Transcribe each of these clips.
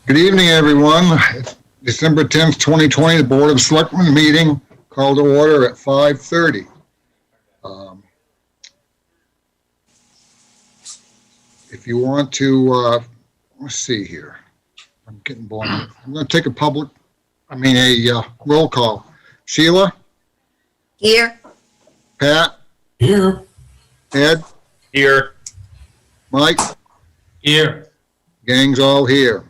Good evening, everyone. It's December 10th, 2020, the Board of Selectmen meeting called to order at 5:30. If you want to, let's see here. I'm getting blank. I'm going to take a roll call. Sheila? Here. Pat? Here. Ed? Here. Mike? Here. Gang's all here.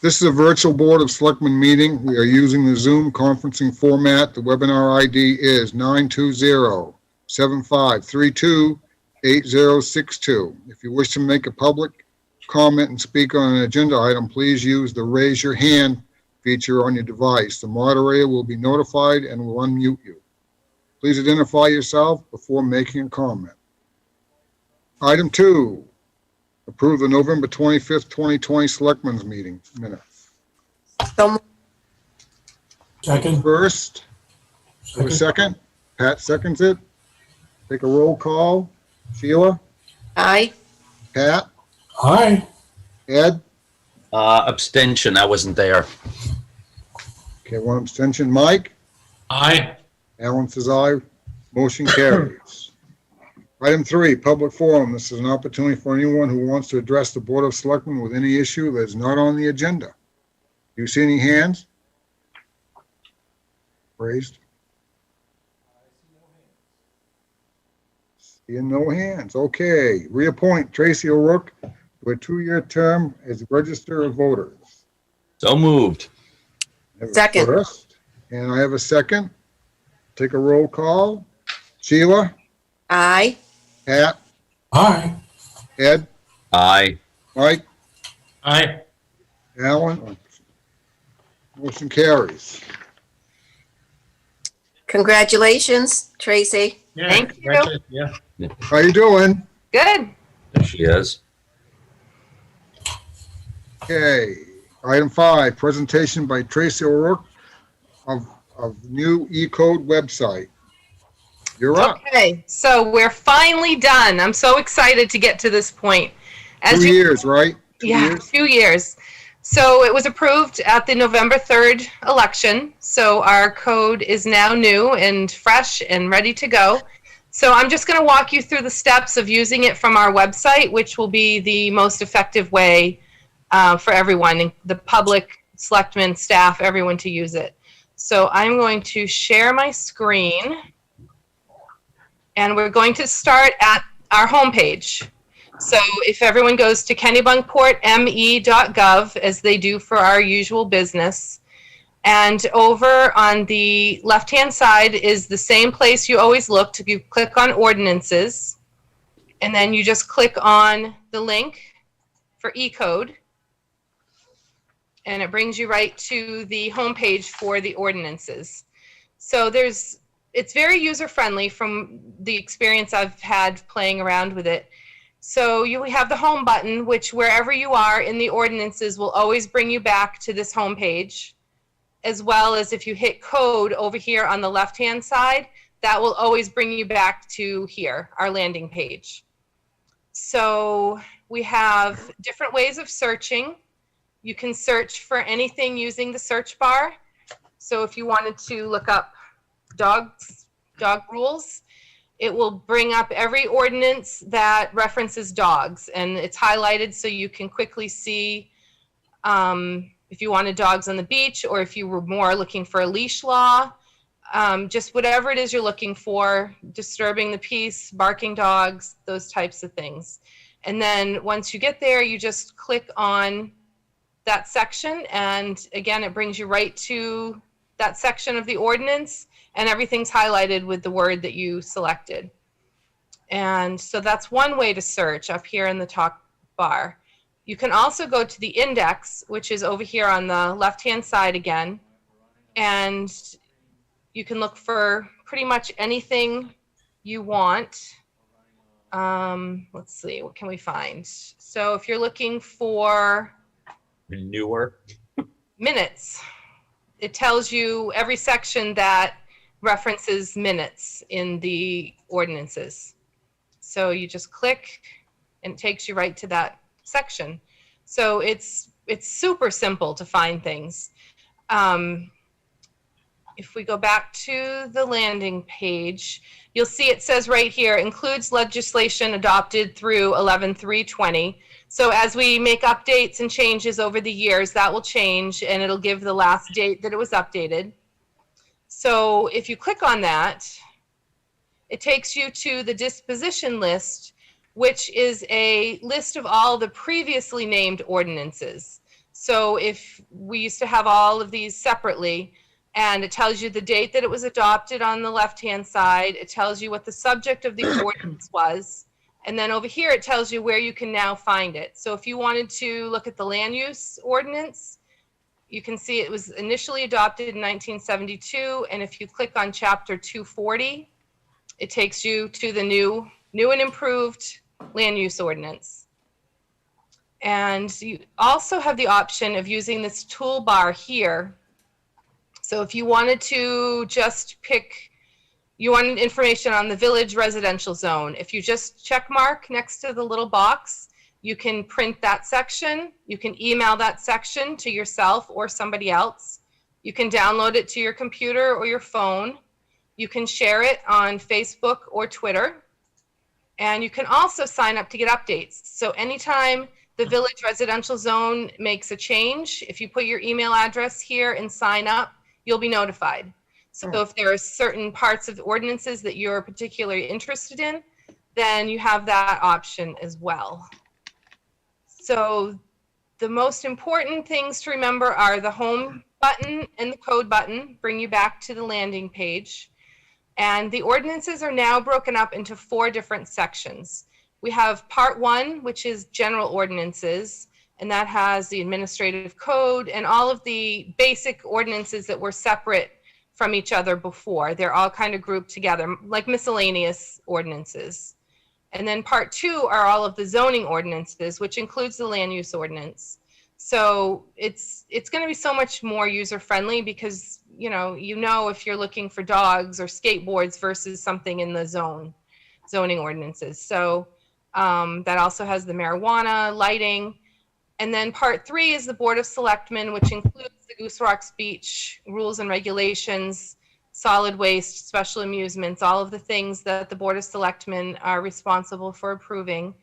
This is a virtual Board of Selectmen meeting. We are using the Zoom conferencing format. The webinar ID is 920-7532-8062. If you wish to make a public comment and speak on an agenda item, please use the raise your hand feature on your device. The moderator will be notified and will unmute you. Please identify yourself before making a comment. Item 2. Approve the November 25th, 2020 Selectmen's meeting minutes. Second. First, have a second. Pat seconds it. Take a roll call. Sheila? Aye. Pat? Aye. Ed? Abstention. I wasn't there. Okay, one abstention. Mike? Aye. Alan says aye. Motion carries. Item 3, public forum. This is an opportunity for anyone who wants to address the Board of Selectmen with any issue that is not on the agenda. Do you see any hands raised? Seeing no hands. Okay. Reappoint Tracy O'Rourke to a 2-year term as Register of Voters. So moved. I have a Second. First, and I have a second. Take a roll call. Sheila? Aye. Pat? Aye. Ed? Aye. Mike? Aye. Alan? Motion carries. Congratulations, Tracy. Thank you. Yeah. How you doing? Good. There she is. Okay. Item 5, presentation by Tracy O'Rourke of new E-code website. You're up. Okay, so we're finally done. I'm so excited to get to this point. 2 years, right? 2 Yeah, years? 2 years. So it was approved at the November 3rd election. So our code is now new and fresh and ready to go. So I'm just going to walk you through the steps of using it from our website, which will be the most effective way for everyone, the public, selectmen, staff, everyone to use it. So I'm going to share my screen. And we're going to start at our homepage. So if everyone goes to kennebunkportme.gov, as they do for our usual business, and over on the left-hand side is the same place you always look. You click on ordinances, and then you just click on the link for E-code, and it brings you right to the homepage for the ordinances. So it's very user-friendly from the experience I've had playing around with it. So you have the home button, which wherever you are in the ordinances will always bring you back to this homepage, as well as if you hit code over here on the left-hand side, that will always bring you back to here, our landing page. So we have different ways of searching. You can search for anything using the search bar. So if you wanted to look up dog rules, it will bring up every ordinance that references dogs, and it's highlighted so you can quickly see if you wanted dogs on the beach, or if you were more looking for a leash law, just whatever it is you're looking for, disturbing the peace, barking dogs, those types of things. And then once you get there, you just click on that section, and again, it brings you right to that section of the ordinance, and everything's highlighted with the word that you selected. And so that's one way to search up here in the top bar. You can also go to the index, which is over here on the left-hand side again, and you can look for pretty much anything you want. Let's see, what can we find? So if you're looking for Newer. minutes, it tells you every section that references minutes in the ordinances. So you just click and it takes you right to that section. So it's it's super simple to find things. If we go back to the landing page, you'll see it says right here, includes legislation adopted through 11/3/20. So as we make updates and changes over the years, that will change, and it'll give the last date that it was updated. So if you click on that, it takes you to the disposition list, which is a list of all the previously named ordinances. So if we used to have all of these separately, and it tells you the date that it was adopted on the left-hand side, it tells you what the subject of the ordinance was, and then over here it tells you where you can now find it. So if you wanted to look at the land use ordinance, you can see it was initially adopted in 1972, and if you click on chapter 240, it takes you to the new and improved land use ordinance. And you also have the option of using this toolbar here. So if you wanted to just pick, you wanted information on the village residential zone, if you just check mark next to the little box, you can print that section. You can email that section to yourself or somebody else. You can download it to your computer or your phone. You can share it on Facebook or Twitter. And you can also sign up to get updates. So anytime the village residential zone makes a change, if you put your email address here and sign up, you'll be notified. So if there are certain parts of the ordinances that you're particularly interested in, then you have that option as well. So the most important things to remember are the home button and the code button, bring you back to the landing page. And the ordinances are now broken up into 4 different sections. We have part 1, which is general ordinances, and that has the administrative code and all of the basic ordinances that were separate from each other before. They're all kind of grouped together, like miscellaneous ordinances. And then part 2 are all of the zoning ordinances, which includes the land use ordinance. So it's going to be so much more user-friendly because, you know if you're looking for dogs or skateboards versus something in the zoning ordinances. So that also has the marijuana, lighting. And then part 3 is the Board of Selectmen, which includes the Goose Rocks Beach rules and regulations, solid waste, special amusements, all of the things that the Board of Selectmen are responsible for approving.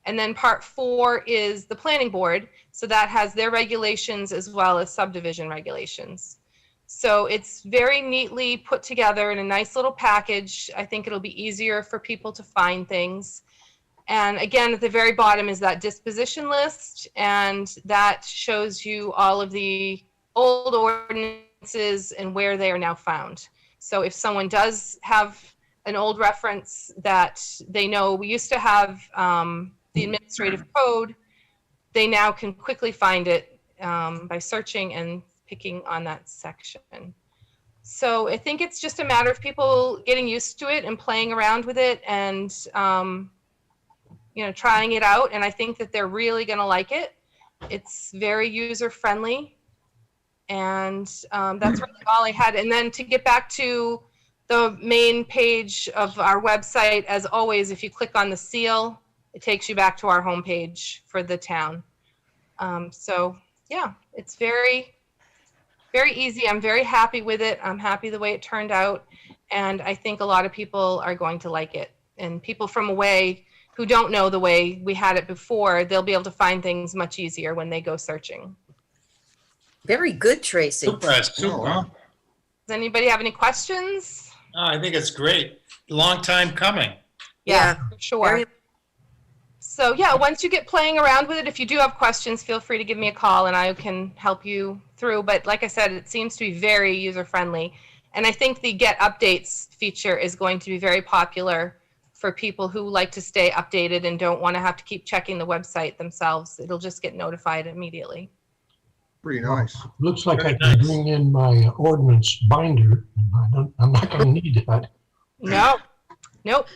And then part 4 is the Planning Board. So that has their regulations as well as subdivision regulations. So it's very neatly put together in a nice little package. I think it'll be easier for people to find things. And again, at the very bottom is that disposition list, and that shows you all of the old ordinances and where they are now found. So if someone does have an old reference that they know we used to have the administrative code, they now can quickly find it by searching and picking on that section. So I think it's just a matter of people getting used to it and playing around with it and trying it out. And I think that they're really going to like it. It's very user friendly. And that's really all I had. And then to get back to the main page of our website, as always, if you click on the seal, it takes you back to our homepage for the town. So yeah, it's very, very easy. I'm very happy with it. I'm happy the way it turned out. And I think a lot of people are going to like it. And people from away who don't know the way we had it before, they'll be able to find things much easier when they go searching. Very good, Tracy. Super, super. wow. Does anybody have any questions? Oh, I think it's great. Long time coming. Yeah, Yeah. for sure. Very- So yeah, once you get playing around with it, if you do have questions, feel free to give me a call and I can help you through. But like I said, it seems to be very user-friendly. And I think the Get Updates feature is going to be very popular for people who like to stay updated and don't want to have to keep checking the website themselves. It'll just get notified immediately. Pretty nice. Looks like Very I can nice. bring in my ordinance binder. I'm not going to need that. No, nope,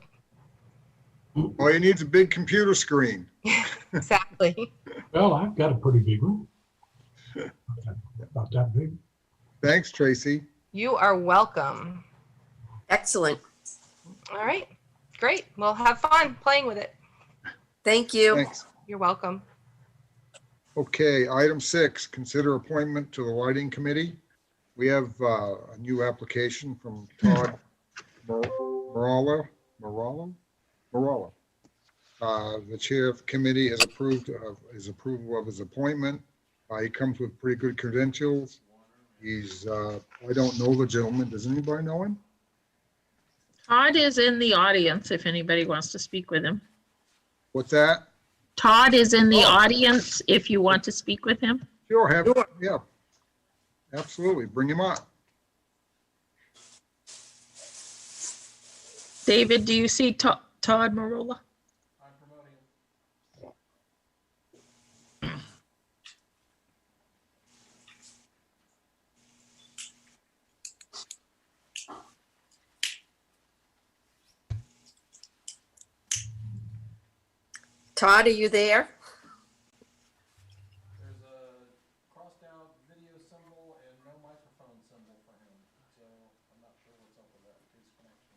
All you need is a big computer screen. exactly. Well, I've got a pretty big one. About that big. Thanks, Tracy. You are welcome. Excellent. All right, great. Well, have fun playing with it. Thank you. Thanks. You're welcome. Okay, item 6, consider appointment to the lighting committee. We have a new application from Todd Morala. The chair of the committee has approved of his approval of his appointment. He comes with pretty good credentials. He's, I don't know the gentleman. Does anybody know him? Todd is in the audience if anybody wants to speak with him. What's that? Todd is in the Oh. audience if you want to speak with him. Sure, yeah. Absolutely, bring him up. David, do you see Todd Marola? Todd, are you there? There's a crossed out video symbol and no microphone symbol for him, so I'm not sure what's up with that, his connection.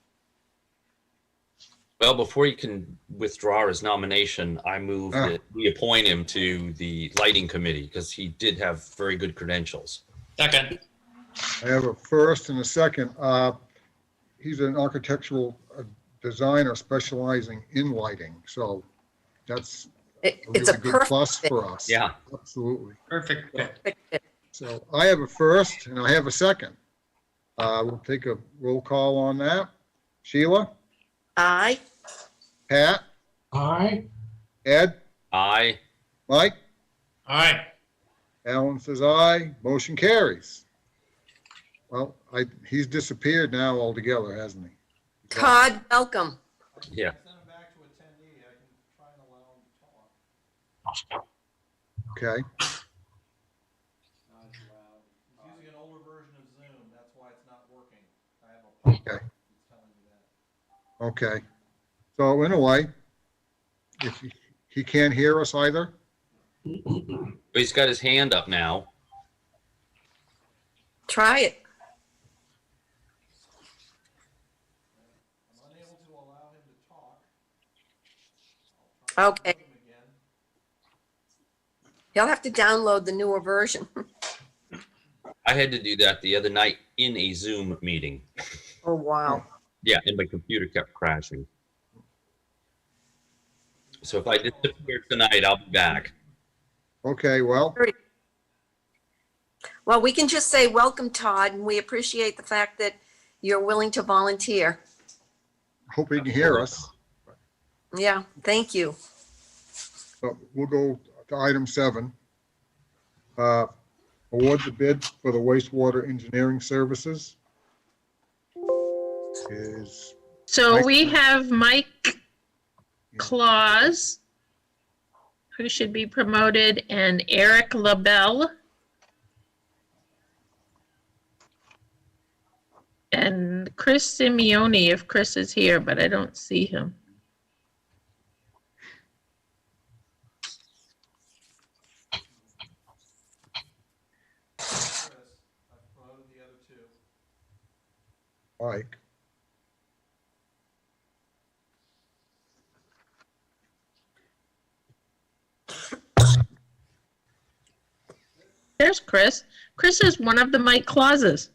Well, before you can withdraw his nomination, I move that we appoint him to the lighting committee because he did have very good credentials. Second. I have a first and a second. He's an architectural designer specializing in lighting, so that's a It's a really good perfect plus fit. for us. Yeah. Absolutely. Perfect. fit. So I have a first and I have a second. We'll take a roll call on that. Sheila, Aye. Pat, Aye. Ed, Aye. Mike, All right. Alan says aye, motion carries. Well, he's disappeared now altogether, hasn't he? Todd, welcome. Yeah. I sent him back to attendee, I can try and allow him to talk. Okay, Not allowed. He's using an older version of Zoom, that's why it's not working. I have a Okay. It's telling me that. okay. So in a way, if he can't hear us either, But he's got his hand up now. Try it. I'm unable to allow him to talk. I'll try Okay. Zoom again. He'll have to download the newer version. I had to do that the other night in a Zoom meeting. Oh, wow. Yeah, and my computer kept crashing. So if I disappear tonight, I'll be back. okay, well, Well, we can just say, welcome, Todd, and we appreciate the fact that you're willing to volunteer. hope he can hear us. Yeah, thank you. So we'll go to item 7. Award the bid for the wastewater engineering services. Is, So Mike? we have Mike Claus, who should be promoted, and Eric LaBelle. And Chris Simeone, if Chris is here, but I don't see him. Chris, I've promoted the other two. Mike. There's Chris. Chris is one of the Mike Clauses.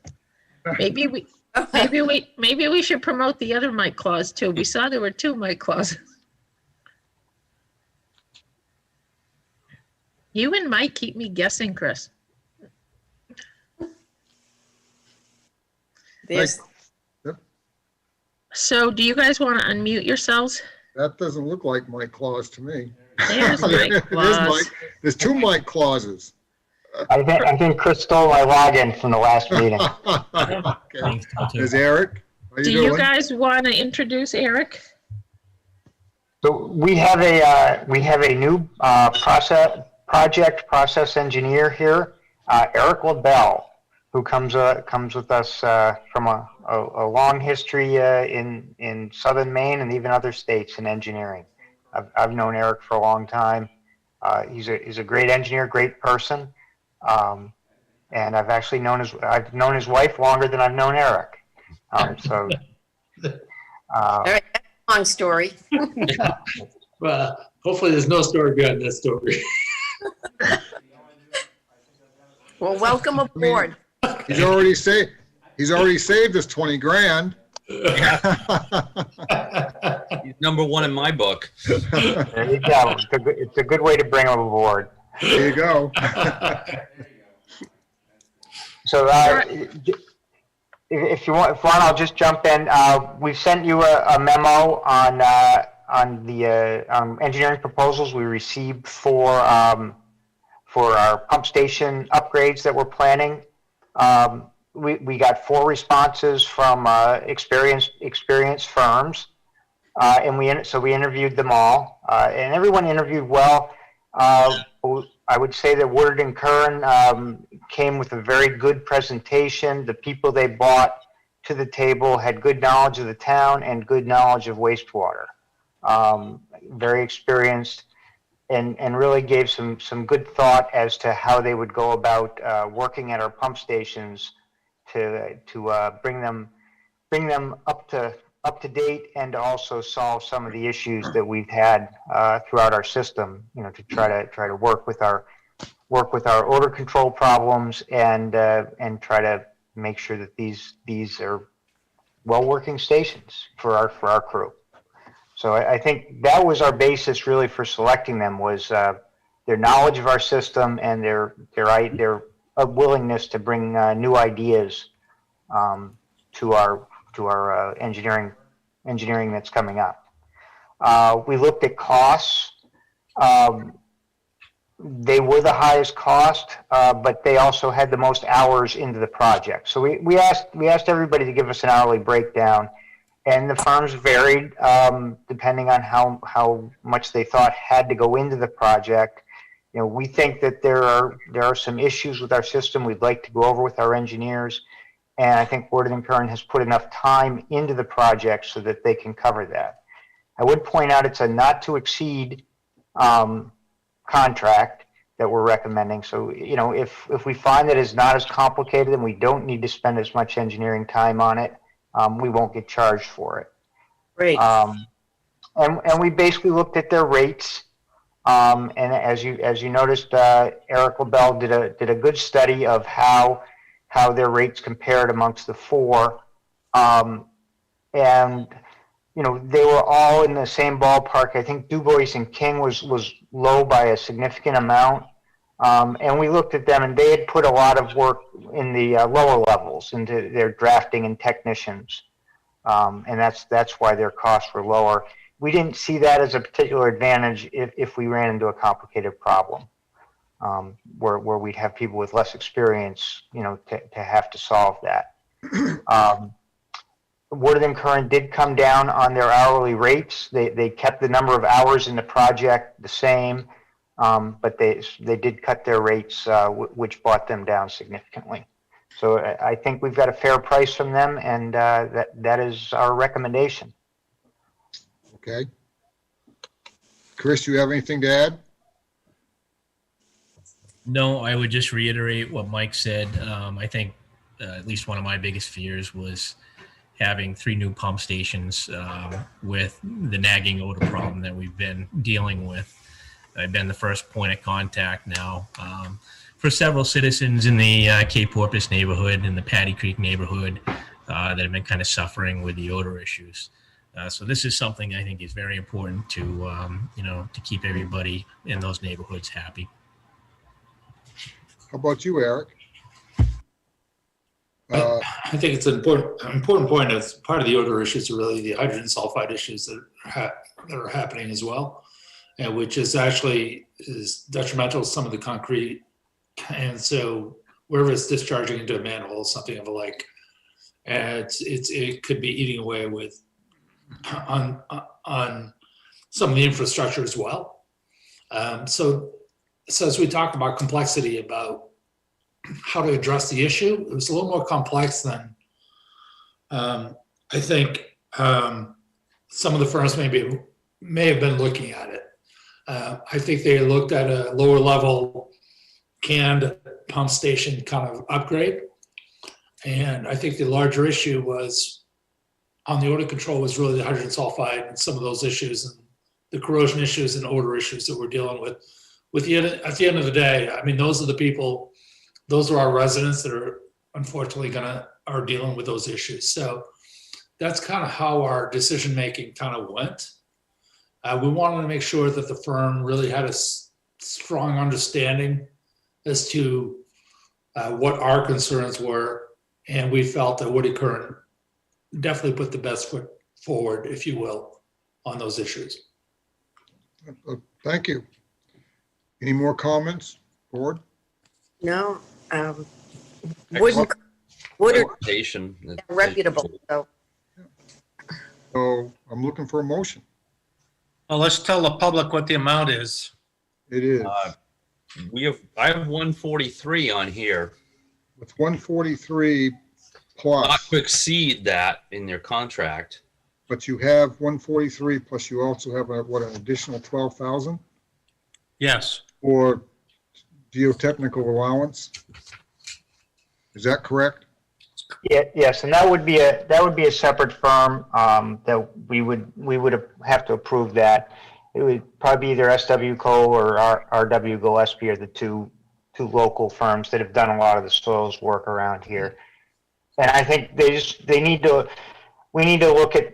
Maybe we should promote the other Mike Claus too. We saw there were 2 Mike Clauses. You and Mike keep me guessing, Chris. There's, So do you guys want to unmute yourselves? That doesn't look like Mike Claus to me. There's Mike It is Claus. Mike. There's 2 Mike Clauses. I think Chris stole my login from the last meeting. Okay. There's Eric. How you Do doing? you guys want to introduce Eric? So we have a new process engineer here, Eric LaBelle, who comes with us from a long history in southern Maine and even other states in engineering. I've known Eric for a long time. He's a great engineer, great person, and I've known his wife longer than I've known Eric. all right, that's a long story. Well, hopefully there's no story behind that story. Well, welcome aboard. He's already saved us 20 grand. He's number one in my book. There you go. It's a good way to bring them aboard. There you go. So if you want, I'll just jump in. We've sent you a memo on the engineering proposals we received for our pump station upgrades that we're planning. We got 4 responses from experienced firms, and we interviewed them all, and everyone interviewed well. I would say that Woodard & Curran came with a very good presentation. The people they brought to the table had good knowledge of the town and good knowledge of wastewater. Very experienced, and really gave some good thought as to how they would go about working at our pump stations to bring them up to date, and to also solve some of the issues that we've had throughout our system. You know, to try to work with our odor control problems, and try to make sure that these are well working stations for our crew. So I think that was our basis really for selecting them, was their knowledge of our system and their willingness to bring new ideas to our engineering that's coming up. We looked at costs. They were the highest cost, but they also had the most hours into the project. So we asked everybody to give us an hourly breakdown, and the firms varied depending on how much they thought had to go into the project. You know, we think that there are some issues with our system we'd like to go over with our engineers, and I think Woodard & Curran has put enough time into the project so that they can cover that. I would point out it's a not to exceed contract that we're recommending. So, you know, if we find that it's not as complicated and we don't need to spend as much engineering time on it, we won't get charged for it. Great. And we basically looked at their rates. And as you noticed, Eric LaBelle did a good study of how their rates compared amongst the 4. And you know, they were all in the same ballpark. I think DuBois and King was low by a significant amount. And we looked at them, and they had put a lot of work in the lower levels into their drafting and technicians. And that's why their costs were lower. We didn't see that as a particular advantage if we ran into a complicated problem, where we'd have people with less experience, you know, to have to solve that. Woodard & Curran did come down on their hourly rates. They kept the number of hours in the project the same, but they did cut their rates, which brought them down significantly. So I think we've got a fair price from them, and that is our recommendation. Okay. Chris, you have anything to add? No, I would just reiterate what Mike said. I think at least one of my biggest fears was having 3 new pump stations with the nagging odor problem that we've been dealing with. I've been the first point of contact now for several citizens in the Cape Porpoise neighborhood and the Patty Creek neighborhood that have been kind of suffering with the odor issues. So this is something I think is very important to, to keep everybody in those neighborhoods happy. How about you, Eric? I think it's an important point. As part of the odor issues are really the hydrogen sulfide issues that are happening as well, and which is actually detrimental to some of the concrete. And so wherever it's discharging into a manhole, something of a like, and it could be eating away on some of the infrastructure as well. So as we talked about complexity about how to address the issue, it was a little more complex than I think some of the firms may have been looking at it. I think they looked at a lower level canned pump station kind of upgrade. And I think the larger issue was on the odor control was really the hydrogen sulfide and some of those issues and the corrosion issues and odor issues that we're dealing with. At the end of the day, I mean, those are the people those are our residents that are unfortunately are dealing with those issues. So that's kind of how our decision-making kind of went. We wanted to make sure that the firm really had a strong understanding as to what our concerns were. And we felt that Woody Curran definitely put the best foot forward, if you will, on those issues. Thank you. Any more comments, board? No, wooden, wooden, Reputation. reputable, so. So I'm looking for a motion. Well, let's tell the public what the amount is. It is. I have 143 on here, It's 143 not plus, to exceed that in their contract. but you have 143 plus you also have an additional 12,000 Yes. for geotechnical allowance? Is that correct? Yeah, yes, and that would be a separate firm, that we would have to approve that. It would probably be either SW Co or RW Gillespie are the two local firms that have done a lot of the soils work around here. And I think we need to look at,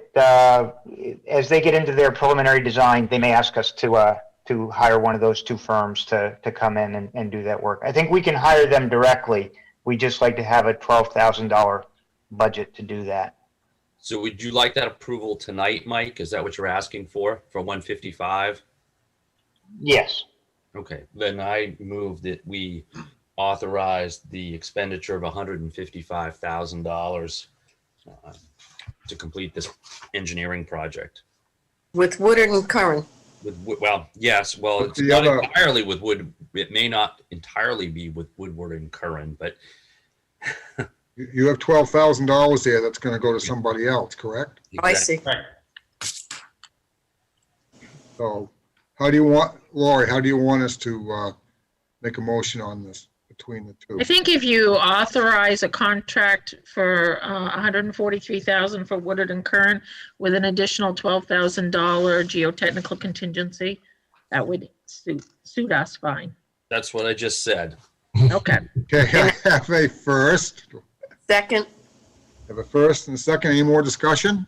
as they get into their preliminary design, they may ask us to hire one of those two firms to come in and do that work. I think we can hire them directly. We just like to have a $12,000 budget to do that. So would you like that approval tonight, Mike? Is that what you're asking for 155? Yes. Okay, then I move that we authorize the expenditure of $155,000 to complete this engineering project. With Woodard and Curran. Well, yes, well, it's The not other- entirely with Wood. It may not entirely be with Woodward and Curran, but You have $12,000 there that's going to go to somebody else, correct? I see. Right. So how do you want, Lori, how do you want us to make a motion on this between the two? I think if you authorize a contract for $143,000 for Woodard and Kern with an additional $12,000 geotechnical contingency, that would suit us fine. that's what I just said. Okay. Okay, I have a first. Second, Have a first and a second. Any more discussion?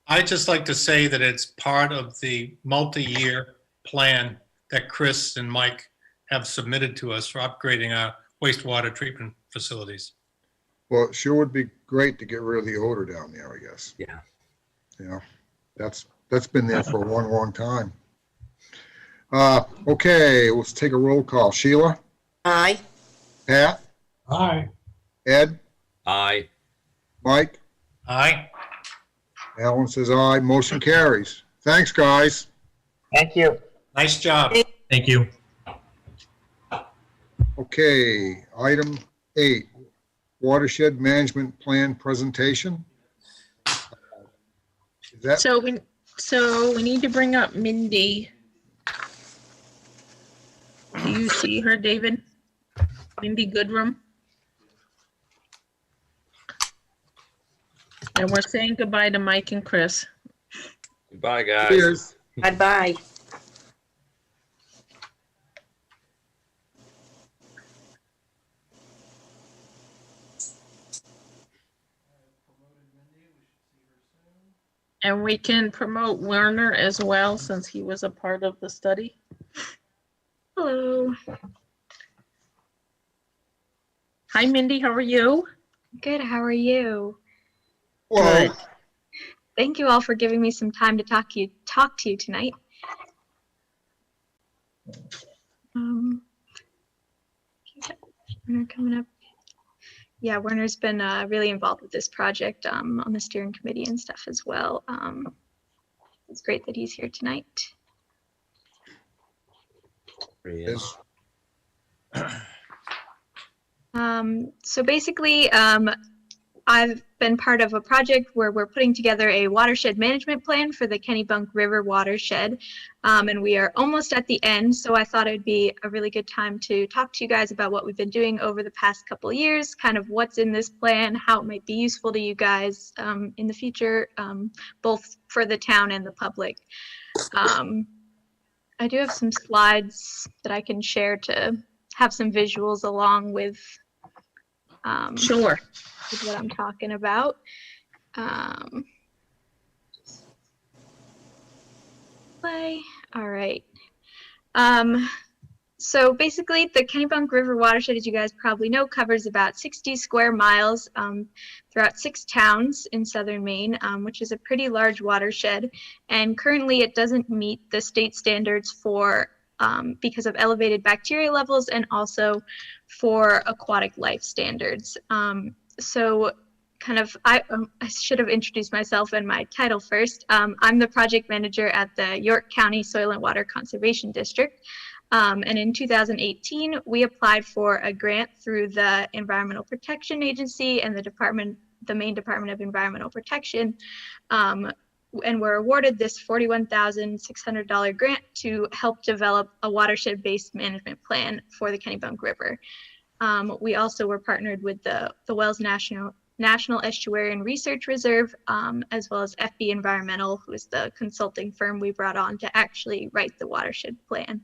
I'd just like to say that it's part of the multi-year plan that Chris and Mike have submitted to us for upgrading our wastewater treatment facilities. Well, it sure would be great to get rid of the odor down there, I guess. Yeah. You know, that's been there for a long, long time. Okay, let's take a roll call. Sheila, aye. Pat, Aye. Ed, I Mike, Aye. Alan says aye. Motion carries. Thanks, guys. Thank you. Nice job. Thank you. Okay, item 8, watershed management plan presentation. Is that, So we need to bring up Mindy. Do you see her, David? Mindy Goodrum? And we're saying goodbye to Mike and Chris. goodbye, guys. cheers. Bye-bye. And we can promote Werner as well, since he was a part of the study. Hello. Hi, Mindy, how are you? Good, how are you? Well, Good. Thank you all for giving me some time to talk to you tonight. Werner coming up. Yeah, Werner's been really involved with this project on the steering committee and stuff as well. It's great that he's here tonight. yes. So basically, I've been part of a project where we're putting together a watershed management plan for the Kennebunk River watershed, and we are almost at the end. So I thought it'd be a really good time to talk to you guys about what we've been doing over the past couple of years, kind of what's in this plan, how it might be useful to you guys in the future, both for the town and the public. I do have some slides that I can share to have some visuals along with Sure. Is what I'm talking about. Play. All right. So basically, the Kennebunk River watershed, as you guys probably know, covers about 60 square miles throughout 6 towns in southern Maine, which is a pretty large watershed. And currently, it doesn't meet the state standards for because of elevated bacteria levels and also for aquatic life standards. So kind of, I should have introduced myself and my title first. I'm the project manager at the York County Soil and Water Conservation District. And in 2018, we applied for a grant through the Environmental Protection Agency and the Maine Department of Environmental Protection, and were awarded this $41,600 grant to help develop a watershed-based management plan for the Kennebunk River. We also were partnered with the Wells National Estuarian Research Reserve, as well as FB Environmental, who is the consulting firm we brought on to actually write the watershed plan.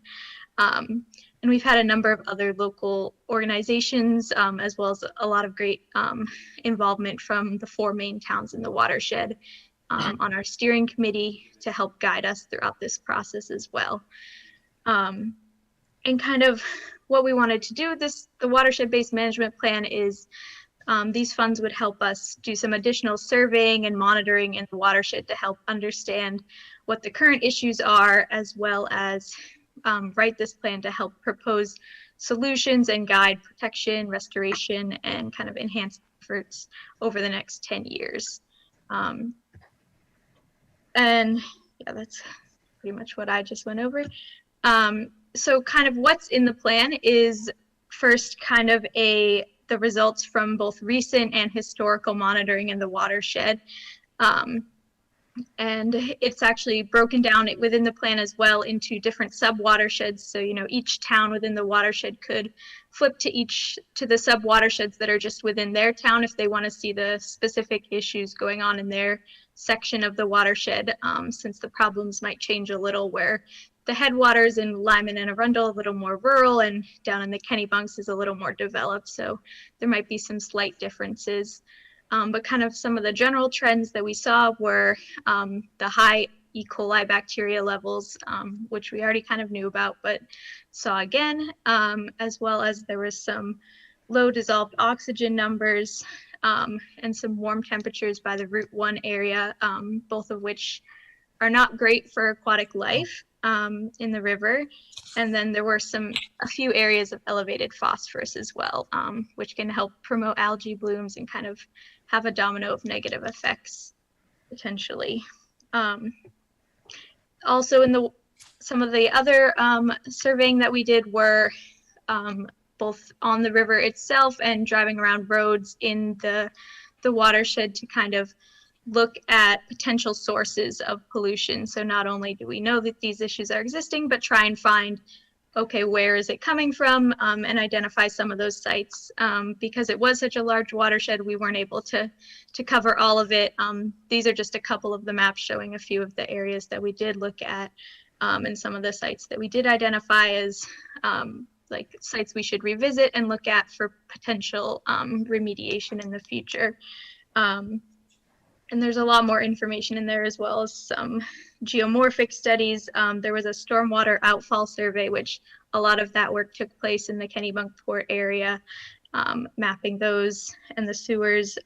And we've had a number of other local organizations, as well as a lot of great involvement from the 4 main towns in the watershed on our steering committee to help guide us throughout this process as well. And kind of what we wanted to do, the watershed-based management plan is these funds would help us do some additional surveying and monitoring in the watershed to help understand what the current issues are, as well as write this plan to help propose solutions and guide protection, restoration, and kind of enhance efforts over the next 10 years. And yeah, that's pretty much what I just went over. So kind of what's in the plan is first kind of the results from both recent and historical monitoring in the watershed. And it's actually broken down within the plan as well into different sub-watersheds. So, each town within the watershed could flip to the sub-watersheds that are just within their town if they want to see the specific issues going on in their section of the watershed, since the problems might change a little, where the headwaters in Lyman and Arundel are a little more rural, and down in the Kennebunks is a little more developed. So there might be some slight differences. But kind of some of the general trends that we saw were the high E. coli bacteria levels, which we already kind of knew about, but saw again, as well as there was some low dissolved oxygen numbers and some warm temperatures by the Route 1 area, both of which are not great for aquatic life in the river. And then there were a few areas of elevated phosphorus as well, which can help promote algae blooms and kind of have a domino of negative effects potentially. Also in some of the other surveying that we did were both on the river itself and driving around roads in the watershed to kind of look at potential sources of pollution. So not only do we know that these issues are existing, but try and find, okay, where is it coming from, and identify some of those sites. Because it was such a large watershed, we weren't able to cover all of it. These are just a couple of the maps showing a few of the areas that we did look at, and some of the sites that we did identify as like sites we should revisit and look at for potential remediation in the future. And there's a lot more information in there, as well as some geomorphic studies. There was a stormwater outfall survey, which a lot of that work took place in the Kennebunkport area, mapping those and the sewers.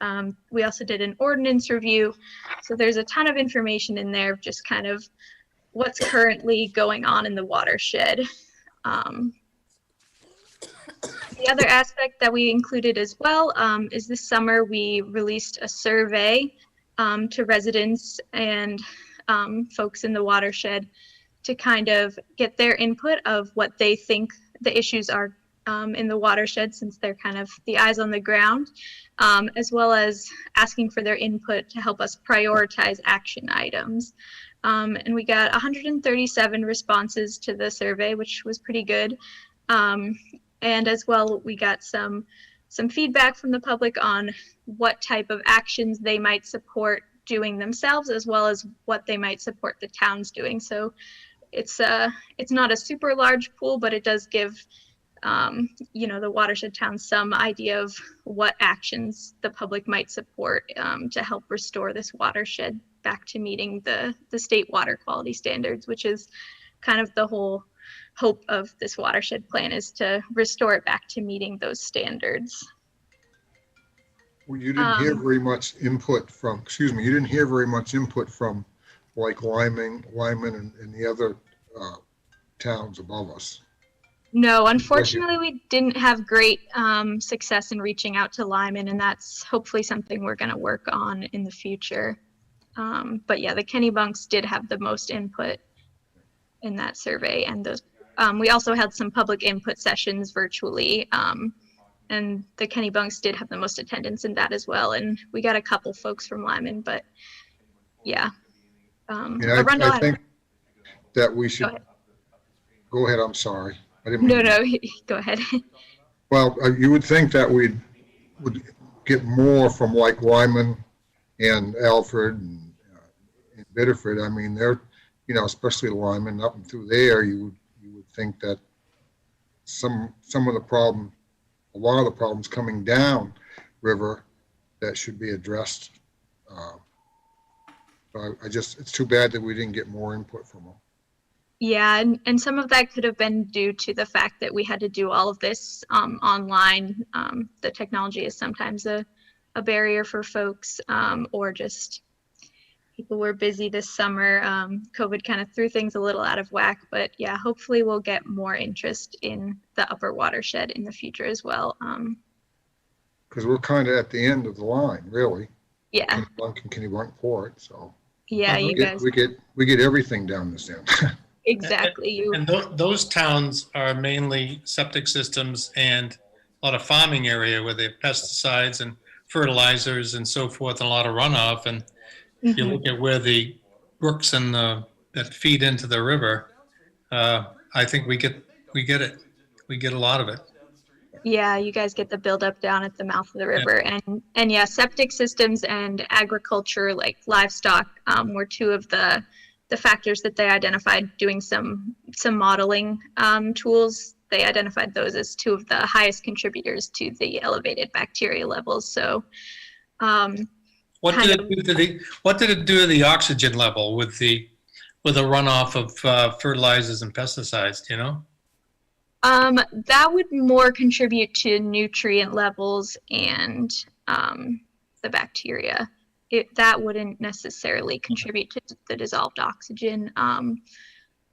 We also did an ordinance review. So there's a ton of information in there, just kind of what's currently going on in the watershed. The other aspect that we included as well is this summer we released a survey to residents and folks in the watershed to kind of get their input of what they think the issues are in the watershed, since they're kind of the eyes on the ground, as well as asking for their input to help us prioritize action items. And we got 137 responses to the survey, which was pretty good. And as well, we got some feedback from the public on what type of actions they might support doing themselves, as well as what they might support the towns doing. So it's not a super large pool, but it does give the watershed towns some idea of what actions the public might support to help restore this watershed back to meeting the state water quality standards, which is kind of the whole hope of this watershed plan, is to restore it back to meeting those standards. Well, you didn't hear very much input from, you didn't hear very much input from like Lyman and the other towns above us. No, unfortunately, we didn't have great success in reaching out to Lyman, and that's hopefully something we're going to work on in the future. But yeah, the Kennebunks did have the most input in that survey, and those we also had some public input sessions virtually, and the Kennebunks did have the most attendance in that as well. And we got a couple folks from Lyman, but yeah. I think that we should go ahead. I'm sorry. I didn't mean No, go ahead. Well, you would think that we would get more from like Lyman and Alfred and Biddeford. I mean, they're, especially Lyman up and through there, you would think that some of the problem, a lot of the problems coming down river that should be addressed. It's too bad that we didn't get more input from them. Yeah, and some of that could have been due to the fact that we had to do all of this online. The technology is sometimes a barrier for folks, or just people were busy this summer. COVID kind of threw things a little out of whack, but yeah, hopefully we'll get more interest in the upper watershed in the future as well. Because we're kind of at the end of the line, really. Yeah. Kennebunkport, so. Yeah, you guys. We get everything down this end. Exactly. And those towns are mainly septic systems and a lot of farming area where they have pesticides and fertilizers and so forth, and a lot of runoff. And if you look at where the brooks and that feed into the river, I think we get it. We get a lot of it. Yeah, you guys get the buildup down at the mouth of the river, and yeah, septic systems and agriculture, like livestock, were two of the factors that they identified doing some modeling tools. They identified those as two of the highest contributors to the elevated bacteria levels. So, what did it do to the oxygen level with the runoff of fertilizers and pesticides? Do you know? That would more contribute to nutrient levels and the bacteria. That wouldn't necessarily contribute to the dissolved oxygen.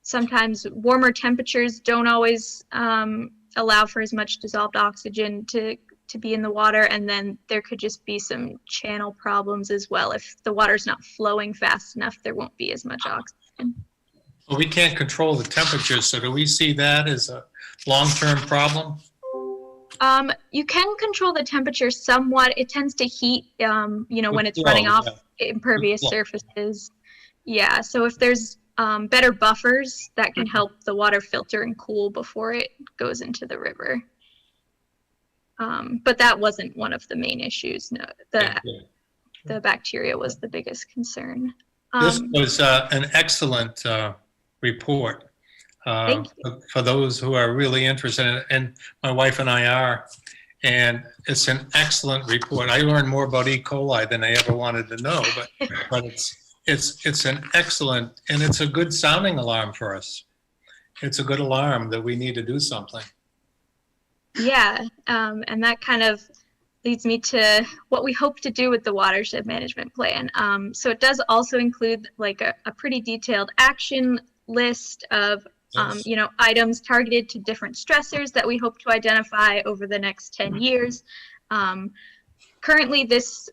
Sometimes warmer temperatures don't always allow for as much dissolved oxygen to be in the water, and then there could just be some channel problems as well. If the water's not flowing fast enough, there won't be as much oxygen. Well, we can't control the temperatures, so do we see that as a long-term problem? You can control the temperature somewhat. It tends to heat, when it's running off impervious surfaces. Yeah, so if there's better buffers, that can help the water filter and cool before it goes into the river. But that wasn't one of the main issues. No, the bacteria was the biggest concern. This was an excellent report. For those who are really interested in it, and my wife and I are, and it's an excellent report. I learned more about E. coli than I ever wanted to know, but it's an excellent, and it's a good sounding alarm for us. It's a good alarm that we need to do something. Yeah, and that kind of leads me to what we hope to do with the watershed management plan. So it does also include like a pretty detailed action list of items targeted to different stressors that we hope to identify over the next 10 years. Currently, this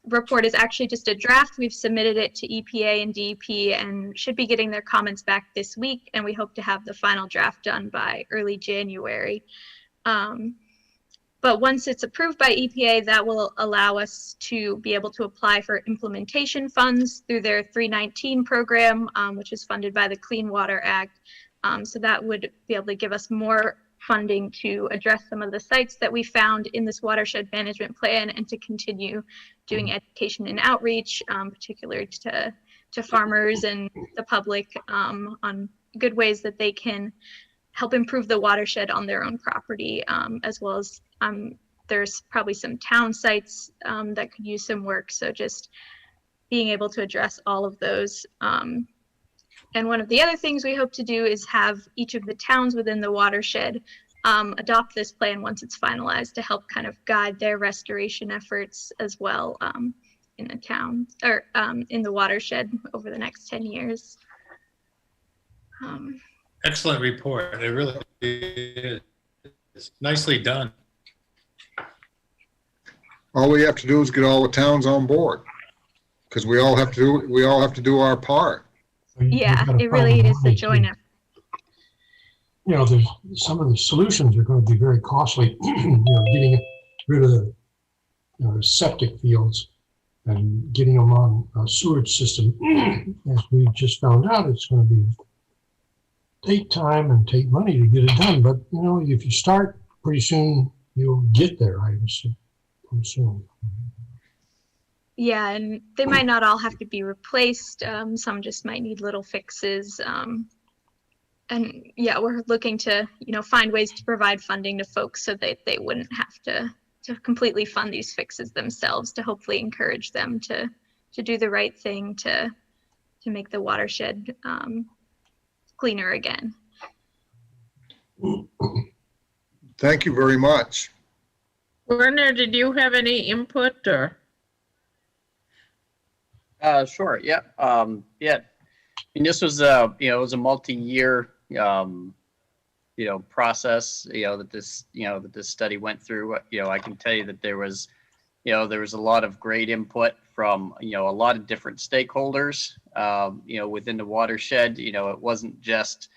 report is actually just a draft. We've submitted it to EPA and DEP and should be getting their comments back this week, and we hope to have the final draft done by early January. But once it's approved by EPA, that will allow us to be able to apply for implementation funds through their 319 program, which is funded by the Clean Water Act. So that would be able to give us more funding to address some of the sites that we found in this watershed management plan and to continue doing education and outreach, particularly to farmers and the public on good ways that they can help improve the watershed on their own property, as well as there's probably some town sites that could use some work. So just being able to address all of those. And one of the other things we hope to do is have each of the towns within the watershed adopt this plan once it's finalized to help kind of guide their restoration efforts as well in the town or in the watershed over the next 10 years. Excellent report. It really is. Nicely done. All we have to do is get all the towns on board, because we all have to do our part. Yeah, it really is the joint effort. You know, there's some of the solutions are going to be very costly. You know, getting rid of the septic fields and getting them on a sewage system. As we just found out, it's going to take time and take money to get it done. But you know, if you start, pretty soon you'll get there. I assume. Yeah, and they might not all have to be replaced. Some just might need little fixes. And yeah, we're looking to, find ways to provide funding to folks so that they wouldn't have to completely fund these fixes themselves, to hopefully encourage them to do the right thing to make the watershed cleaner again. Thank you very much. Werner, did you have any input or? Sure. Yeah. Yeah. And this was it was a multi-year, process, that this study went through. I can tell you that there was a lot of great input from, a lot of different stakeholders, within the watershed. It wasn't just,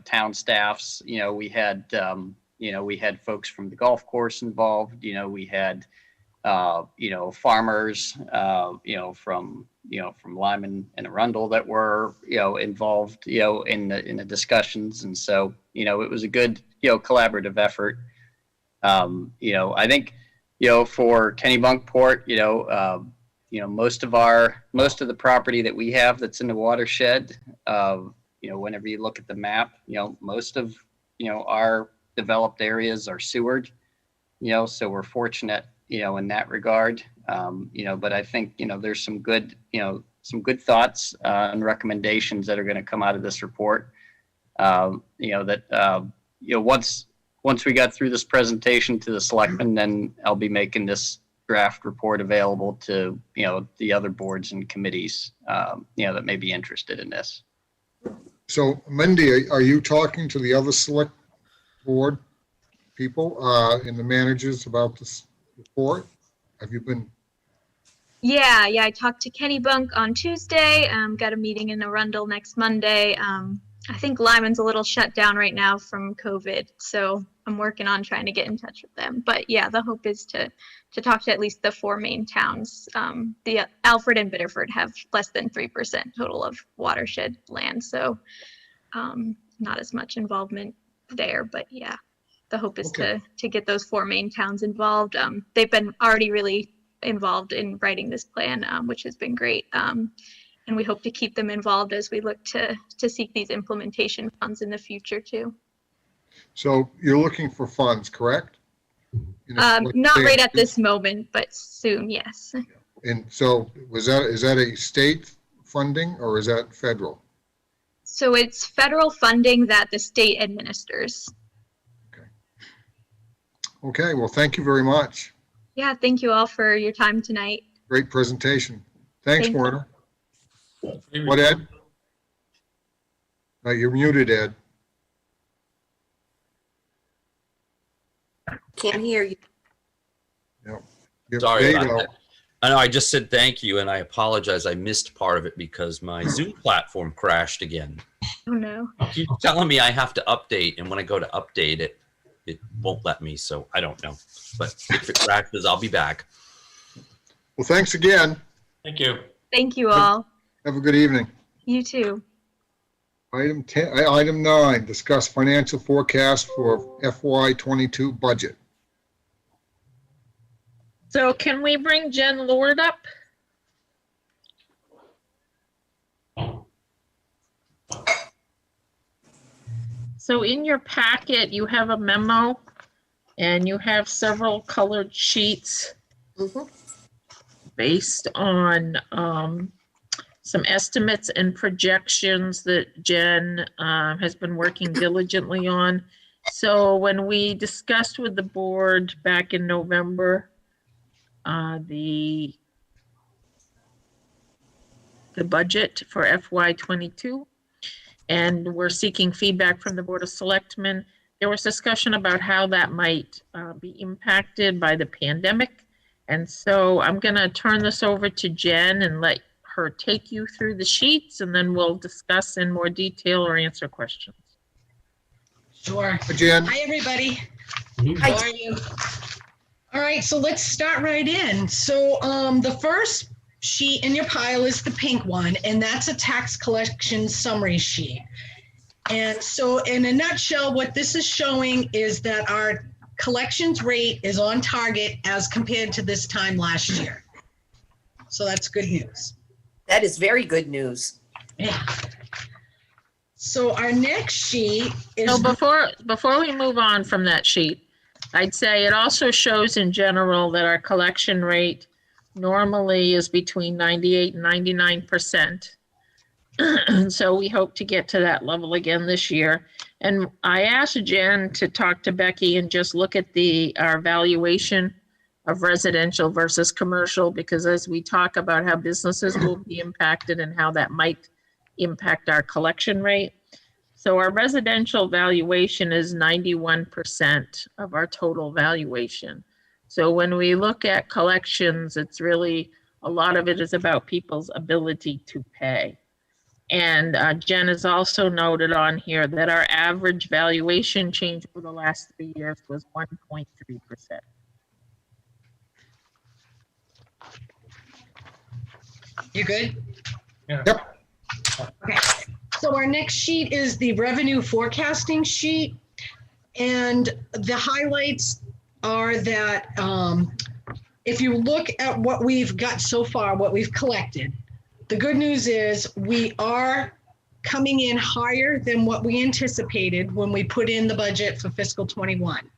town staffs. We had folks from the golf course involved. We had farmers, from Lyman and Arundel that were, involved, in the discussions. And so, it was a good, collaborative effort. I think, for Kennebunkport, most of the property that we have that's in the watershed, whenever you look at the map, most of, our developed areas are sewered, so we're fortunate, in that regard. But I think, there's some good thoughts and recommendations that are going to come out of this report. Once we got through this presentation to the selectmen, then I'll be making this draft report available to, the other boards and committees, that may be interested in this. So, Mindy, are you talking to the other select board people and the managers about this report? Have you been? Yeah, I talked to Kennebunk on Tuesday. Got a meeting in Arundel next Monday. I think Lyman's a little shut down right now from COVID, so I'm working on trying to get in touch with them. But yeah, the hope is to talk to at least the 4 main towns. The Alfred and Biddeford have less than 3% total of watershed land, so not as much involvement there. But yeah, the hope is to get those 4 main towns involved. They've been already really involved in writing this plan, which has been great. And we hope to keep them involved as we look to seek these implementation funds in the future too. So you're looking for funds, correct? Not right at this moment, but soon, yes. And so is that a state funding or is that federal? So it's federal funding that the state administers. Okay, well, thank you very much. Yeah, thank you all for your time tonight. Great presentation. Thanks, Thank you. Werner. What, Ed? You're muted, Ed. Can't hear you. Sorry There you about go. that. I know I just said thank you, and I apologize. I missed part of it because my Zoom platform crashed again. Oh no. It keeps telling me I have to update, and when I go to update it, it won't let me, so I don't know. But if it crashes, I'll be back. Well, thanks again. Thank you. Thank you all. Have a good evening. You too. Item 9, discuss financial forecast for FY22 budget. So can we bring Jen Lord up? So in your packet, you have a memo and you have several colored sheets based on some estimates and projections that Jen has been working diligently on. So when we discussed with the board back in November, the budget for FY22, and we're seeking feedback from the Board of Selectmen. There was discussion about how that might be impacted by the pandemic. And so I'm going to turn this over to Jen and let her take you through the sheets, and then we'll discuss in more detail or answer questions. Sure. Hi, Jen. Hi, everybody. Hi. How are you? All right, so let's start right in. So the first sheet in your pile is the pink one, and that's a tax collection summary sheet. And so in a nutshell, what this is showing is that our collections rate is on target as compared to this time last year. So that's good news. That is very good news. Yeah. So our next sheet is. So before we move on from that sheet, I'd say it also shows in general that our collection rate normally is between 98 and 99%. So we hope to get to that level again this year. And I asked Jen to talk to Becky and just look at our valuation of residential versus commercial, because as we talk about how businesses will be impacted and how that might impact our collection rate. So our residential valuation is 91% of our total valuation. So when we look at collections, it's really, a lot of it is about people's ability to pay. And Jen has also noted on here that our average valuation change over the last 3 years was 1.3%. You good? Yeah. Yep. Okay. So our next sheet is the revenue forecasting sheet. And the highlights are that if you look at what we've got so far, what we've collected, the good news is we are coming in higher than what we anticipated when we put in the budget for fiscal 21.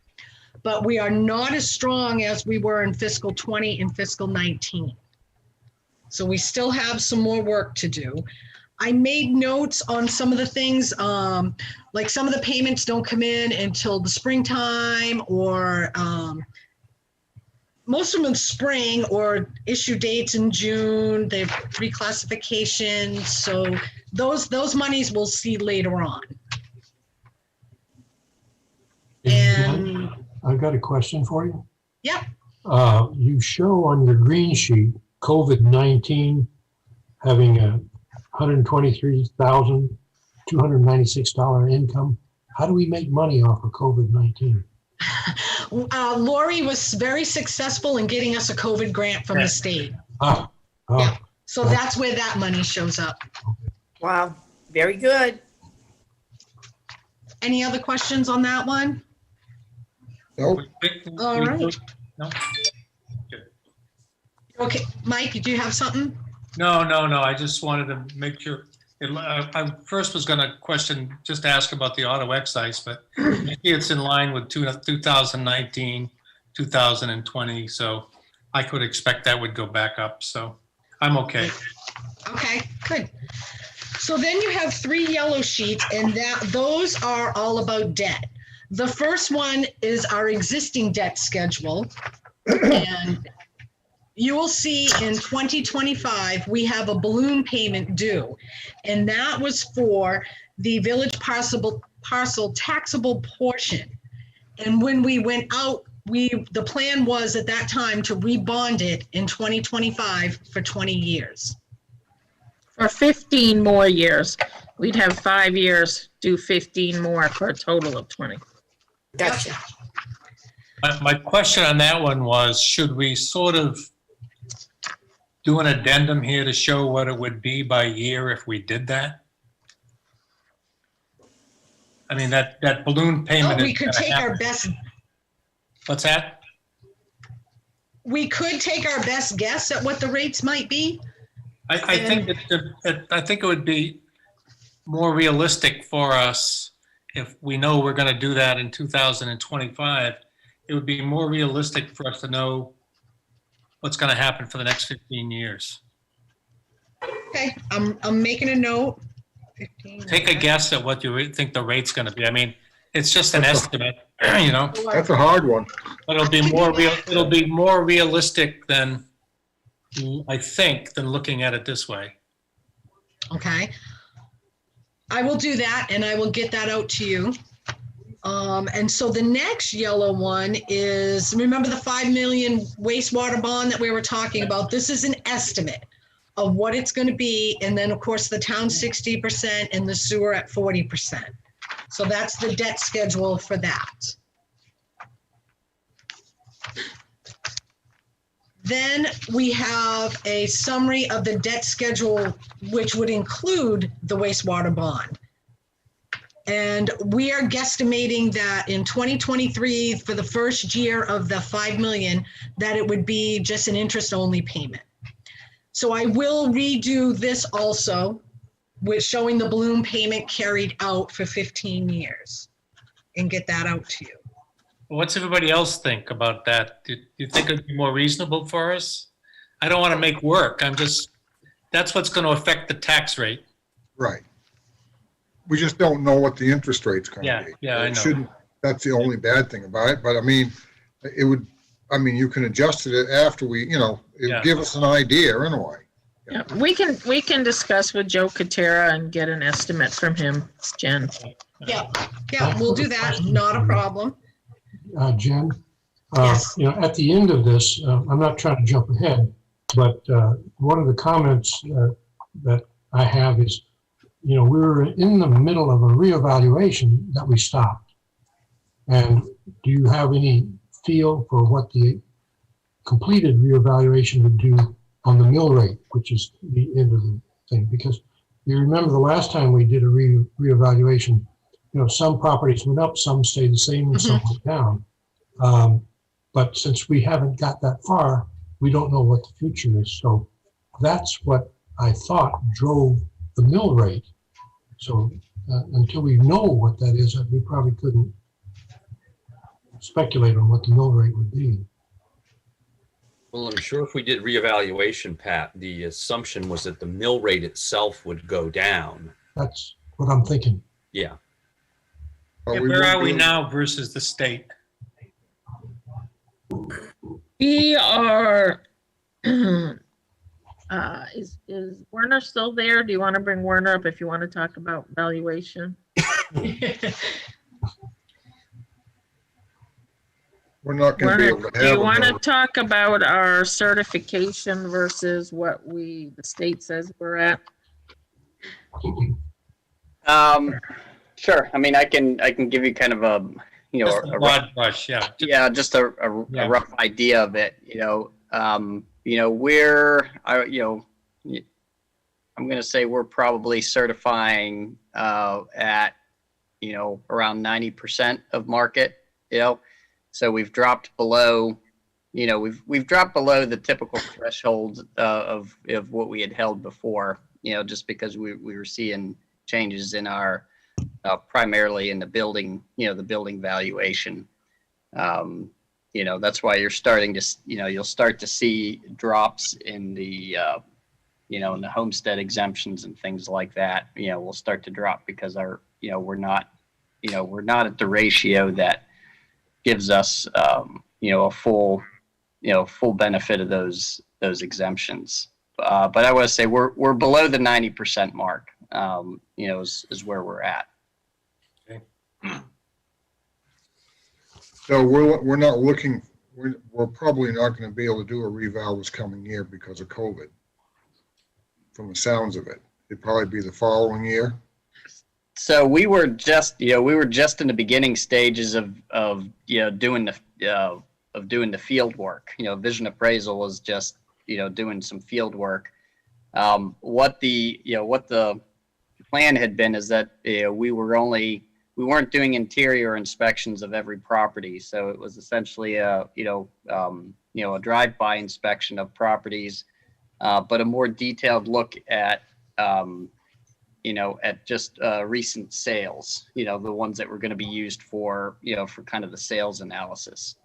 But we are not as strong as we were in fiscal 20 and fiscal 19. So we still have some more work to do. I made notes on some of the things, like some of the payments don't come in until the springtime, or most of them in spring, or issue dates in June. They have reclassifications. So those monies we'll see later on. And I've got a question for you. Yep. You show on your green sheet COVID-19 having a $123,296 income. How do we make money off of COVID-19? Lori was very successful in getting us a COVID grant from the state. Oh. Yeah. So that's where that money shows up. Wow, very good. Any other questions on that one? Nope. All right. No? Okay, Mike, do you have something? No. I just wanted to make sure. I first was going to just ask about the auto excise, but maybe it's in line with 2019, 2020. So I could expect that would go back up. So I'm okay. Okay, good. So then you have 3 yellow sheets, and those are all about debt. The first one is our existing debt schedule. And you will see in 2025, we have a balloon payment due. And that was for the village parcel taxable portion. And when we went out, the plan was at that time to rebond it in 2025 for 20 years. For 15 more years. We'd have 5 years, do 15 more for a total of 20. Gotcha. My question on that one was, should we sort of do an addendum here to show what it would be by year if we did that? I mean, that balloon payment. Oh, we could take our best. What's that? We could take our best guess at what the rates might be. I think it would be more realistic for us if we know we're going to do that in 2025, it would be more realistic for us to know what's going to happen for the next 15 years. Okay, I'm making a note. 15. Take a guess at what you think the rate's going to be. I mean, it's just an estimate, you know. That's a hard one. But it'll be more real. It'll be more realistic than, I think, than looking at it this way. Okay. I will do that and I will get that out to you. And so the next yellow one is, remember the 5 million wastewater bond that we were talking about? This is an estimate of what it's going to be. And then of course the town 60% and the sewer at 40%. So that's the debt schedule for that. Then we have a summary of the debt schedule, which would include the wastewater bond. And we are guesstimating that in 2023, for the first year of the 5 million, that it would be just an interest-only payment. So I will redo this also with showing the balloon payment carried out for 15 years and get that out to you. What's everybody else think about that? Do you think it'd be more reasonable for us? I don't want to make work. That's what's going to affect the tax rate. Right. We just don't know what the interest rate's going to be. Yeah, I It know. shouldn't, that's the only bad thing about it. But I mean, you can adjust it after we, it'll give us an idea anyway. Yeah, we can discuss with Joe Katera and get an estimate from him, Jen. Yeah, we'll do that. Not a problem. Jen, Yes. at the end of this, I'm not trying to jump ahead, but one of the comments that I have is, we were in the middle of a reevaluation that we stopped. And do you have any feel for what the completed reevaluation would do on the mill rate, which is the end of the thing? Because you remember the last time we did a reevaluation, some properties went up, some stayed the same, and some went down. But since we haven't got that far, we don't know what the future is. So that's what I thought drove the mill rate. So until we know what that is, we probably couldn't speculate on what the mill rate would be. Well, I'm sure if we did reevaluation, Pat, the assumption was that the mill rate itself would go down. That's what I'm thinking. Yeah. Where are we now versus the state? We are, is Werner still there? Do you want to bring Werner up if you want to talk about valuation? We're not going to be able to Do have. you want to talk about our certification versus what the state says we're at? Sure. I mean, I can give you kind of a Just a broad brush, yeah. Yeah, just a rough idea of it. I'm going to say we're probably certifying at around 90% of market. So we've dropped below. We've dropped below the typical threshold of what we had held before. Just because we were seeing changes in our primarily in the building, the building valuation. That's why you're starting to, you'll start to see drops in the, in the homestead exemptions and things like that. Will start to drop because we're not at the ratio that gives us, a full benefit of those exemptions. But I want to say we're below the 90% mark, is where we're at. So we're not looking, we're probably not going to be able to do a reval this coming year because of COVID. From the sounds of it, it'd probably be the following year. So we were just in the beginning stages of doing the field work. Vision appraisal was just doing some field work. What the plan had been is that we weren't doing interior inspections of every property, so it was essentially a drive-by inspection of properties, but a more detailed look at at just recent sales, the ones that were going to be used for, for kind of the sales analysis.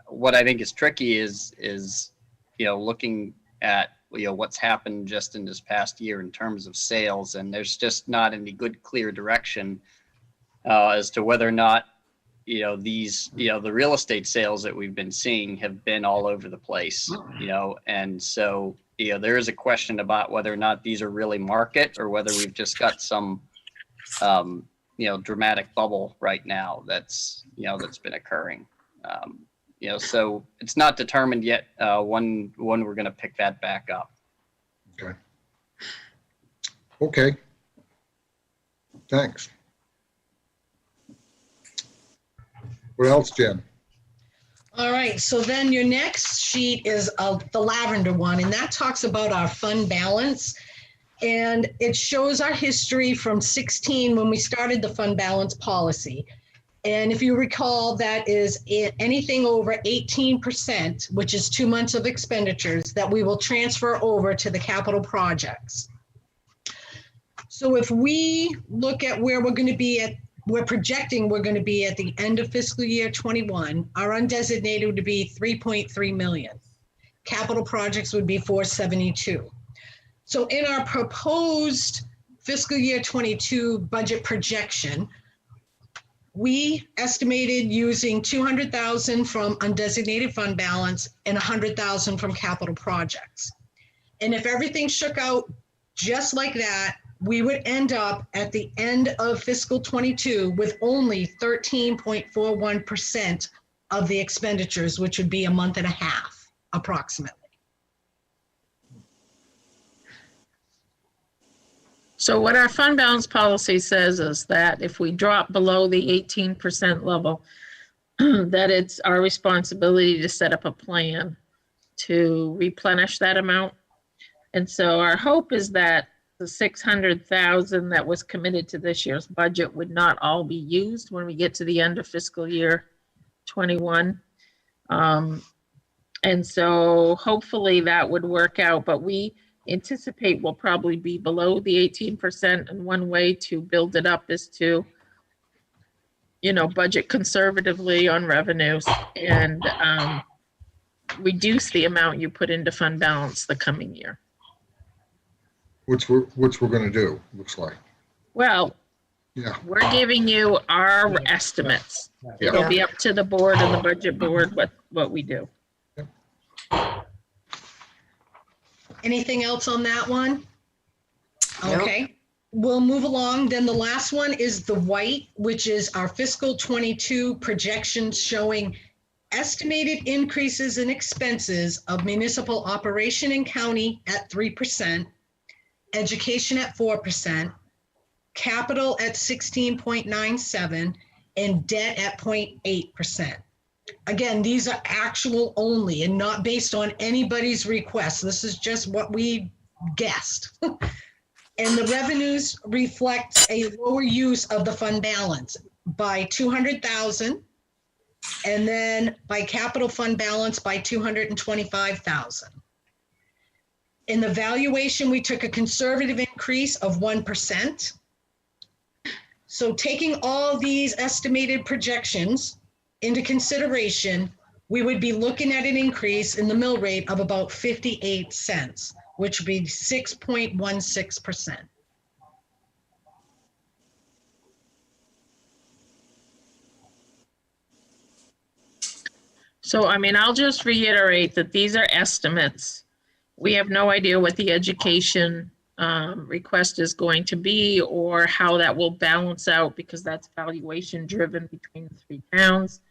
What I think is tricky is looking at, what's happened just in this past year in terms of sales, and there's just not any good, clear direction as to whether or not, these, the real estate sales that we've been seeing have been all over the place, and so, there is a question about whether or not these are really market or whether we've just got some, dramatic bubble right now that's been occurring. So it's not determined yet when we're going to pick that back up. Okay. Thanks. What else, Jen? All right, so then your next sheet is the lavender one, and that talks about our fund balance. And it shows our history from 16 when we started the fund balance policy. And if you recall, that is anything over 18%, which is 2 months of expenditures, that we will transfer over to the capital projects. So if we look at where we're going to be at, we're projecting we're going to be at the end of fiscal year 21, our undesignated would be 3.3 million. Capital projects would be 472. So in our proposed fiscal year 22 budget projection, we estimated using 200,000 from undesignated fund balance and 100,000 from capital projects. And if everything shook out just like that, we would end up at the end of fiscal 22 with only 13.41% of the expenditures, which would be a month and a half approximately. So what our fund balance policy says is that if we drop below the 18% level, that it's our responsibility to set up a plan to replenish that amount. And so our hope is that the 600,000 that was committed to this year's budget would not all be used when we get to the end of fiscal year 21. And so hopefully that would work out, but we anticipate we'll probably be below the 18%. And one way to build it up is to, budget conservatively on revenues and reduce the amount you put into fund balance the coming year. Which we're going to do, looks like. Well, yeah, we're giving you our estimates. Yeah. It'll be up to the board and the budget board what we do. Anything else on that one? Nope. Okay, we'll move along. Then the last one is the white, which is our fiscal 22 projections showing estimated increases in expenses of municipal operation and county at 3%, education at 4%, capital at 16.97, and debt at 0.8%. Again, these are actual only and not based on anybody's request. This is just what we guessed. And the revenues reflect a lower use of the fund balance by 200,000, and then by capital fund balance by 225,000. In the valuation, we took a conservative increase of 1%. So taking all these estimated projections into consideration, we would be looking at an increase in the mill rate of about 58 cents, which would be 6.16%. So, I'll just reiterate that these are estimates. We have no idea what the education request is going to be or how that will balance out because that's valuation driven between the three towns.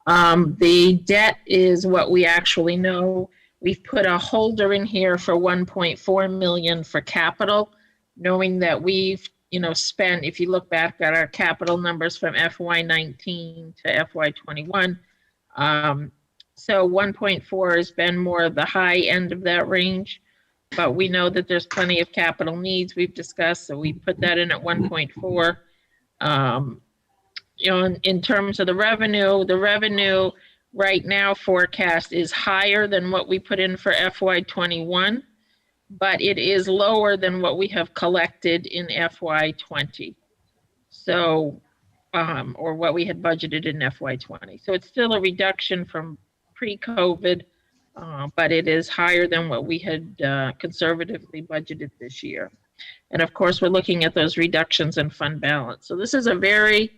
The debt is what we actually know. We've put a holder in here for 1.4 million for capital, knowing that we've, spent, if you look back at our capital numbers from FY19 to FY21, so 1.4 has been more of the high end of that range, but we know that there's plenty of capital needs we've discussed, so we put that in at 1.4. In terms of the revenue right now forecast is higher than what we put in for FY21. but it is lower than what we have collected in FY20. So, or what we had budgeted in FY20. So it's still a reduction from pre-COVID, but it is higher than what we had conservatively budgeted this year. And of course, we're looking at those reductions in fund balance. So this is a very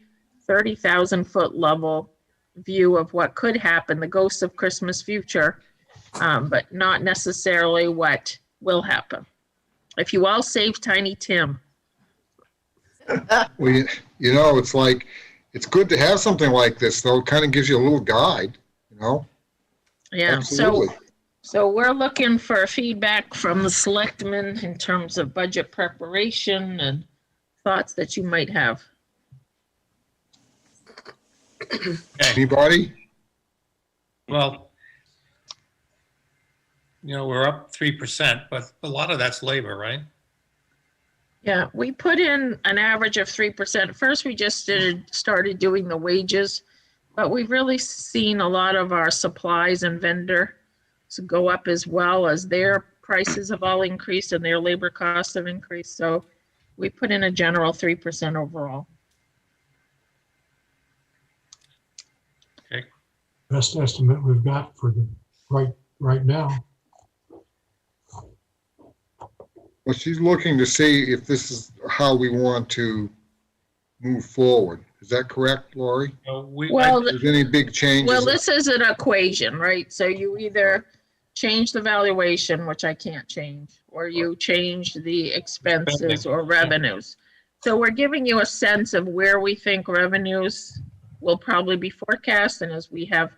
30,000-foot level view of what could happen, the ghosts of Christmas future, but not necessarily what will happen. If you all save Tiny Tim. We, you know, it's like, it's good to have something like this, though. It kind of gives you a little guide, you know? Yeah, Absolutely. so we're looking for feedback from the selectmen in terms of budget preparation and thoughts that you might have. Anybody? Well, you know, we're up 3%, but a lot of that's labor, right? Yeah, we put in an average of 3%. First, we just started doing the wages, but we've really seen a lot of our supplies and vendor go up as well as their prices have all increased and their labor costs have increased. So we put in a general 3% overall. Okay. Best estimate we've got for the right now. Well, she's looking to see if this is how we want to move forward. Is that correct, Lori? Well, Is there any big changes? Well, this is an equation, right? So you either change the valuation, which I can't change, or you change the expenses or revenues. So we're giving you a sense of where we think revenues will probably be forecast. And as we have,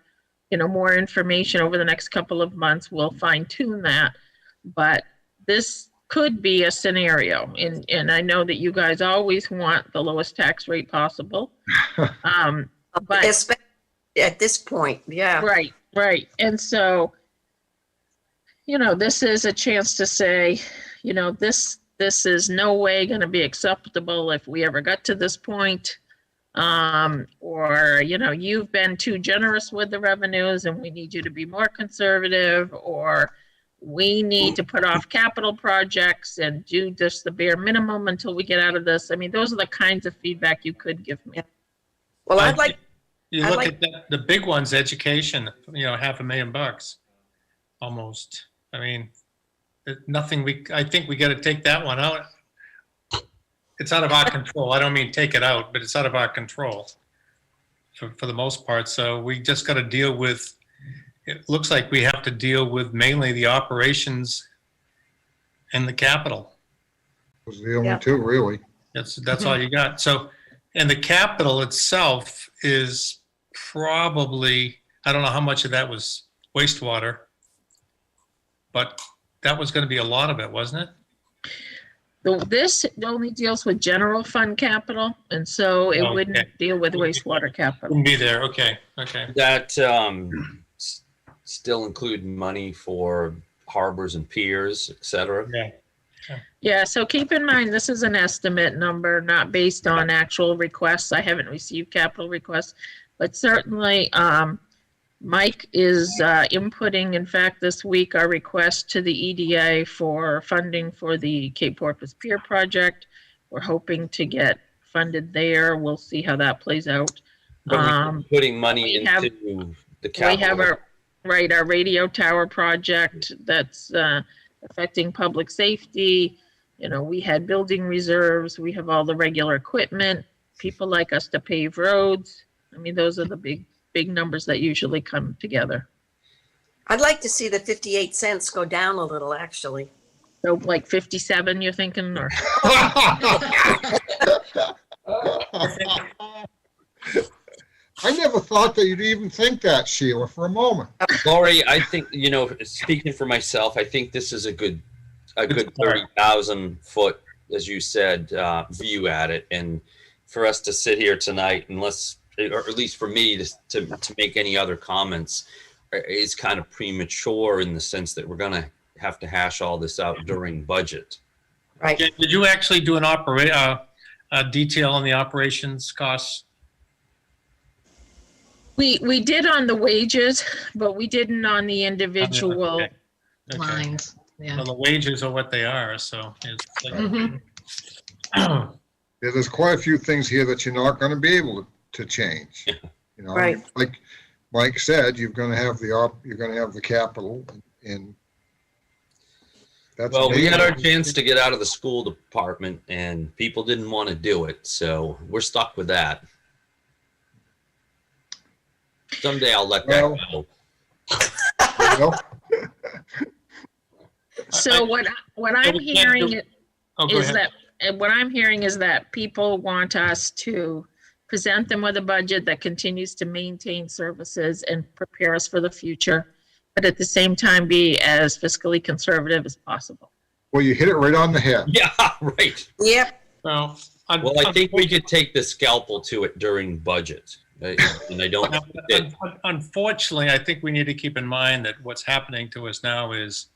you know, more information over the next couple of months, we'll fine tune that. But this could be a scenario. And I know that you guys always want the lowest tax rate possible. But Especially at this point, yeah. Right. And so, you know, this is a chance to say, you know, this is no way going to be acceptable if we ever got to this point. Or, you know, you've been too generous with the revenues and we need you to be more conservative, or we need to put off capital projects and do just the bare minimum until we get out of this. I mean, those are the kinds of feedback you could give me. Well, I'd like, You look at the big ones, education, you know, $500,000 almost. I mean, I think we got to take that one out. It's out of our control. I don't mean take it out, but it's out of our control for the most part. So we just got to deal with, it looks like we have to deal with mainly the operations and the capital. Those are the only two, really. That's all you got. So, and the capital itself is probably, I don't know how much of that was wastewater, but that was going to be a lot of it, wasn't it? This only deals with general fund capital, and so it wouldn't deal with wastewater capital. Wouldn't be there. Okay. That still include money for harbors and piers, et cetera. Yeah, so keep in mind, this is an estimate number, not based on actual requests. I haven't received capital requests, but certainly Mike is inputting, in fact, this week, our request to the EDA for funding for the Cape Porpoise Pier project. We're hoping to get funded there. We'll see how that plays out. Putting money into the capital. We have our radio tower project that's affecting public safety. You know, we had building reserves. We have all the regular equipment. People like us to pave roads. I mean, those are the big numbers that usually come together. I'd like to see the 58 cents go down a little, actually. So like 57, you're thinking, or? I never thought that you'd even think that, Sheila, for a moment. Lori, I think, you know, speaking for myself, I think this is a good 30,000 foot, as you said, view at it. And for us to sit here tonight, unless, or at least for me to make any other comments, is kind of premature in the sense that we're going to have to hash all this out during budget. Right. Did you actually do a detail on the operations costs? We did on the wages, but we didn't on the individual Okay. Lines. Yeah. Well, the wages are what they are, so it's like, Mhm. Yeah, there's quite a few things here that you're not gonna be able to change. You know, Right. like Mike said, you're gonna have the capital and that's. Well, we had our amazing. chance to get out of the school department and people didn't want to do it. So we're stuck with that. Someday I'll let that go. Well, So what I'm we can't do- hearing oh, go is ahead. what I'm hearing is that people want us to present them with a budget that continues to maintain services and prepare us for the future, but at the same time be as fiscally conservative as possible. well, you hit it right on the head. Yeah, right. Yep. Well, Well, I think we could take the scalpel to it during budget. And I don't. Unfortunately, I think we need to keep in mind that what's happening to us now is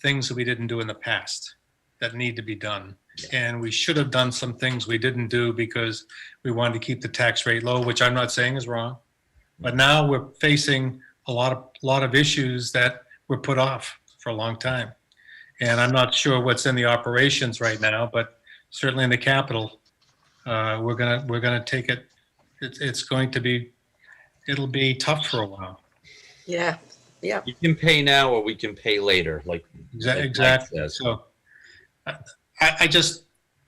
things that we didn't do in the past that need to be done. And we should have done some things we didn't do because we wanted to keep the tax rate low, which I'm not saying is wrong. But now we're facing a lot of issues that were put off for a long time. And I'm not sure what's in the operations right now, but certainly in the capital, we're gonna take it. It'll be tough for a while. Yeah. Yeah. You can pay now or we can pay later, like Mike Exactly. says. So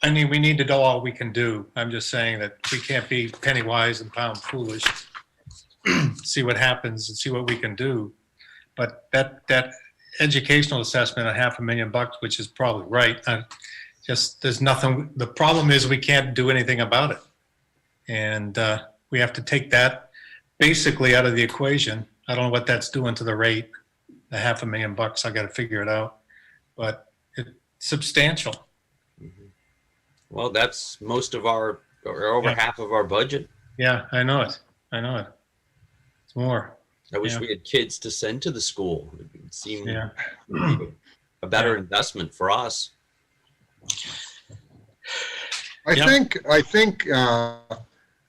I mean, we need to do all we can do. I'm just saying that we can't be penny wise and pound foolish. See what happens and see what we can do. But that educational assessment of $500,000, which is probably right. There's nothing. The problem is we can't do anything about it. And we have to take that basically out of the equation. I don't know what that's doing to the rate, the $500,000. I got to figure it out, but it's substantial. Well, that's most of our, or over half of our budget. Yeah, I know it. It's more. I wish we had kids to send to the school. It would seem a better investment for us. I think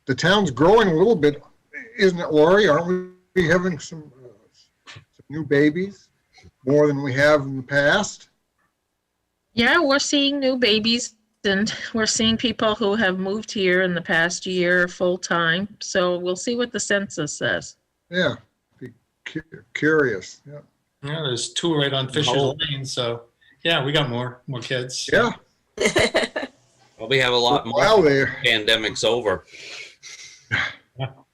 the town's growing a little bit, isn't it, Lori? Aren't we having some new babies, more than we have in the past? Yeah, we're seeing new babies and we're seeing people who have moved here in the past year full time. So we'll see what the census says. Yeah, be curious. Yeah. Yeah, there's 2 right on Fisher's Lane, so yeah, we got more kids. Yeah. Probably have a lot more. Wow, there. Pandemic's over.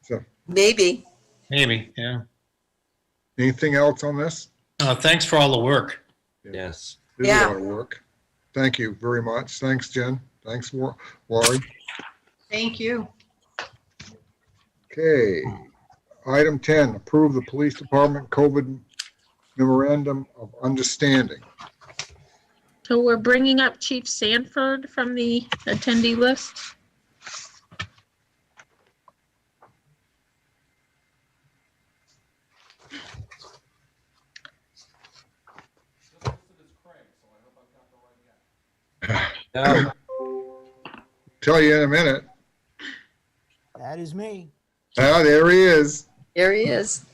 So Maybe. Yeah. anything else on this? Thanks for all the work. Yes. This is a lot of work. Thank you very much. Thanks, Jen. Thanks, Lori. Thank you. Okay. Item 10, approve the police department COVID memorandum of understanding. So we're bringing up Chief Sanford from the attendee list. Tell you in a minute. That is me. Ah, there he is. There he is.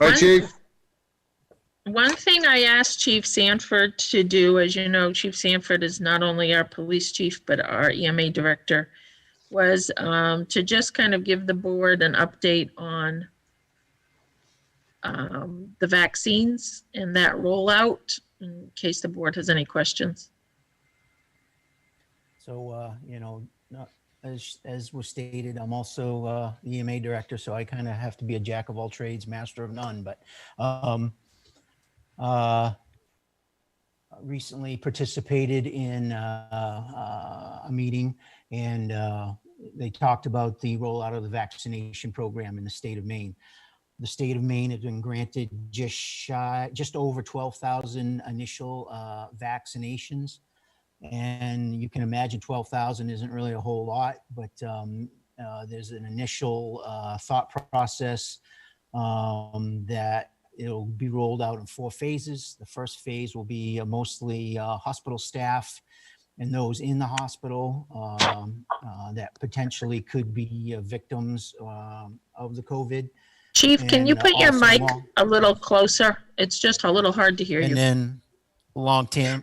Hi, Chief. One thing I asked Chief Sanford to do, as you know, Chief Sanford is not only our police chief, but our EMA director, was to just kind of give the board an update on the vaccines and that rollout, in case the board has any questions. So, as was stated, I'm also the EMA director, so I kind of have to be a jack of all trades, master of none. But recently participated in a meeting, and they talked about the rollout of the vaccination program in the state of Maine. The state of Maine has been granted just over 12,000 initial vaccinations. And you can imagine 12,000 isn't really a whole lot, but there's an initial thought process that it'll be rolled out in 4 phases. The first phase will be mostly hospital staff and those in the hospital that potentially could be victims of the COVID. Chief, can you put your mic a little closer? It's just a little hard to hear you. And then long-term,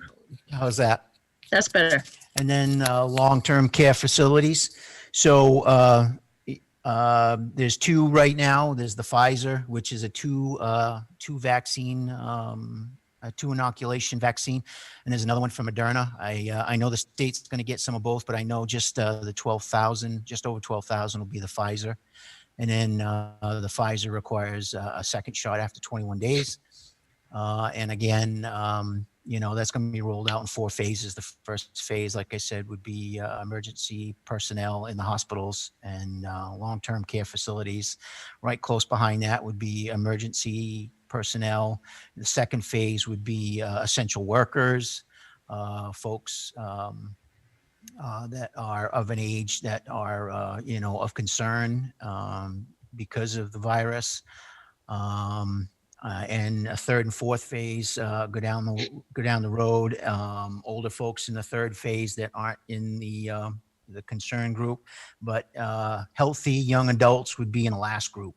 how's that? That's better. And then long-term care facilities. So there's two right now. There's the Pfizer, which is a two vaccine, a two inoculation vaccine, and there's another one from Moderna. I know the state's going to get some of both, but I know just the 12,000, just over 12,000 will be the Pfizer, and then the Pfizer requires a second shot after 21 days. And again, that's going to be rolled out in 4 phases. The first phase, like I said, would be emergency personnel in the hospitals and long-term care facilities. Right close behind that would be emergency personnel. The second phase would be essential workers, folks that are of an age that are, of concern because of the virus. And a third and fourth phase go down the road. Older folks in the third phase that aren't in the concern group, but healthy young adults would be in the last group.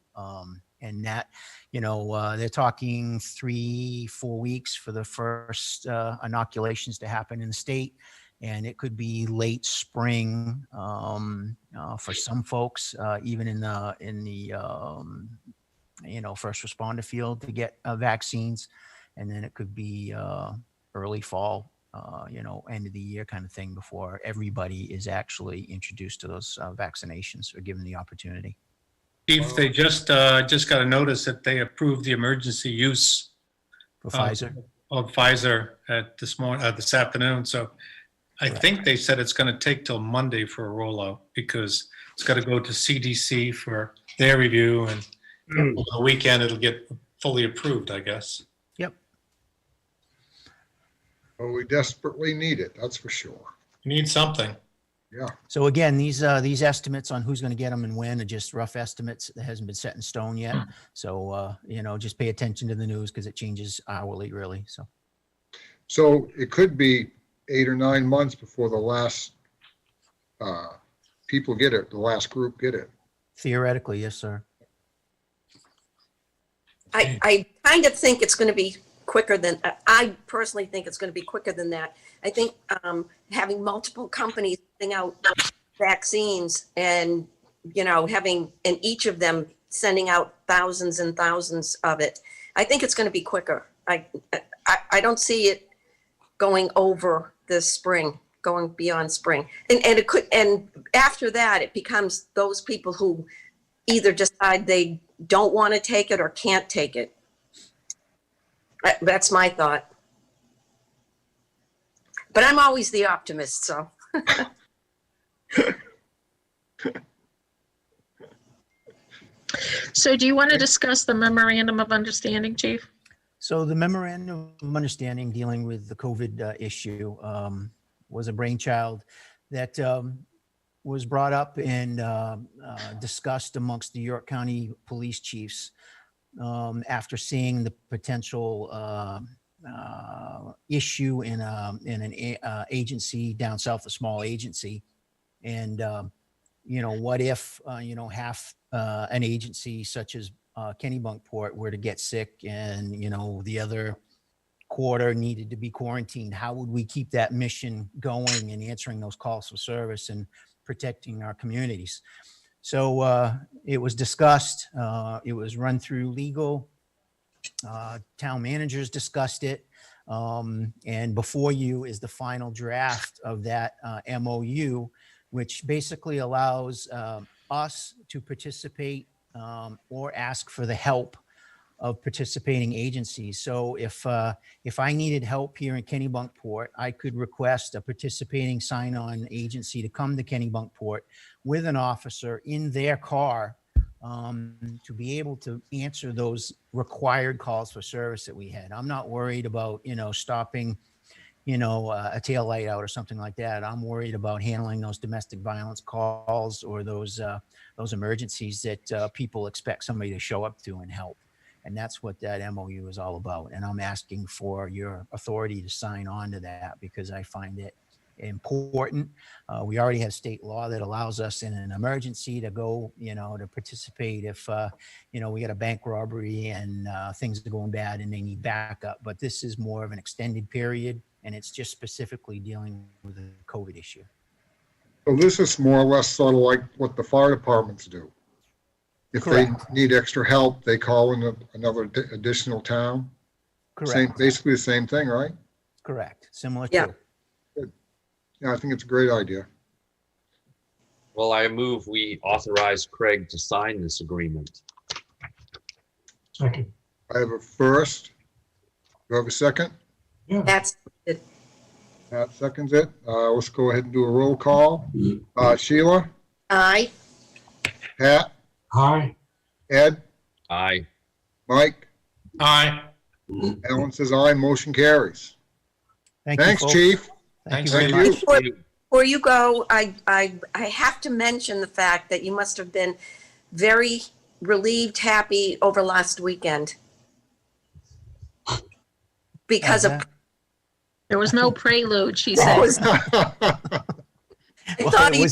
And that, they're talking 3-4 weeks for the first inoculations to happen in the state. And it could be late spring for some folks, even in the first responder field to get vaccines. And then it could be early fall, end of the year kind of thing before everybody is actually introduced to those vaccinations or given the opportunity. Chief, they just got a notice that they approved the emergency use For Pfizer? Of Pfizer this afternoon. So I think they said it's going to take till Monday for a rollout because it's got to go to CDC for their review, and over the weekend it'll get fully approved, I guess. Yep. Well, we desperately need it, that's for sure. You need something. Yeah. So again, these estimates on who's going to get them and when are just rough estimates. That hasn't been set in stone yet. So, just pay attention to the news because it changes hourly, really. So it could be 8 or 9 months before the last people get it, the last group get it. Theoretically, yes, sir. I kind of think it's going to be quicker than, I personally think it's going to be quicker than that. I think having multiple companies putting out vaccines and, and each of them sending out thousands and thousands of it, I think it's going to be quicker. I don't see it going over this spring, going beyond spring. And after that, it becomes those people who either decide they don't want to take it or can't take it. That's my thought. But I'm always the optimist, so. So do you want to discuss the memorandum of understanding, Chief? So the memorandum of understanding dealing with the COVID issue was a brainchild that was brought up and discussed amongst the York County police chiefs after seeing the potential issue in an agency down south, a small agency. And, what if, half an agency such as Kennebunkport were to get sick and, the other quarter needed to be quarantined? How would we keep that mission going and answering those calls for service and protecting our communities? So it was discussed. It was run through legal. Town managers discussed it. And before you is the final draft of that MOU, which basically allows us to participate or ask for the help of participating agencies. So if I needed help here in Kennebunkport, I could request a participating sign-on agency to come to Kennebunkport with an officer in their car to be able to answer those required calls for service that we had. I'm not worried about, stopping, a tail light out or something like that. I'm worried about handling those domestic violence calls or those emergencies that people expect somebody to show up to and help. And that's what that MOU is all about. And I'm asking for your authority to sign on to that because I find it important. We already have state law that allows us in an emergency to go, to participate if, we got a bank robbery and things are going bad and they need backup. But this is more of an extended period, and it's just specifically dealing with the COVID issue. So this is more or less sort of like what the fire departments do. If they need extra help, they call in another additional town. Correct. Basically the same thing, right? Correct. Similar Yeah. to. Yeah, I think it's a great idea. Well, I move we authorize Craig to sign this agreement. Second. I have a first. Do I have a second? Yeah. That's it. Pat seconds it. Let's go ahead and do a roll call. Sheila, Aye. Pat, Aye. Ed, Aye. Mike, Aye. Alan says aye, motion carries. Thanks, folks. Chief. Thank you Thanks, very Chief. much. Before you go, I have to mention the fact that you must have been very relieved, happy over last weekend. Because of, There was no prelude, she that said. was, I thought he,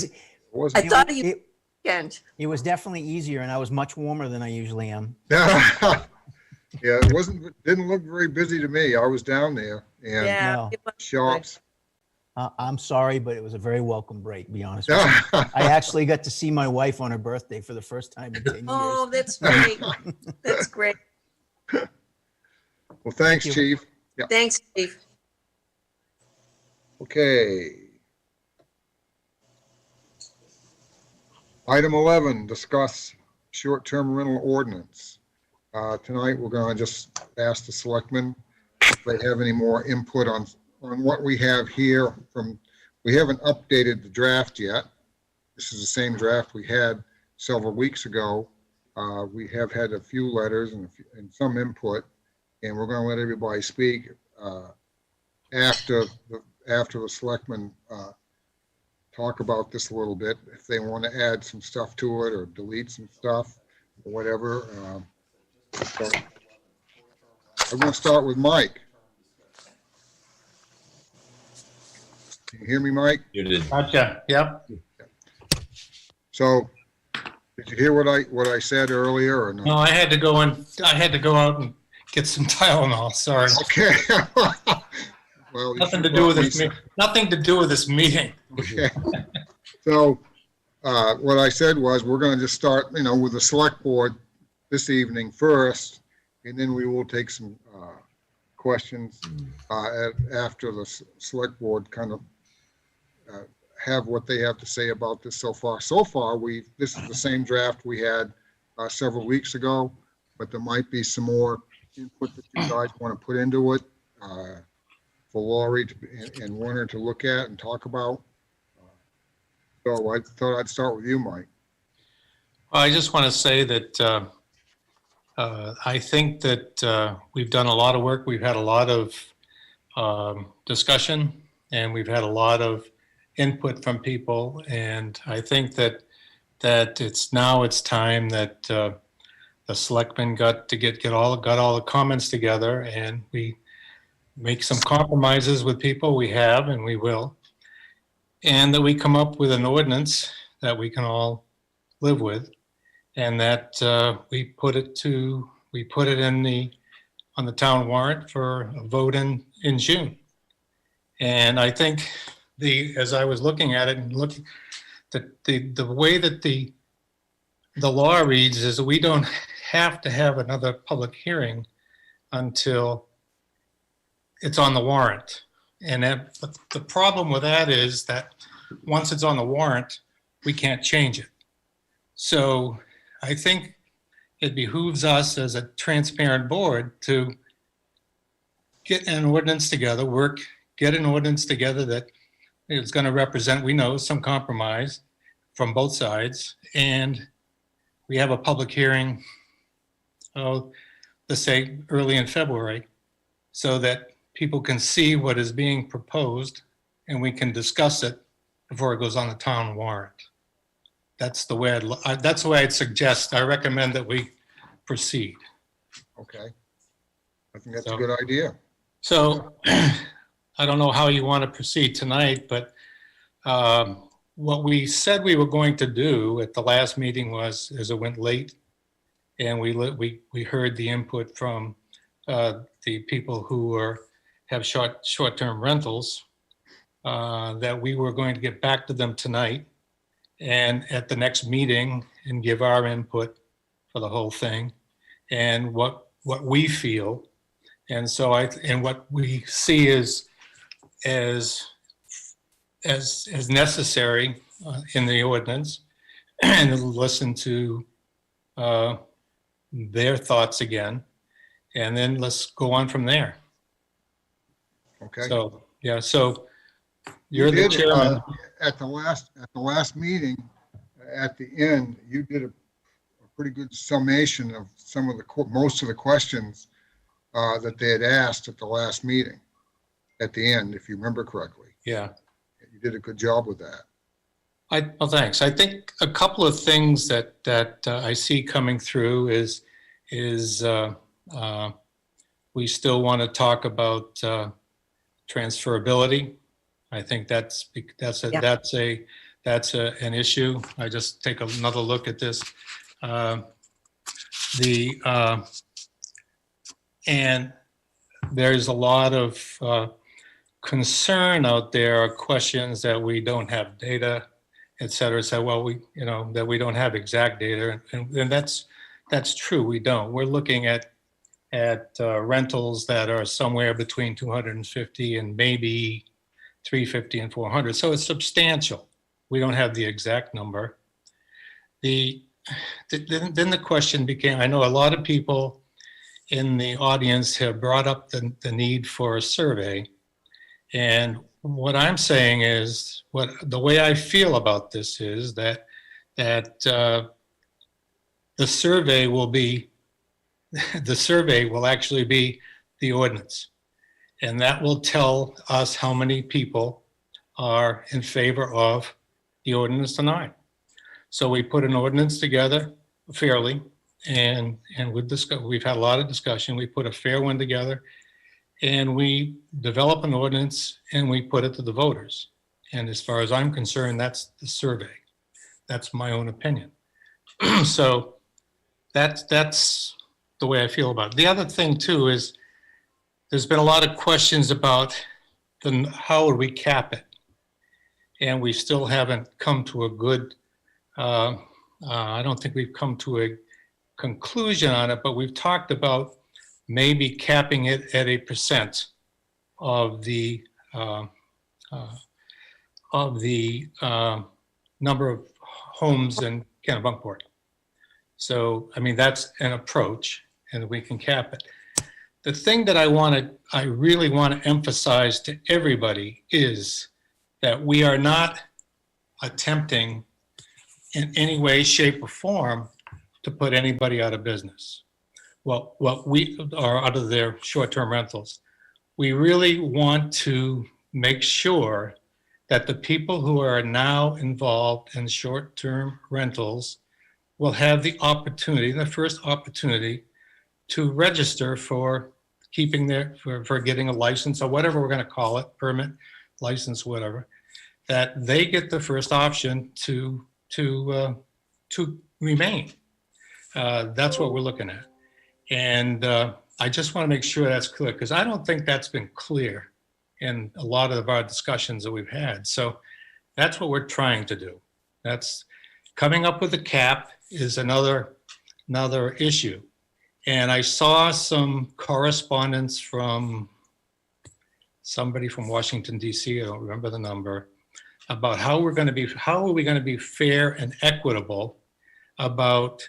I thought he it, weekend. it was definitely easier, and I was much warmer than I usually am. Yeah, it didn't look very busy to me. I was down there and Yeah. No. it was shops. I'm sorry, but it was a very welcome break, to be honest with you. I actually got to see my wife on her birthday for the first time in 10 years. Oh, that's great. That's great. Well, thanks, Thank you. Chief. Yeah. Thanks, Steve. Okay. Item 11, discuss short-term rental ordinance. Tonight, we're going to just ask the selectmen if they have any more input on what we have here we haven't updated the draft yet. This is the same draft we had several weeks ago. We have had a few letters and some input, and we're going to let everybody speak after the selectmen talk about this a little bit, if they want to add some stuff to it or delete some stuff or whatever. So I'm going to start with Mike. Can you hear me, Mike? You did. Gotcha. Yep. So did you hear what I said earlier or No, no? I had to go out and get some Tylenol. Sorry. Okay. Well, Nothing to do with this. Nothing to do with this meeting. Okay. So what I said was we're going to just start, with the select board this evening first, and then we will take some questions after the select board kind of have what they have to say about this so far. So far, this is the same draft we had several weeks ago, but there might be some more input that you guys want to put into it for Laurie and Warner to look at and talk about. So I thought I'd start with you, Mike. Well, I just want to say that I think that we've done a lot of work. We've had a lot of discussion, and we've had a lot of input from people. And I think that it's time that the selectmen got all the comments together, and we make some compromises with people. We have, and we will, and that we come up with an ordinance that we can all live with, and that we put it on the town warrant for a vote in June. And I think as I was looking at it and looking that the way that the law reads is we don't have to have another public hearing until it's on the warrant. And the problem with that is that once it's on the warrant, we can't change it. So I think it behooves us as a transparent board to get an ordinance together, get an ordinance together that is going to represent, we know, some compromise from both sides. And we have a public hearing, let's say early in February, so that people can see what is being proposed and we can discuss it before it goes on the town warrant. That's the way I'd suggest. I recommend that we proceed. Okay. I think that's a good idea. So I don't know how you want to proceed tonight, but what we said we were going to do at the last meeting was, as it went late, and we heard the input from the people who have short-term rentals, that we were going to get back to them tonight and at the next meeting and give our input for the whole thing and what we feel. And so and what we see as necessary in the ordinance, and listen to their thoughts again, and then let's go on from there. Okay. So, yeah, so you're the did, chairman. At the last meeting, at the end, you did a pretty good summation of most of the questions that they had asked at the last meeting, at the end, if you remember correctly. Yeah. You did a good job with that. Well, thanks. I think a couple of things that I see coming through is we still want to talk about transferability. I think that's an issue. I just take another look at this. And there's a lot of concern out there, questions that we don't have data, et cetera. So, well, that we don't have exact data, and that's true. We don't. We're looking at rentals that are somewhere between 250 and maybe 350 and 400. So it's substantial. We don't have the exact number. Then the question became, I know a lot of people in the audience have brought up the need for a survey. And what I'm saying is, the way I feel about this is that the survey will actually be the ordinance. And that will tell us how many people are in favor of the ordinance tonight. So we put an ordinance together fairly, and we've had a lot of discussion. We put a fair one together, and we develop an ordinance, and we put it to the voters. And as far as I'm concerned, that's the survey. That's my own opinion. So that's the way I feel about it. The other thing too is there's been a lot of questions about how would we cap it? And we still haven't come to a good, I don't think we've come to a conclusion on it, but we've talked about maybe capping it at 1% of the number of homes in Kennebunkport. So, I mean, that's an approach, and we can cap it. The thing that I really want to emphasize to everybody is that we are not attempting in any way, shape, or form to put anybody out of business. Well, we are out of their short-term rentals. We really want to make sure that the people who are now involved in short-term rentals will have the first opportunity to register for for getting a license, or whatever we're going to call it, permit, license, whatever, that they get the first option to remain. That's what we're looking at. And I just want to make sure that's clear, because I don't think that's been clear in a lot of our discussions that we've had. So that's what we're trying to do. That's coming up with a cap is another issue. And I saw some correspondence from somebody from Washington, D.C., I don't remember the number, about how are we going to be fair and equitable about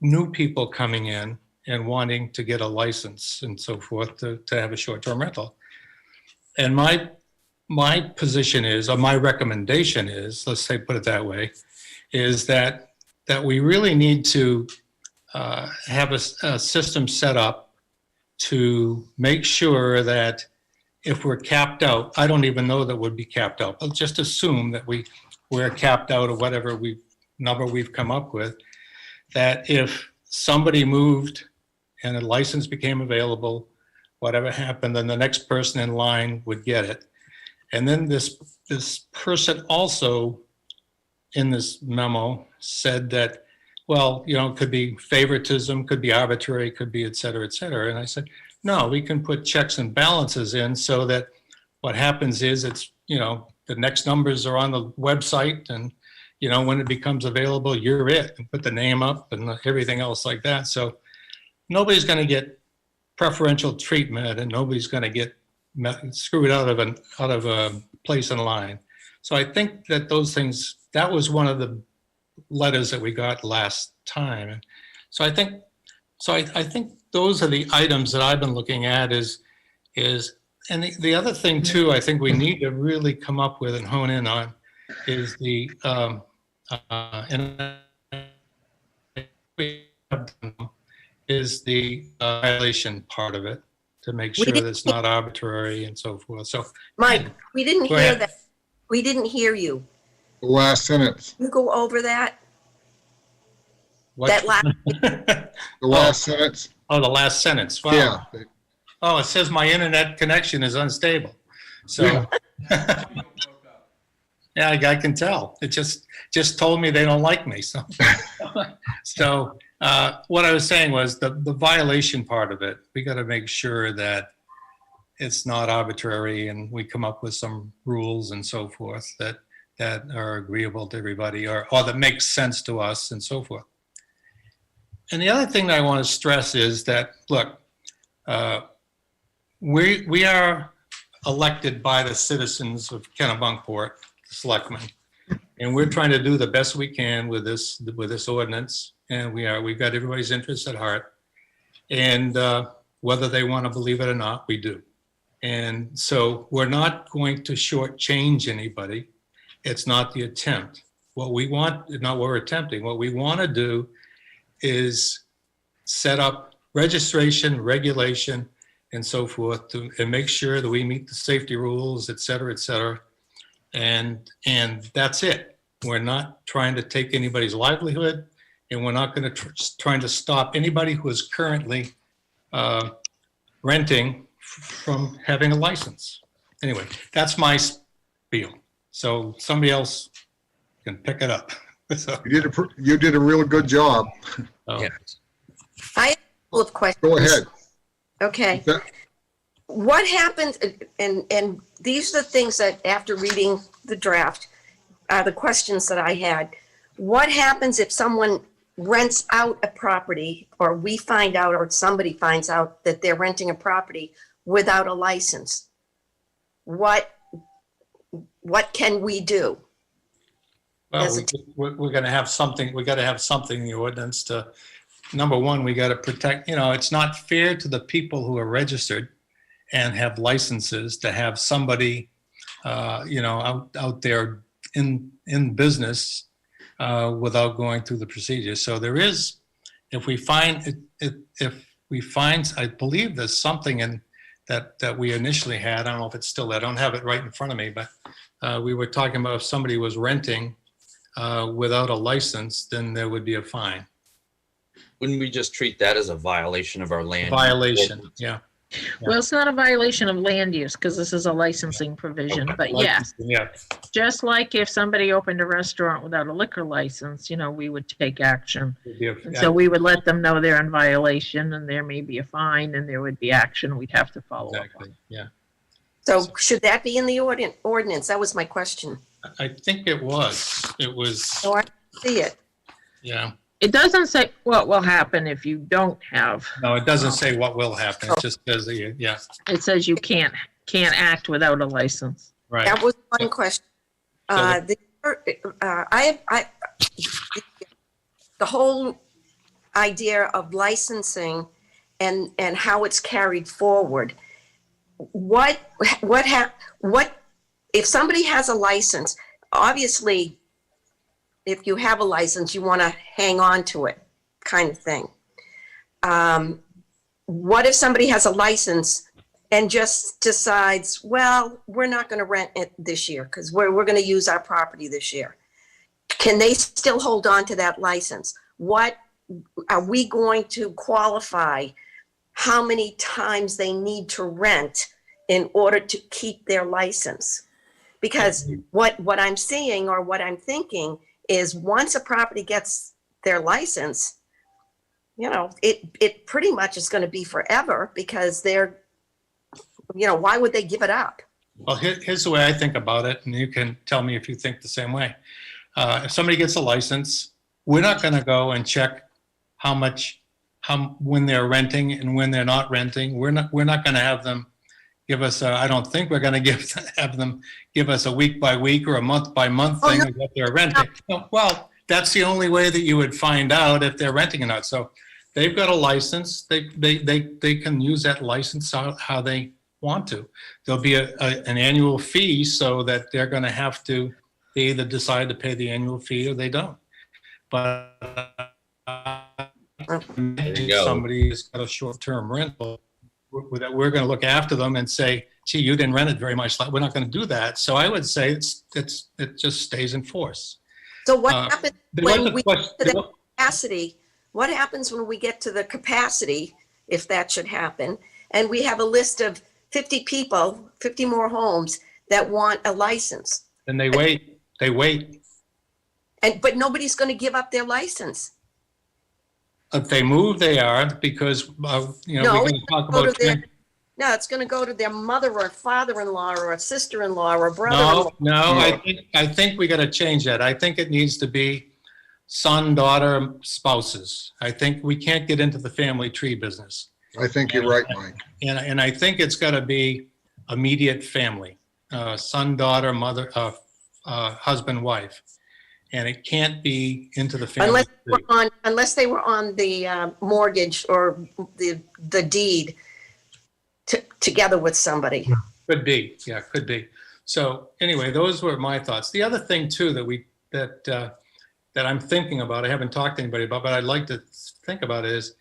new people coming in and wanting to get a license and so forth to have a short-term rental. And my position is, or my recommendation is, let's say, put it that way, is that we really need to have a system set up to make sure that if we're capped out, I don't even know that would be capped out, but just assume that we're capped out of whatever number we've come up with, that if somebody moved and a license became available, whatever happened, then the next person in line would get it. And then this person also in this memo said that, well, you know, it could be favoritism, could be arbitrary, could be et cetera, et cetera. And I said, no, we can put checks and balances in so that what happens is it's, you know, the next numbers are on the website, and, you know, when it becomes available, you're it, and put the name up and everything else like that. So nobody's going to get preferential treatment, and nobody's going to get screwed out of a place in line. So I think that those things, that was one of the letters that we got last time. And so I think those are the items that I've been looking at is, and the other thing too, I think we need to really come up with and hone in on is the, is the violation part of it, to make sure that it's not arbitrary and so forth. So Mike, we didn't Go hear ahead. that. We didn't hear you. The last sentence, You go over that? what- That last, the last sentence. Oh, the last sentence. Wow. Yeah, Oh, it says my internet connection is unstable. So, yeah, I can tell. It just told me they don't like me. So, what I was saying was the violation part of it. We got to make sure that it's not arbitrary, and we come up with some rules and so forth that are agreeable to everybody, or that makes sense to us and so forth. And the other thing that I want to stress is that, look, we are elected by the citizens of Kennebunkport, the Selectmen, and we're trying to do the best we can with this ordinance. And we've got everybody's interests at heart. And whether they want to believe it or not, we do. And so we're not going to shortchange anybody. It's not the attempt. What we want, not what we're attempting, what we want to do is set up registration, regulation, and so forth, and make sure that we meet the safety rules, et cetera, and that's it. We're not trying to take anybody's livelihood, and we're not going to trying to stop anybody who is currently renting from having a license. Anyway, that's my spiel. So somebody else can pick it up. So, you did a really good job. Yeah. I have a couple of questions. Go ahead. Okay. Okay. What happens, and these are the things that after reading the draft, are the questions that I had. What happens if someone rents out a property, or we find out, or somebody finds out that they're renting a property without a license? What can we do? well, we're going to have something. We got to have something in the ordinance to. Number one, we got to protect. You know, it's not fair to the people who are registered and have licenses to have somebody, out there in business without going through the procedure. So there is, if we find, I believe there's something in that we initially had. I don't know if it's still there. I don't have it right in front of me, but we were talking about if somebody was renting without a license, then there would be a fine. Wouldn't we just treat that as a violation of our land? Violation, yeah. Well, it's not a violation of land use because this is a licensing provision, but yes, Yeah, just like if somebody opened a restaurant without a liquor license, we would take action. And so we would let them know they're in violation, and there may be a fine, and there would be action we'd have to follow up exactly, on. yeah. So should that be in the ordinance? That was my question. I think it was, So I see it. yeah. It doesn't say what will happen if you don't have. No, it doesn't say what will happen. It just says, yeah, It says you can't act without a license. right. That was one question. The whole idea of licensing and how it's carried forward. What if somebody has a license? Obviously, if you have a license, you want to hang on to it, kind of thing. What if somebody has a license and just decides, well, we're not going to rent it this year because we're going to use our property this year? Can they still hold on to that license? What are we going to qualify? how many times they need to rent in order to keep their license. Because what I'm seeing or what I'm thinking is once a property gets their license, you know, it pretty much is going to be forever because they're, you know, why would they give it up? Well, here's the way I think about it, and you can tell me if you think the same way. If somebody gets a license, we're not going to go and check when they're renting and when they're not renting. We're not going to have them give us. I don't think we're going to have them give us a week by week or a month by month thing of what they're renting. Well, that's the only way that you would find out if they're renting or not. So they've got a license. They can use that license how they want to. There'll be an annual fee so that they're going to have to either decide to pay the annual fee or they don't. But somebody has got a short-term rental that we're going to look after them and say, gee, you didn't rent it very much. We're not going to do that. So I would say it just stays in force. So what happens when we get to the capacity? What happens when we get to the capacity, if that should happen, and we have a list of 50 people, 50 more homes that want a license? And they wait. But nobody's going to give up their license. If they move, they are, because we're going to talk about. No, it's going to go to their mother or father-in-law or a sister-in-law or a brother-in-law. No, I think we got to change that. I think it needs to be son, daughter, spouses. I think we can't get into the family tree business. I think you're right, Mike. And I think it's got to be immediate family, son, daughter, mother, husband, wife. And it can't be into the family. Unless they were on the mortgage or the deed together with somebody. Could be, yeah, could be. So anyway, those were my thoughts. The other thing too that I'm thinking about, I haven't talked to anybody about, but I'd like to think about is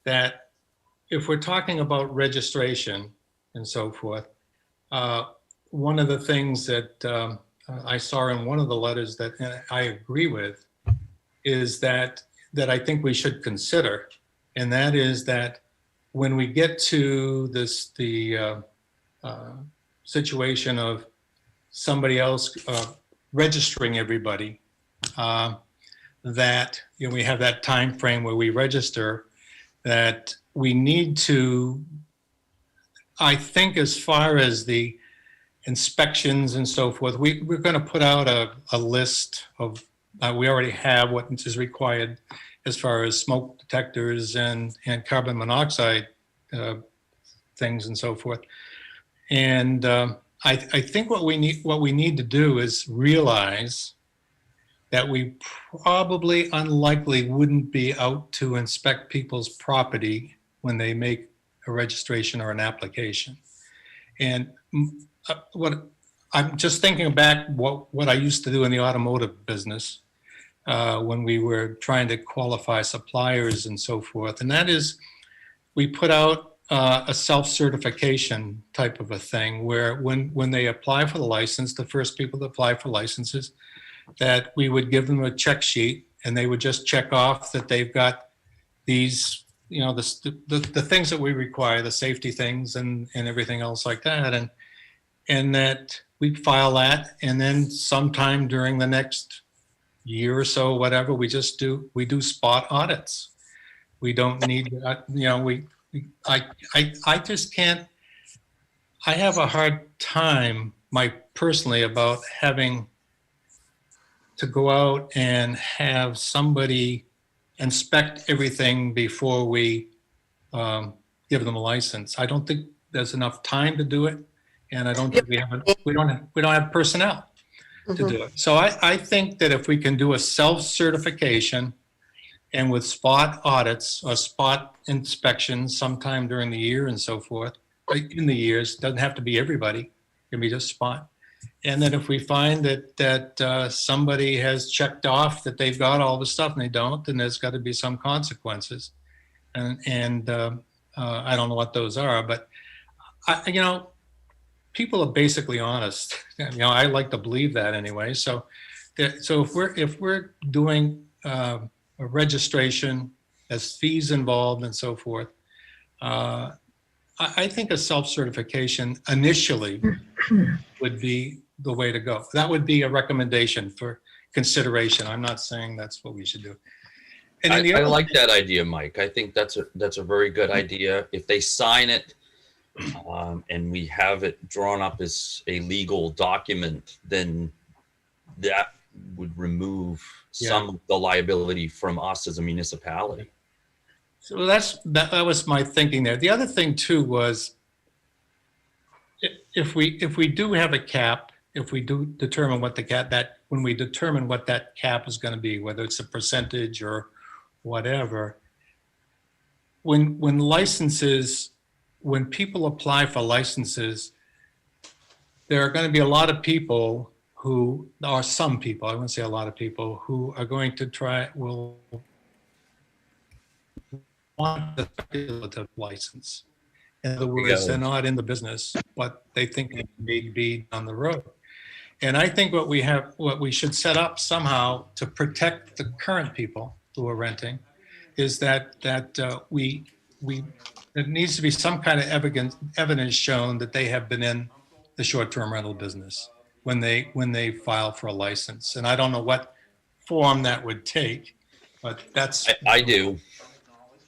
that if we're talking about registration and so forth, one of the things that I saw in one of the letters that I agree with is that I think we should consider, and that is that when we get to the situation of somebody else registering everybody, that we have that time frame where we register, that we need to, I think, as far as the inspections and so forth, we're going to put out a list of, we already have what is required as far as smoke detectors and carbon monoxide things and so forth. And I think what we need to do is realize that we probably unlikely wouldn't be out to inspect people's property when they make a registration or an application. And what I'm just thinking back what I used to do in the automotive business when we were trying to qualify suppliers and so forth. And that is, we put out a self-certification type of a thing where when they apply for the license, the first people that apply for licenses, that we would give them a check sheet and they would just check off that they've got these, the things that we require, the safety things and everything else like that. And that we'd file that, and then sometime during the next year or so, whatever, we do spot audits. We don't need, I just can't, I have a hard time, personally, about having to go out and have somebody inspect everything before we give them a license. I don't think there's enough time to do it. And I don't think we don't have personnel to do it. So I think that if we can do a self-certification and with spot audits or spot inspections sometime during the year and so forth, in the years, doesn't have to be everybody, it can be just spot. And then if we find that somebody has checked off that they've got all the stuff and they don't, then there's got to be some consequences. And I don't know what those are, but people are basically honest. I like to believe that anyway. So if we're doing a registration, as fees involved and so forth, I think a self-certification initially would be the way to go. That would be a recommendation for consideration. I'm not saying that's what we should do. And then the I other like thing- that idea, Mike. I think that's a very good idea. If they sign it, and we have it drawn up as a legal document, then that would remove some of the liability from us as a municipality. So that was my thinking there. The other thing too was if we do have a cap, if we do determine what the cap, that when we determine what that cap is going to be, whether it's a percentage or whatever, when people apply for licenses, there are going to be a lot of people who, or some people, I wouldn't say a lot of people, who are going to will want the speculative license. In other words, they're not in the business, but they think it may be down the road. And I think what we should set up somehow to protect the current people who are renting is that there needs to be some kind of evidence shown that they have been in the short-term rental business when they file for a license. And I don't know what form that would take, but that's. I do.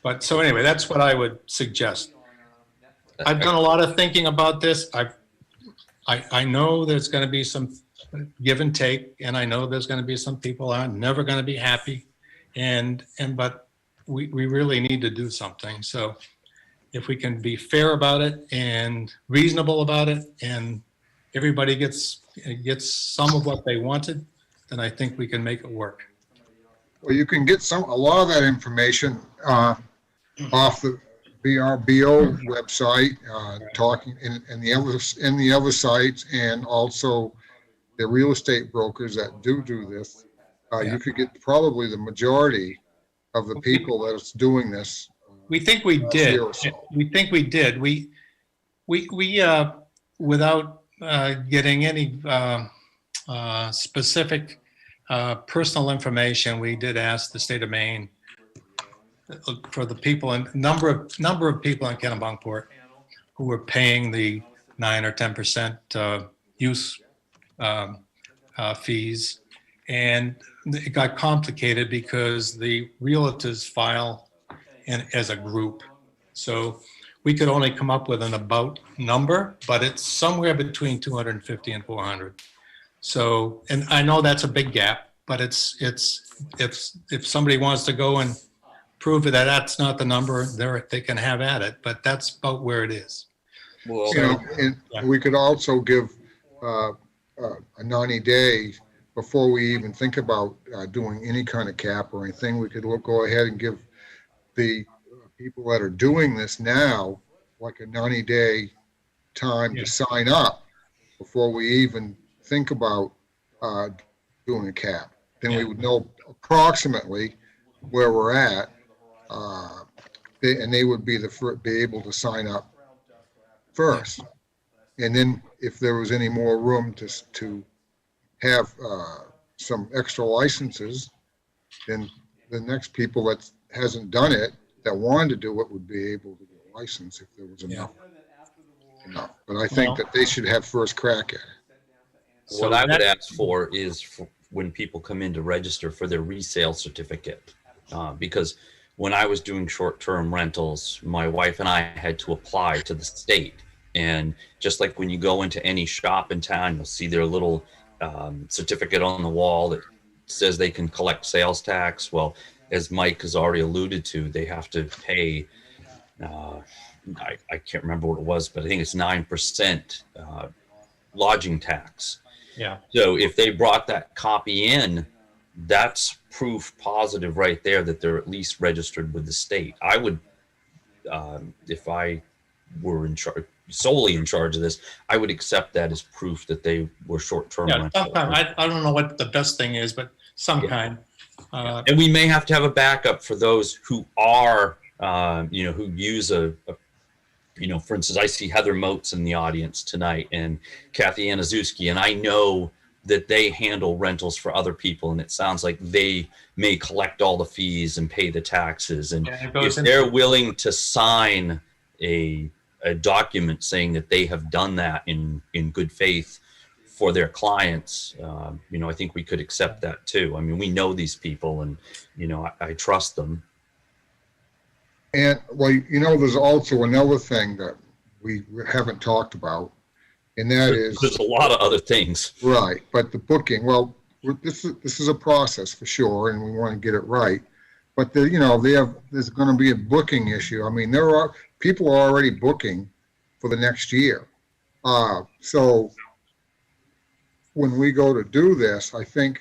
But so anyway, that's what I would suggest. I've done a lot of thinking about this. I know there's going to be some give and take, and I know there's going to be some people are never going to be happy, but we really need to do something. So if we can be fair about it and reasonable about it, and everybody gets some of what they wanted, then I think we can make it work. Well, you can get a lot of that information off the VRBO website, talking in the other sites, and also the real estate brokers that do this. You could get probably the majority of the people that's doing this. We think we did. We think we did. We without getting any specific personal information, we did ask the state of Maine for the people and number of people in Kennebunkport who were paying the 9 or 10% use fees, and it got complicated because the realtors file as a group. So we could only come up with an about number, but it's somewhere between 250 and 400. So, and I know that's a big gap, but it's if somebody wants to go and prove that that's not the number, they can have at it, but that's about where it is. Well, And we could also give a 90-day before we even think about doing any kind of cap or anything. We could go ahead and give the people that are doing this now like a 90-day time to sign up before we even think about doing a cap. Then we would know approximately where we're at, and they would be able to sign up first. And then if there was any more room to have some extra licenses, then the next people that hasn't done it, that wanted to do it, would be able to get a license if there was enough. But I think that they should have first crack at it. What I would ask for is when people come in to register for their resale certificate, because when I was doing short-term rentals, my wife and I had to apply to the state. And just like when you go into any shop in town, you'll see their little certificate on the wall that says they can collect sales tax. Well, as Mike has already alluded to, they have to pay, I can't remember what it was, but I think it's 9% lodging tax. Yeah. So if they brought that copy in, that's proof positive right there that they're at least registered with the state. I would, if I were solely in charge of this, I would accept that as proof that they were short-term. Yeah, sometime. I don't know what the best thing is, but some kind. And we may have to have a backup for those who are, who use for instance, I see Heather Moats in the audience tonight and Kathy Anazuski, and I know that they handle rentals for other people, and it sounds like they may collect all the fees and pay the taxes. And if they're willing to sign a document saying that they have done that in good faith for their clients, I think we could accept that too. I mean, we know these people, and I trust them. And well, there's also another thing that we haven't talked about, and that is there's a lot of other things. Right, but the booking. Well, this is a process for sure, and we want to get it right. But there's going to be a booking issue. I mean, people are already booking for the next year. So when we go to do this, I think,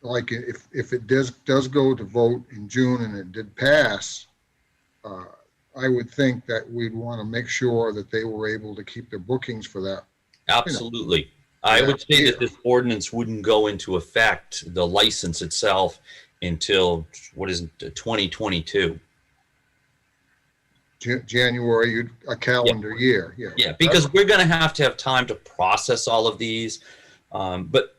like if it does go to vote in June and it did pass, I would think that we'd want to make sure that they were able to keep their bookings for that. Absolutely. I would say that this ordinance wouldn't go into effect, the license itself, until 2022. January, a calendar year. Yeah, because we're going to have time to process all of these. But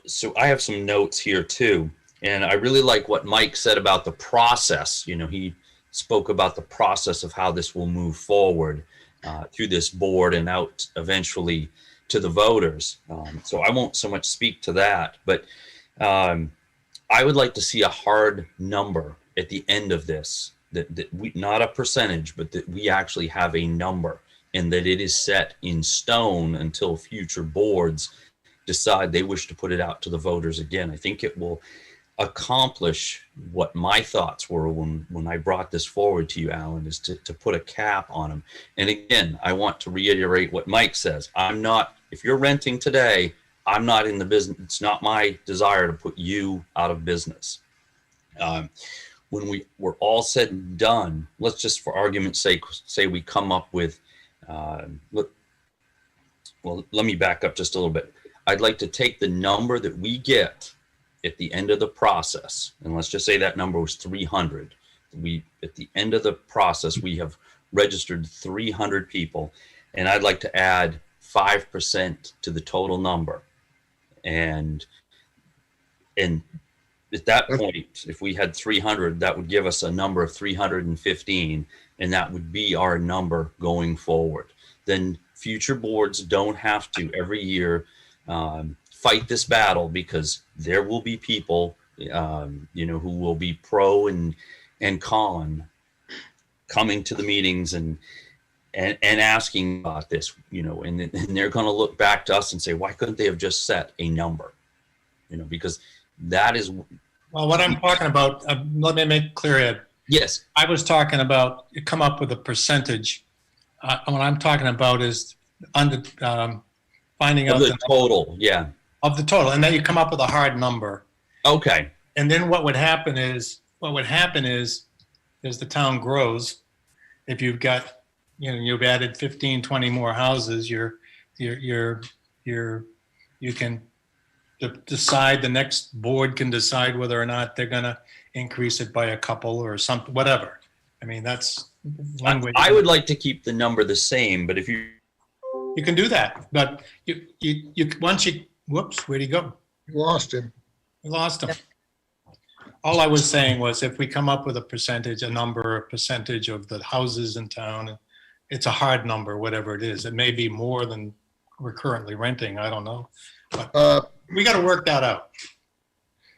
so I have some notes here too, and I really like what Mike said about the process. He spoke about the process of how this will move forward through this board and out eventually to the voters. So I won't so much speak to that, but I would like to see a hard number at the end of this, that we, not a percentage, but that we actually have a number, and that it is set in stone until future boards decide they wish to put it out to the voters again. I think it will accomplish what my thoughts were when I brought this forward to you, Alan, is to put a cap on them. And again, I want to reiterate what Mike says. If you're renting today, I'm not in the business. It's not my desire to put you out of business. When we're all said and done, let's just, for argument's sake, say we come up with, let me back up just a little bit. I'd like to take the number that we get at the end of the process, and let's just say that number was 300. At the end of the process, we have registered 300 people, and I'd like to add 5% to the total number. And at that point, if we had 300, that would give us a number of 315, and that would be our number going forward. Then future boards don't have to every year fight this battle, because there will be people, who will be pro and con coming to the meetings and asking about this, and they're going to look back to us and say, why couldn't they have just set a number? Because that is. Well, what I'm talking about, let me make clear, Ed. Yes. I was talking about, you come up with a percentage. What I'm talking about is finding out the total, yeah. Of the total, and then you come up with a hard number. Okay. And then what would happen is, as the town grows, if you've got, you've added 15, 20 more houses, you can decide, the next board can decide whether or not they're going to increase it by a couple or something, whatever. I mean, that's one way. I would like to keep the number the same, but if you can do that, but whoops, where'd he go? You lost him. We lost him. All I was saying was, if we come up with a percentage of the houses in town, it's a hard number, whatever it is. It may be more than we're currently renting. I don't know. But we got to work that out.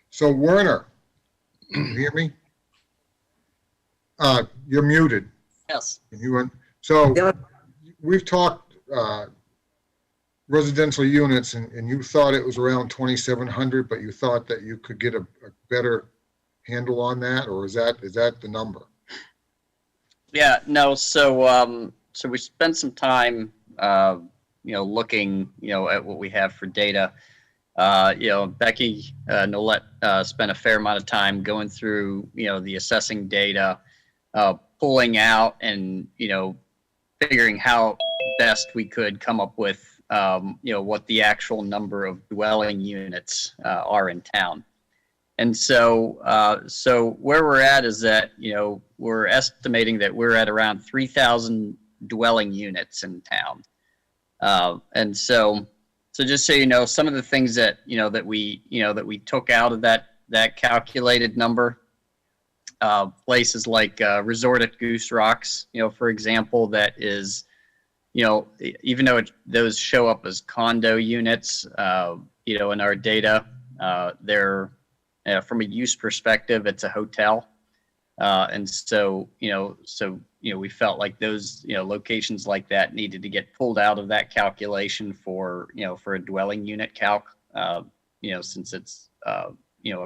So Werner, you hear me? You're muted. Yes. So we've talked residential units, and you thought it was around 2,700, but you thought that you could get a better handle on that, or is that the number? Yeah, no. So we spent some time, looking, at what we have for data. Becky Nolette spent a fair amount of time going through, the assessing data, pulling out and, figuring how best we could come up with, what the actual number of dwelling units are in town. And so where we're at is that, we're estimating that we're at around 3,000 dwelling units in town. And so just so you know, some of the things that, that we took out of that calculated number, places like Resort at Goose Rocks, for example, that is, even though those show up as condo units, in our data, they're from a use perspective, it's a hotel. And so, we felt like those, locations like that needed to get pulled out of that calculation for a dwelling unit calc, since it's, a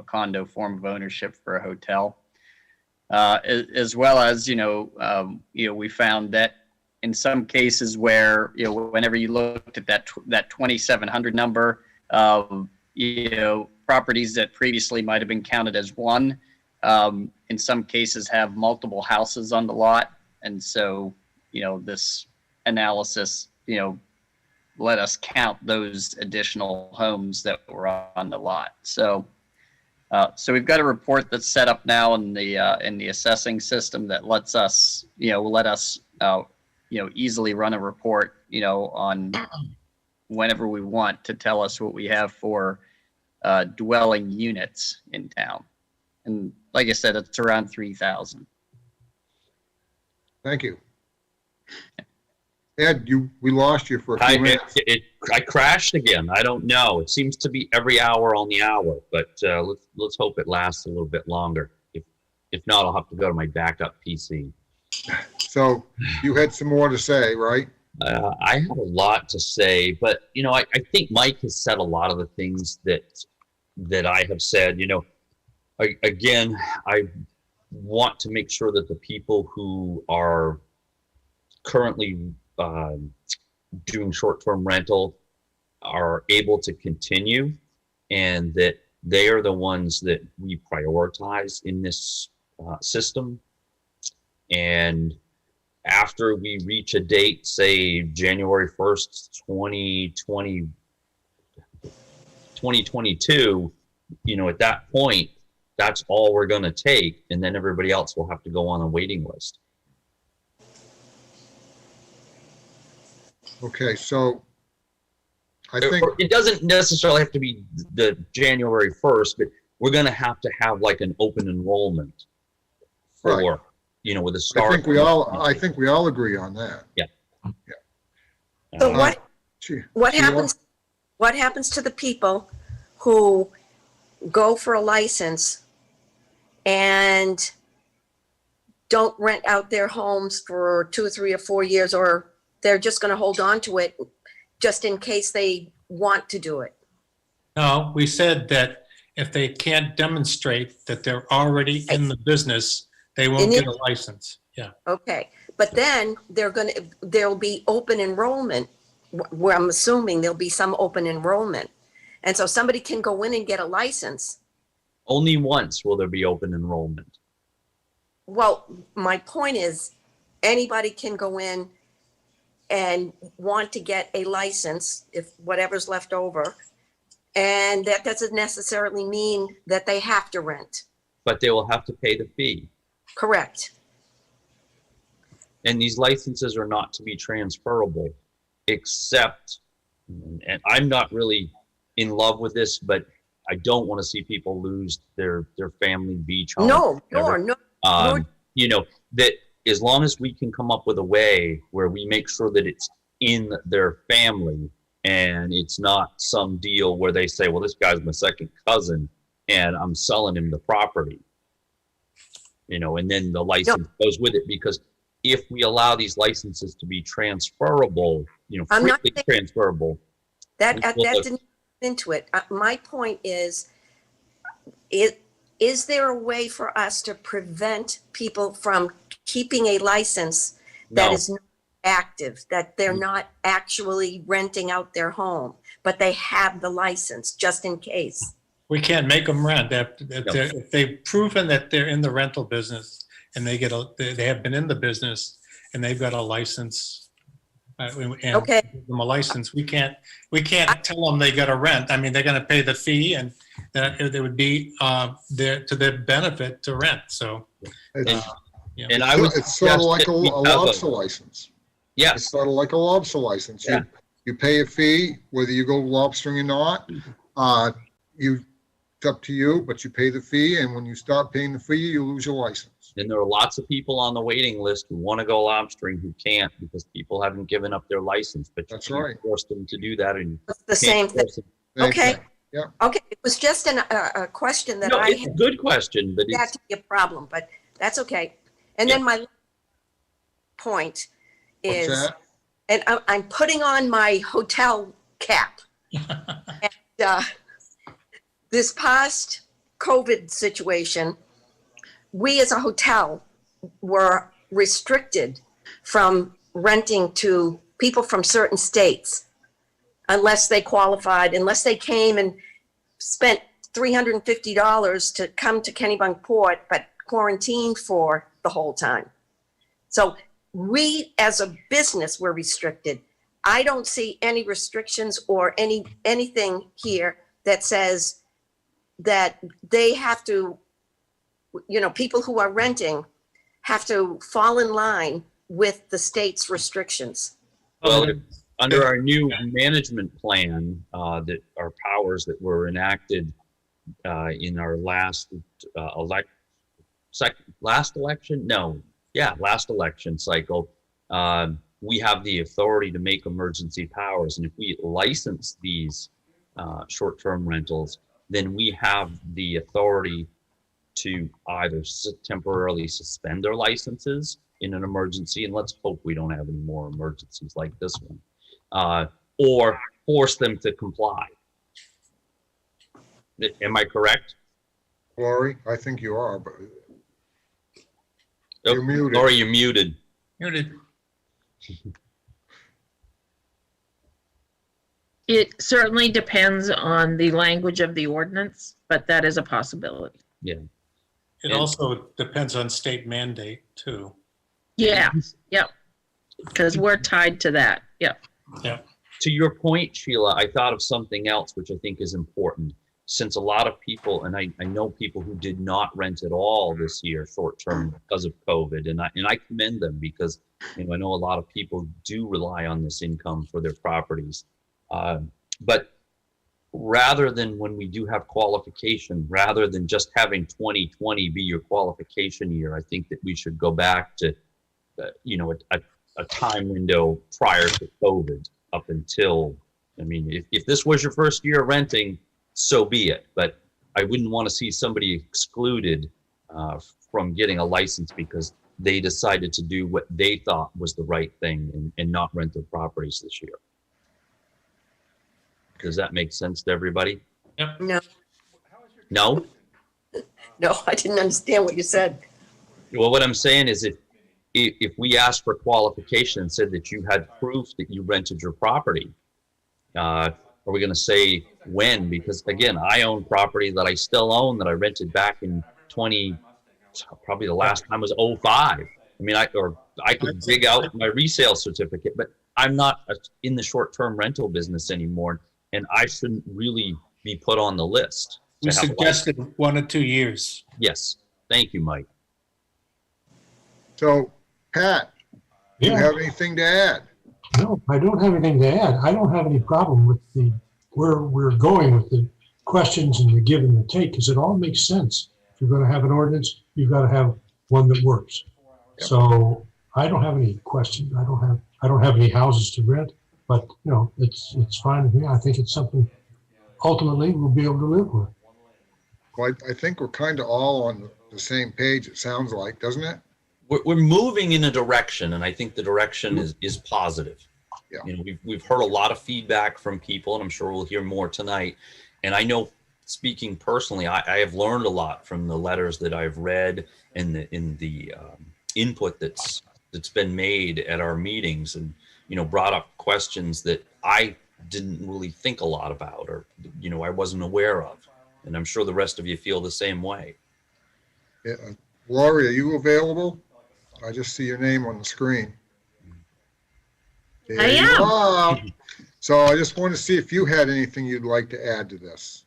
condo form of ownership for a hotel. As well as, we found that in some cases where, whenever you looked at that 2,700 number of, properties that previously might have been counted as one, in some cases have multiple houses on the lot. And so, this analysis, let us count those additional homes that were on the lot. So we've got a report that's set up now in the assessing system that lets us, easily run a report, on whenever we want to tell us what we have for dwelling units in town. And like I said, it's around 3,000. Thank you. Ed, we lost you for a few minutes. I crashed again. I don't know. It seems to be every hour on the hour, but let's hope it lasts a little bit longer. If not, I'll have to go to my backup PC. So you had some more to say, right? I have a lot to say, but I think Mike has said a lot of the things that I have said. Again, I want to make sure that the people who are currently doing short-term rental are able to continue, and that they are the ones that we prioritize in this system. And after we reach a date, say January 1st, 2022, at that point, that's all we're going to take, and then everybody else will have to go on a waiting list. Okay, so I think it doesn't necessarily have to be the January 1st, but we're going to have like an open enrollment for, Right. With a start. I think we all agree on that. Yeah. So what Sheila? happens to the people who go for a license and don't rent out their homes for 2 or 3 or 4 years, or they're just going to hold on to it just in case they want to do it? No, we said that if they can't demonstrate that they're already in the business, they won't get a license. Yeah. Okay, but then there'll be open enrollment, where I'm assuming there'll be some open enrollment. And so somebody can go in and get a license. Only once will there be open enrollment. Well, my point is, anybody can go in and want to get a license, if whatever's left over. And that doesn't necessarily mean that they have to rent. But they will have to pay the fee. Correct. And these licenses are not to be transferable, except, and I'm not really in love with this, but I don't want to see people lose their family beach home. No. That as long as we can come up with a way where we make sure that it's in their family, and it's not some deal where they say, well, this guy's my second cousin and I'm selling him the property. And then the license goes with it, because if we allow these licenses to be transferable, freely transferable. That didn't go into it. My point is there a way for us to prevent people from keeping a license that is not active, that they're not actually renting out their home, but they have the license just in case? We can't make them rent. If they've proven that they're in the rental business and they have been in the business and they've got a license, and Okay. give them a license, we can't tell them they got to rent. I mean, they're going to pay the fee, and that it would be to their benefit to rent. So, And I would It's sort of like a lobster license. Yes. It's sort of like a lobster license. You pay a fee, whether you go lobstering or not. It's up to you, but you pay the fee, and when you stop paying the fee, you lose your license. And there are lots of people on the waiting list who want to go lobstering who can't because people haven't given up their license, but you That's can't right. force them to do that. And It's the same thing. Same Okay. thing. Yeah. Okay, it was just a question that No, I it's a had good question, but that it's, to be a problem, but that's okay. And then my point What's is, that? and I'm putting on my hotel cap. And, this past COVID situation, we as a hotel were restricted from renting to people from certain states unless they qualified, unless they came and spent $350 to come to Kennebunkport, but quarantined for the whole time. So we as a business were restricted. I don't see any restrictions or anything here that says that they have to, people who are renting have to fall in line with the state's restrictions. well, under our new management plan, that our powers that were enacted in our last last election cycle, we have the authority to make emergency powers, and if we license these short-term rentals, then we have the authority to either temporarily suspend their licenses in an emergency, and let's hope we don't have any more emergencies like this one, or force them to comply. Am I correct? Lori, I think you are, but you're muted. Lori, you're muted. Muted. It certainly depends on the language of the ordinance, but that is a possibility. Yeah. It also depends on state mandate too. Yeah, yep. Because we're tied to that, yep. Yeah. To your point, Sheila, I thought of something else which I think is important. Since a lot of people, and I know people who did not rent at all this year short-term because of COVID, and I commend them because I know a lot of people do rely on this income for their properties. But rather than when we do have qualification, rather than just having 2020 be your qualification year, I think that we should go back to, a time window prior to COVID up until, if this was your first year renting, so be it. But I wouldn't want to see somebody excluded from getting a license because they decided to do what they thought was the right thing and not rent their properties this year. Does that make sense to everybody? Yep. No, No? no, I didn't understand what you said. Well, what I'm saying is if we asked for qualification and said that you had proof that you rented your property, are we going to say when? Because again, I own property that I still own that I rented back in probably the last time was 05. I could dig out my resale certificate, but I'm not in the short-term rental business anymore, and I shouldn't really be put on the list. We suggested 1 or 2 years. Yes. Thank you, Mike. So, Pat, do you Yeah. have anything to add? No, I don't have anything to add. I don't have any problem with where we're going with the questions and the give and the take, because it all makes sense. If you're going to have an ordinance, you've got to have one that works. Yep. So I don't have any questions. I don't have any houses to rent, but it's fine with me. I think it's something ultimately we'll be able to live with. Well, I think we're kind of all on the same page, it sounds like, doesn't it? We're moving in a direction, and I think the direction is positive. Yeah. We've heard a lot of feedback from people, and I'm sure we'll hear more tonight. And I know, speaking personally, I have learned a lot from the letters that I've read and the input that's been made at our meetings, and brought up questions that I didn't really think a lot about, or I wasn't aware of. And I'm sure the rest of you feel the same way. Yeah. Laurie, are you available? I just see your name on the screen. There I you am. are. So I just want to see if you had anything you'd like to add to this.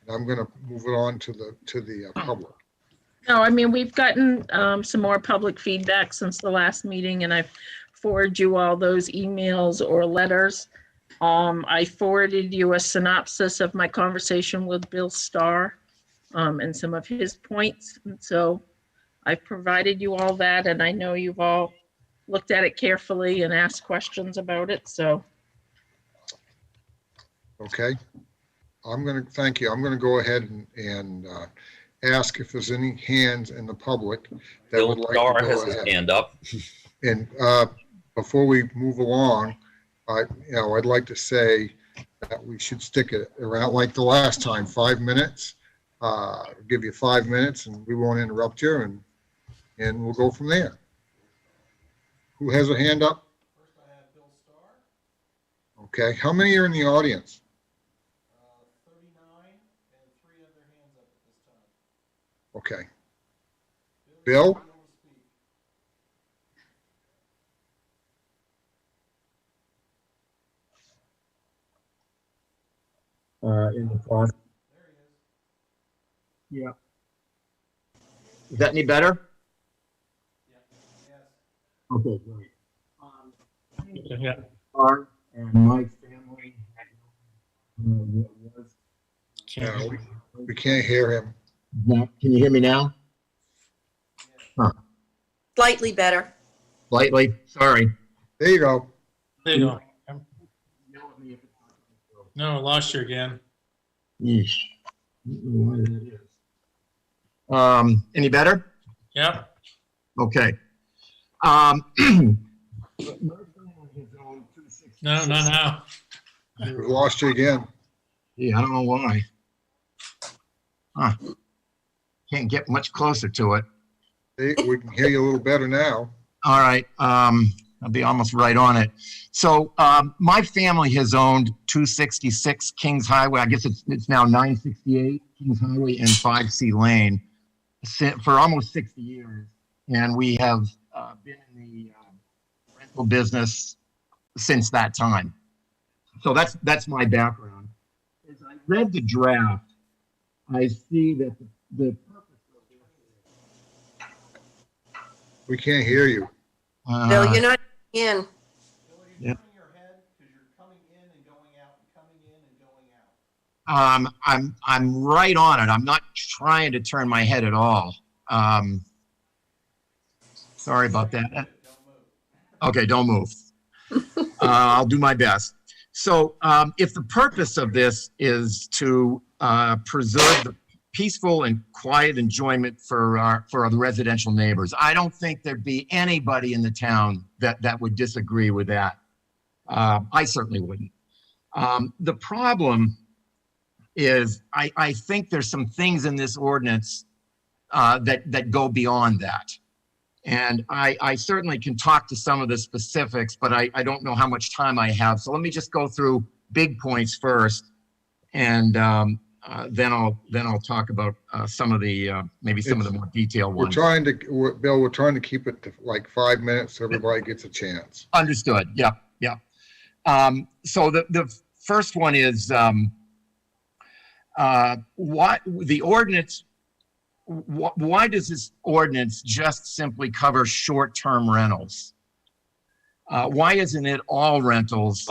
I'm going to move it on to the public. No, we've gotten some more public feedback since the last meeting, and I've forwarded you all those emails or letters. I forwarded you a synopsis of my conversation with Bill Starr and some of his points. And so I've provided you all that, and I know you've all looked at it carefully and asked questions about it. So Okay. Thank you. I'm gonna go ahead and ask if there's any hands in the public that Bill would like Starr to has go his ahead. hand up. And before we move along, I'd like to say that we should stick it around like the last time, 5 minutes. Give you 5 minutes and we won't interrupt you and we'll go from there. Who has a hand up? First I have Bill Starr, Okay, how many are in the audience? 39, and 3 have their hands up at this time. Okay, Bill, Bill? you're able to speak. In the process. There he is. Yeah. Is that any better? Yes. Okay, great. Yeah. Art and my family. Was, No, we can't hear him. now, can you hear me now? Slightly better. Slightly, sorry. There you go. There you go. No, lost you again. Yeesh. I don't know why that is. Any better? Yep. Okay. No. We lost you again. Yeah, I don't know why. Huh. Can't get much closer to it. Hey, we can hear you a little better now. All right. I'll be almost right on it. So my family has owned 266 Kings Highway. I guess it's now 968 Kings Highway and 5C Lane for almost 60 years. And we have been in the rental business since that time. So that's my background. As I read the draft, I see that the purpose of this We can't hear you. Bill, you're not in. Bill, are you Yeah. turning your head? Because you're coming in and going out, and coming in and going out. I'm right on it. I'm not trying to turn my head at all. Sorry about that. Don't move. Okay, don't move. I'll do my best. So if the purpose of this is to preserve the peaceful and quiet enjoyment for the residential neighbors, I don't think there'd be anybody in the town that would disagree with that. I certainly wouldn't. The problem is I think there's some things in this ordinance that go beyond that. And I certainly can talk to some of the specifics, but I don't know how much time I have. So let me just go through big points first, and then I'll talk about some of the maybe some of the more detailed ones. Bill, we're trying to keep it to like 5 minutes so everybody gets a chance. Understood. Yeah. So the first one is what the ordinance. Why does this ordinance just simply cover short-term rentals? Why isn't it all rentals?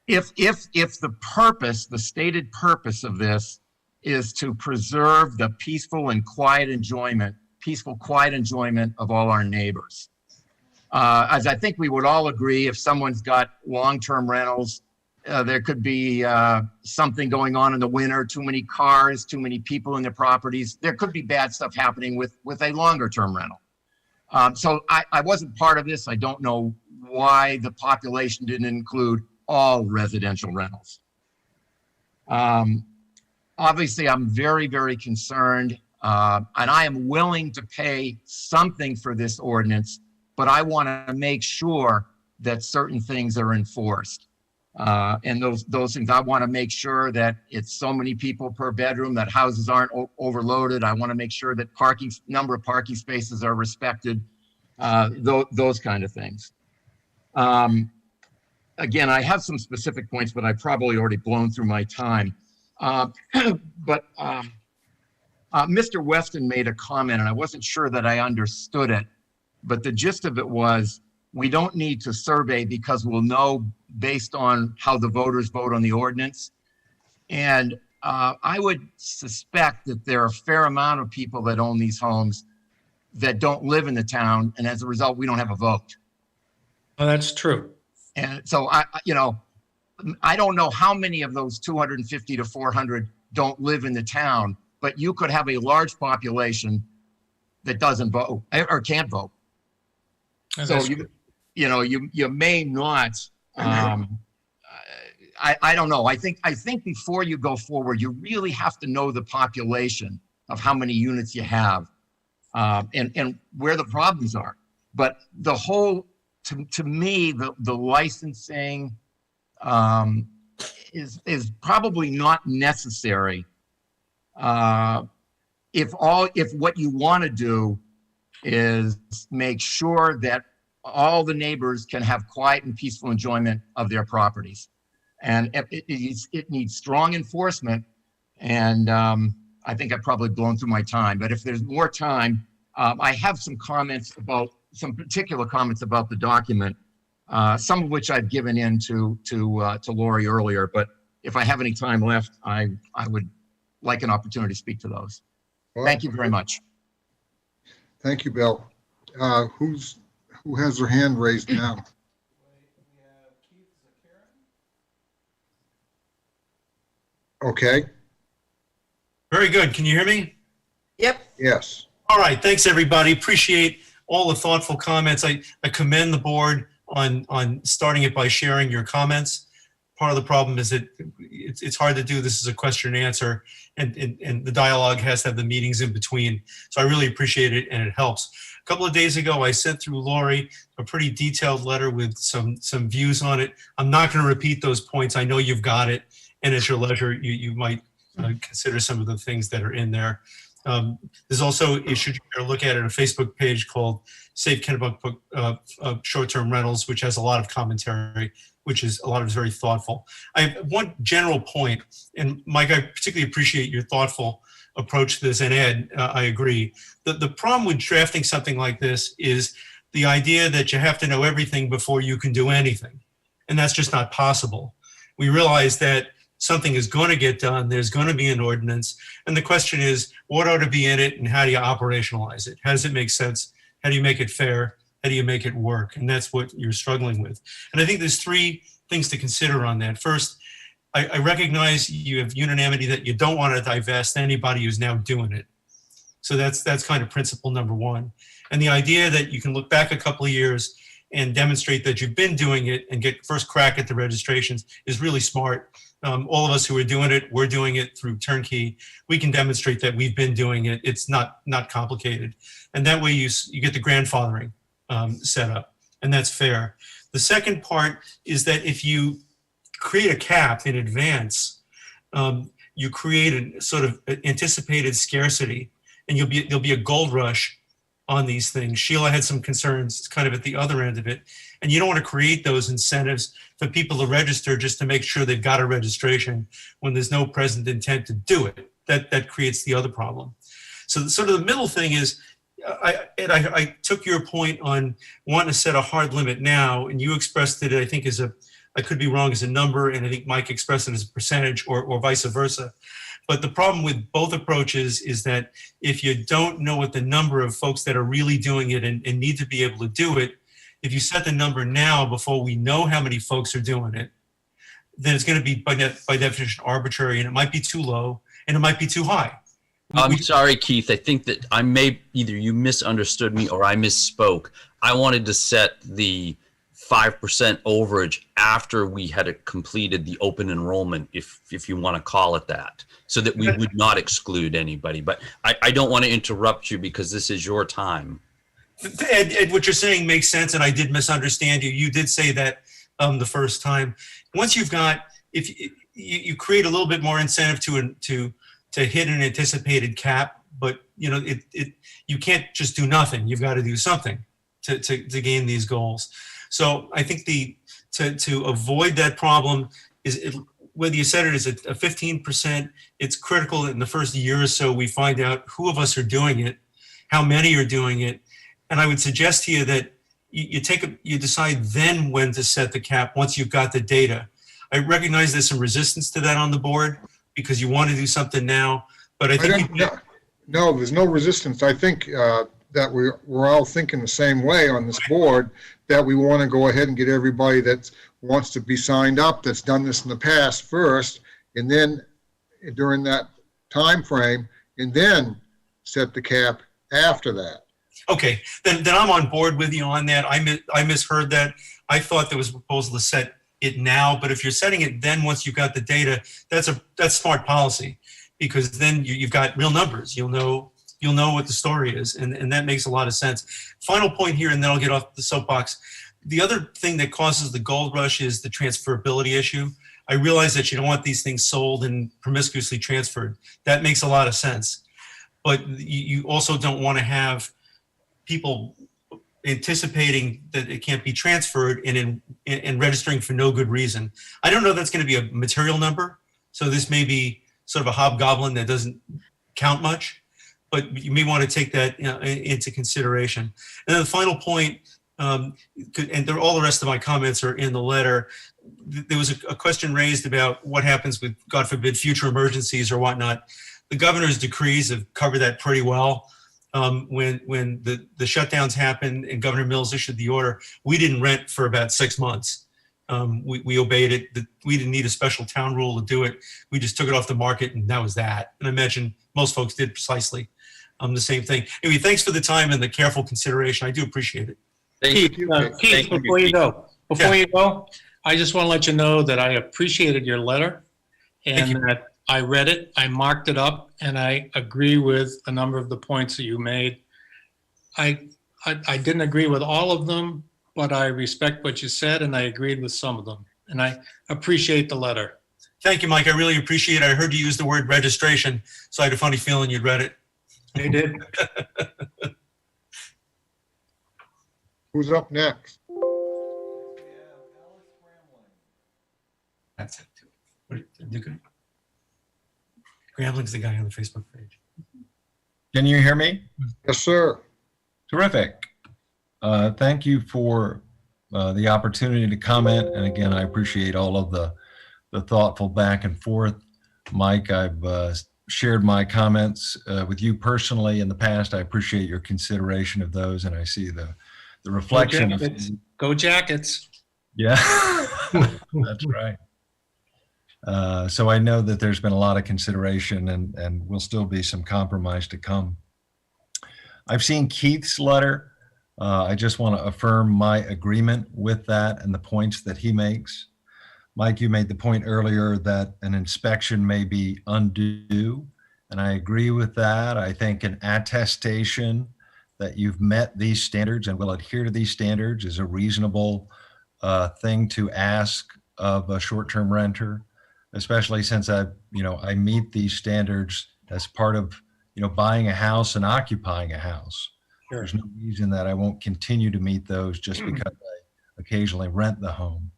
If the purpose, the stated purpose of this is to preserve the peaceful, quiet enjoyment of all our neighbors. As I think we would all agree, if someone's got long-term rentals, there could be something going on in the winter, too many cars, too many people in their properties. There could be bad stuff happening with a longer term rental. So I wasn't part of this. I don't know why the population didn't include all residential rentals. Obviously, I'm very, very concerned, and I am willing to pay something for this ordinance, but I want to make sure that certain things are enforced. And those things, I want to make sure that it's so many people per bedroom, that houses aren't overloaded. I want to make sure that number of parking spaces are respected, those kind of things. Again, I have some specific points, but I've probably already blown through my time. But Mr. Weston made a comment, and I wasn't sure that I understood it, but the gist of it was, we don't need to survey because we'll know based on how the voters vote on the ordinance. And I would suspect that there are a fair amount of people that own these homes that don't live in the town, and as a result, we don't have a vote. Oh, that's true. And so I don't know how many of those 250 to 400 don't live in the town, but you could have a large population that doesn't vote or can't vote. Oh, So that's you may not. I don't know. I think before you go forward, you really have to know the population of how many units you have, and where the problems are. But the whole, to me, the licensing is probably not necessary. If what you want to do is make sure that all the neighbors can have quiet and peaceful enjoyment of their properties. And it needs strong enforcement. And I think I've probably blown through my time, but if there's more time, I have some particular comments about the document, some of which I've given in to Lori earlier, but if I have any time left, I would like an opportunity to speak to those. Thank you very much. Thank you, Bill. Who has their hand raised now? Okay, Very good. Can you hear me? Yep. yes. All right. Thanks, everybody. Appreciate all the thoughtful comments. I commend the board on starting it by sharing your comments. Part of the problem is that it's hard to do this as a question and answer, and the dialogue has to have the meetings in between. So I really appreciate it, and it helps. A couple of days ago, I sent through Lori a pretty detailed letter with some views on it. I'm not going to repeat those points. I know you've got it, and at your leisure, you might consider some of the things that are in there. There's also, you should look at it, a Facebook page called Save Kennebunkport Short-Term Rentals, which has a lot of commentary, which is a lot of it's very thoughtful. I have one general point, and Mike, I particularly appreciate your thoughtful approach to this, and Ed, I agree. The problem with drafting something like this is the idea that you have to know everything before you can do anything, and that's just not possible. We realize that something is going to get done, there's going to be an ordinance, and the question is, what ought to be in it, and how do you operationalize it? How does it make sense? How do you make it fair? How do you make it work? And that's what you're struggling with. And I think there's three things to consider on that. First, I recognize you have unanimity that you don't want to divest anybody who's now doing it. So that's kind of principle number one. And the idea that you can look back a couple of years and demonstrate that you've been doing it and get first crack at the registrations is really smart. All of us who are doing it, we're doing it through Turnkey. We can demonstrate that we've been doing it. It's not complicated. And that way you get the grandfathering set up, and that's fair. The second part is that if you create a cap in advance, you create a sort of anticipated scarcity, and there'll be a gold rush on these things. Sheila had some concerns kind of at the other end of it, and you don't want to create those incentives for people to register just to make sure they've got a registration when there's no present intent to do it. That creates the other problem. So sort of the middle thing is, I took your point on wanting to set a hard limit now, and you expressed it, I think, I could be wrong, as a number, and I think Mike expressed it as a percentage, or vice versa. But the problem with both approaches is that if you don't know what the number of folks that are really doing it and need to be able to do it, if you set the number now before we know how many folks are doing it, then it's going to be by definition arbitrary, and it might be too low and it might be too high. I'm sorry, Keith. I think that either you misunderstood me or I misspoke. I wanted to set the 5% overage after we had completed the open enrollment, if you want to call it that, so that we would not exclude anybody. But I don't want to interrupt you because this is your time. Ed, what you're saying makes sense, and I did misunderstand you. You did say that the first time. Once you've got, if you create a little bit more incentive to hit an anticipated cap, but you can't just do nothing. You've got to do something to gain these goals. So I think to avoid that problem is, whether you set it as a 15%, it's critical in the first year or so we find out who of us are doing it, how many are doing it. And I would suggest to you that you decide then when to set the cap once you've got the data. I recognize there's some resistance to that on the board, because you want to do something now. But I think No, there's no resistance. I think that we're all thinking the same way on this board, that we want to go ahead and get everybody that wants to be signed up, that's done this in the past first, and then during that time frame, and then set the cap after that. Okay, then I'm on board with you on that. I misheard that. I thought there was a proposal to set it now, but if you're setting it then once you've got the data, that's smart policy, because then you've got real numbers. You'll know what the story is, and that makes a lot of sense. Final point here, and then I'll get off the soapbox. The other thing that causes the gold rush is the transferability issue. I realize that you don't want these things sold and promiscuously transferred. That makes a lot of sense. But you also don't want to have people anticipating that it can't be transferred and registering for no good reason. I don't know if that's going to be a material number. So this may be sort of a hobgoblin that doesn't count much, but you may want to take that into consideration. And then the final point, and all the rest of my comments are in the letter. There was a question raised about what happens with, God forbid, future emergencies or whatnot. The governor's decrees have covered that pretty well. When the shutdowns happened and Governor Mills issued the order, we didn't rent for about 6 months. We obeyed it. We didn't need a special town rule to do it. We just took it off the market, and that was that. And I imagine most folks did precisely the same thing. Anyway, thanks for the time and the careful consideration. I do appreciate it. Keith, before you go, I just want to let you know that I appreciated your letter and that I read it, I marked it up, and I agree with a number of the points that you made. I didn't agree with all of them, but I respect what you said, and I agreed with some of them. And I appreciate the letter. Thank you, Mike. I really appreciate it. I heard you use the word registration, so I had a funny feeling you'd read it. I did. Who's up next? That's it. Grambling's the guy on the Facebook page. Can you hear me? Yes, sir. Terrific. Thank you for the opportunity to comment. And again, I appreciate all of the thoughtful back and forth. Mike, I've shared my comments with you personally in the past. I appreciate your consideration of those, and I see the reflection. Go Jackets. Yeah, that's right. So I know that there's been a lot of consideration and will still be some compromise to come. I've seen Keith's letter. I just want to affirm my agreement with that and the points that he makes. Mike, you made the point earlier that an inspection may be undue, and I agree with that. I think an attestation that you've met these standards and will adhere to these standards is a reasonable thing to ask of a short-term renter, especially since I meet these standards as part of, buying a house and occupying a house. Sure. There's no reason that I won't continue to meet those just because I occasionally rent the home.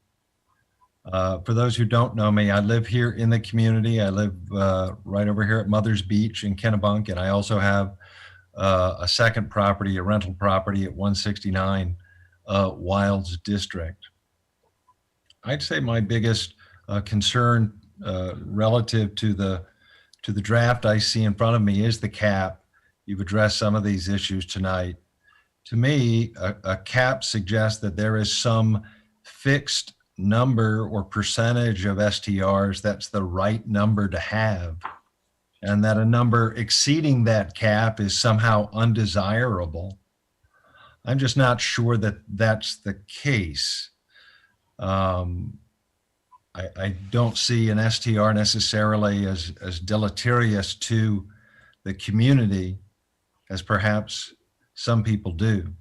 For those who don't know me, I live here in the community. I live right over here at Mother's Beach in Kennebunk, and I also have a second property, a rental property at 169 Wilds District. I'd say my biggest concern relative to the draft I see in front of me is the cap. You've addressed some of these issues tonight. To me, a cap suggests that there is some fixed number or percentage of STRs that's the right number to have, and that a number exceeding that cap is somehow undesirable. I'm just not sure that that's the case. I don't see an STR necessarily as deleterious to the community as perhaps some people do.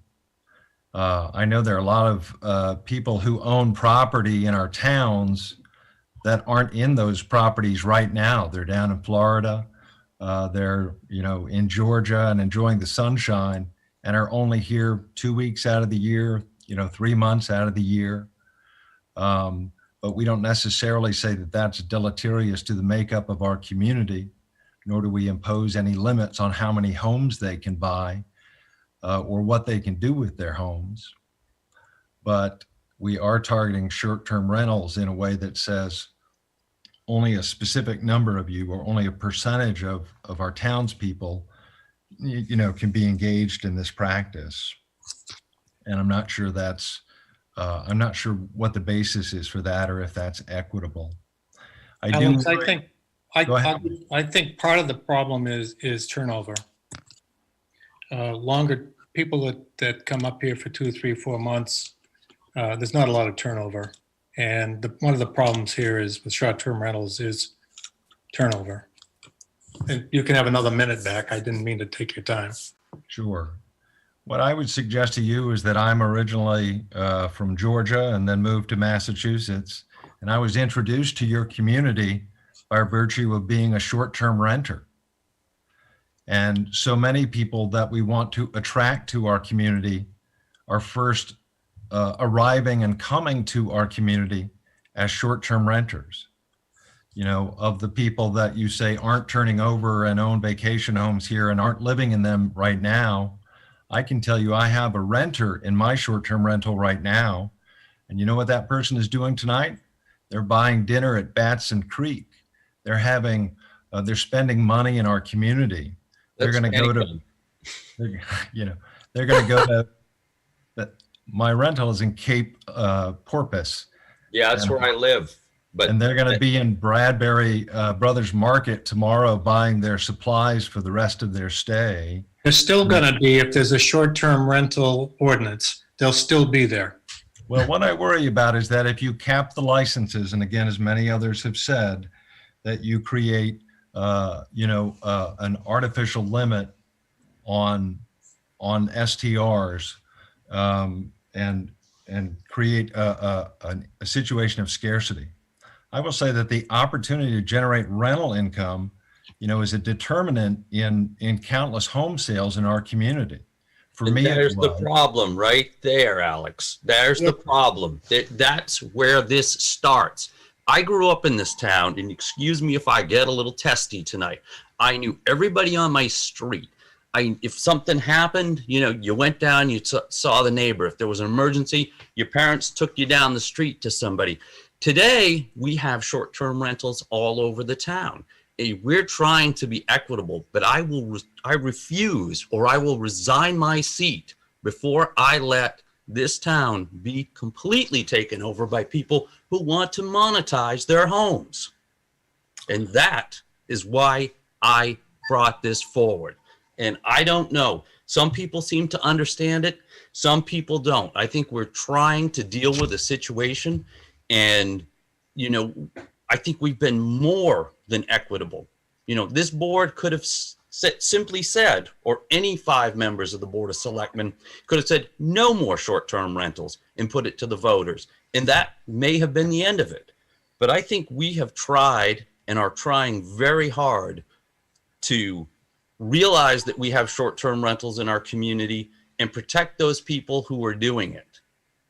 I know there are a lot of people who own property in our towns that aren't in those properties right now. They're down in Florida, they're in Georgia and enjoying the sunshine, and are only here 2 weeks out of the year, 3 months out of the year. But we don't necessarily say that that's deleterious to the makeup of our community, nor do we impose any limits on how many homes they can buy or what they can do with their homes. But we are targeting short-term rentals in a way that says only a specific number of you or only a percentage of our townspeople, you know, can be engaged in this practice. And I'm not sure I'm not sure what the basis is for that or if that's equitable. Alex, Go ahead. I think part of the problem is turnover. Longer people that come up here for 2, 3, 4 months, there's not a lot of turnover. And one of the problems here is with short-term rentals is turnover. And you can have another minute back. I didn't mean to take your time. Sure. What I would suggest to you is that I'm originally from Georgia and then moved to Massachusetts. And I was introduced to your community by virtue of being a short-term renter. And so many people that we want to attract to our community are first arriving and coming to our community as short-term renters. You know, of the people that you say aren't turning over and own vacation homes here and aren't living in them right now, I can tell you I have a renter in my short-term rental right now. And you know what that person is doing tonight? They're buying dinner at Batson Creek. They're spending money in our community. They're going to go to, they're going to go to, my rental is in Cape Porpoise. Yeah, that's where I live. And they're going to be in Bradbury Brothers Market tomorrow buying their supplies for the rest of their stay. There's still going to be, if there's a short-term rental ordinance, they'll still be there. Well, what I worry about is that if you cap the licenses, and again, as many others have said, that you create, an artificial limit on STRs and create a situation of scarcity. I will say that the opportunity to generate rental income, is a determinant in countless home sales in our community. For me, there's the problem right there, Alex. There's the problem. That's where this starts. I grew up in this town, and excuse me if I get a little testy tonight. I knew everybody on my street. If something happened, you went down, you saw the neighbor. If there was an emergency, your parents took you down the street to somebody. Today, we have short-term rentals all over the town. We're trying to be equitable, but I refuse, or I will resign my seat before I let this town be completely taken over by people who want to monetize their homes. And that is why I brought this forward. And I don't know. Some people seem to understand it. Some people don't. I think we're trying to deal with a situation. And, I think we've been more than equitable. This board could have simply said, or any 5 members of the Board of Selectmen could have said, no more short-term rentals and put it to the voters. And that may have been the end of it. But I think we have tried and are trying very hard to realize that we have short-term rentals in our community and protect those people who are doing it.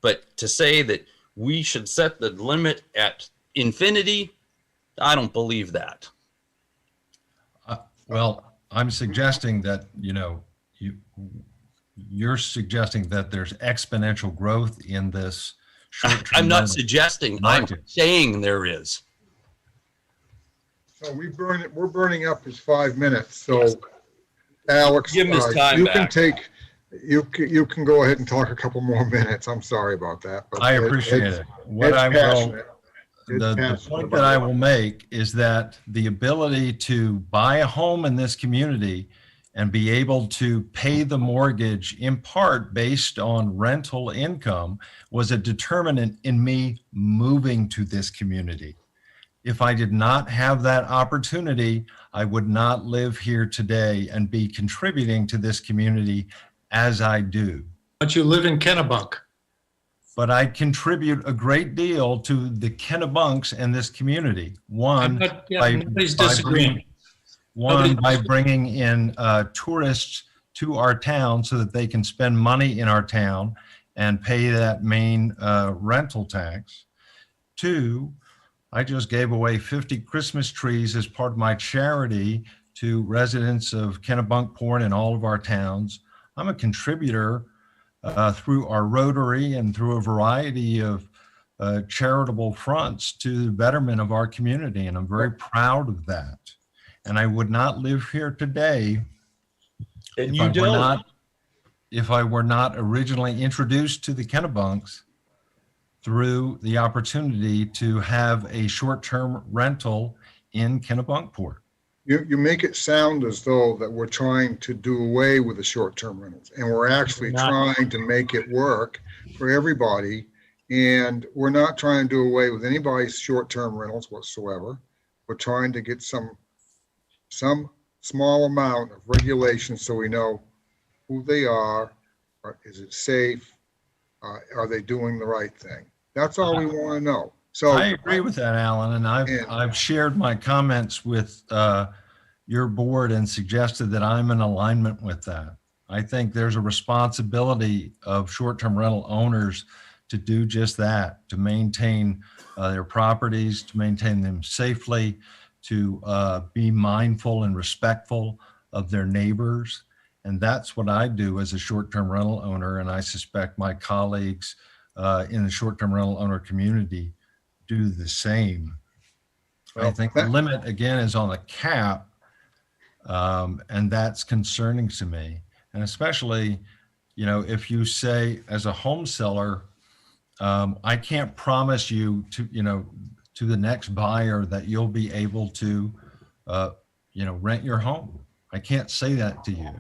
But to say that we should set the limit at infinity, I don't believe that. Well, I'm suggesting that, you're suggesting that there's exponential growth in this short-term. I'm not suggesting, I'm saying there is. So we're burning up his 5 minutes. So Alex, give him his time you back. You can go ahead and talk a couple more minutes. I'm sorry about that. But I appreciate it. The point that I will make is that the ability to buy a home in this community and be able to pay the mortgage in part based on rental income was a determinant in me moving to this community. If I did not have that opportunity, I would not live here today and be contributing to this community as I do. But you live in Kennebunk. But I contribute a great deal to the Kennebunks and this community. Nobody's disagreeing. By bringing in tourists to our town so that they can spend money in our town and pay that main rental tax. 2, I just gave away 50 Christmas trees as part of my charity to residents of Kennebunkport and all of our towns. I'm a contributor through our Rotary and through a variety of charitable fronts to the betterment of our community, and I'm very proud of that. And I would not live here today And you don't. if I were not originally introduced to the Kennebunks through the opportunity to have a short-term rental in Kennebunkport. You make it sound as though that we're trying to do away with the short-term rentals, and we're actually trying to make it work for everybody. And we're not trying to do away with anybody's short-term rentals whatsoever. We're trying to get some small amount of regulation so we know who they are, or is it safe? Are they doing the right thing? That's all we want to know. So I agree with that, Alan, and I've shared my comments with your board and suggested that I'm in alignment with that. I think there's a responsibility of short-term rental owners to do just that, to maintain their properties, to maintain them safely, to be mindful and respectful of their neighbors. And that's what I do as a short-term rental owner, and I suspect my colleagues in the short-term rental owner community do the same. I think the limit, again, is on the cap, and that's concerning to me. And especially, you know, if you say as a home seller, I can't promise you to, you know, to the next buyer that you'll be able to, you know, rent your home. I can't say that to you.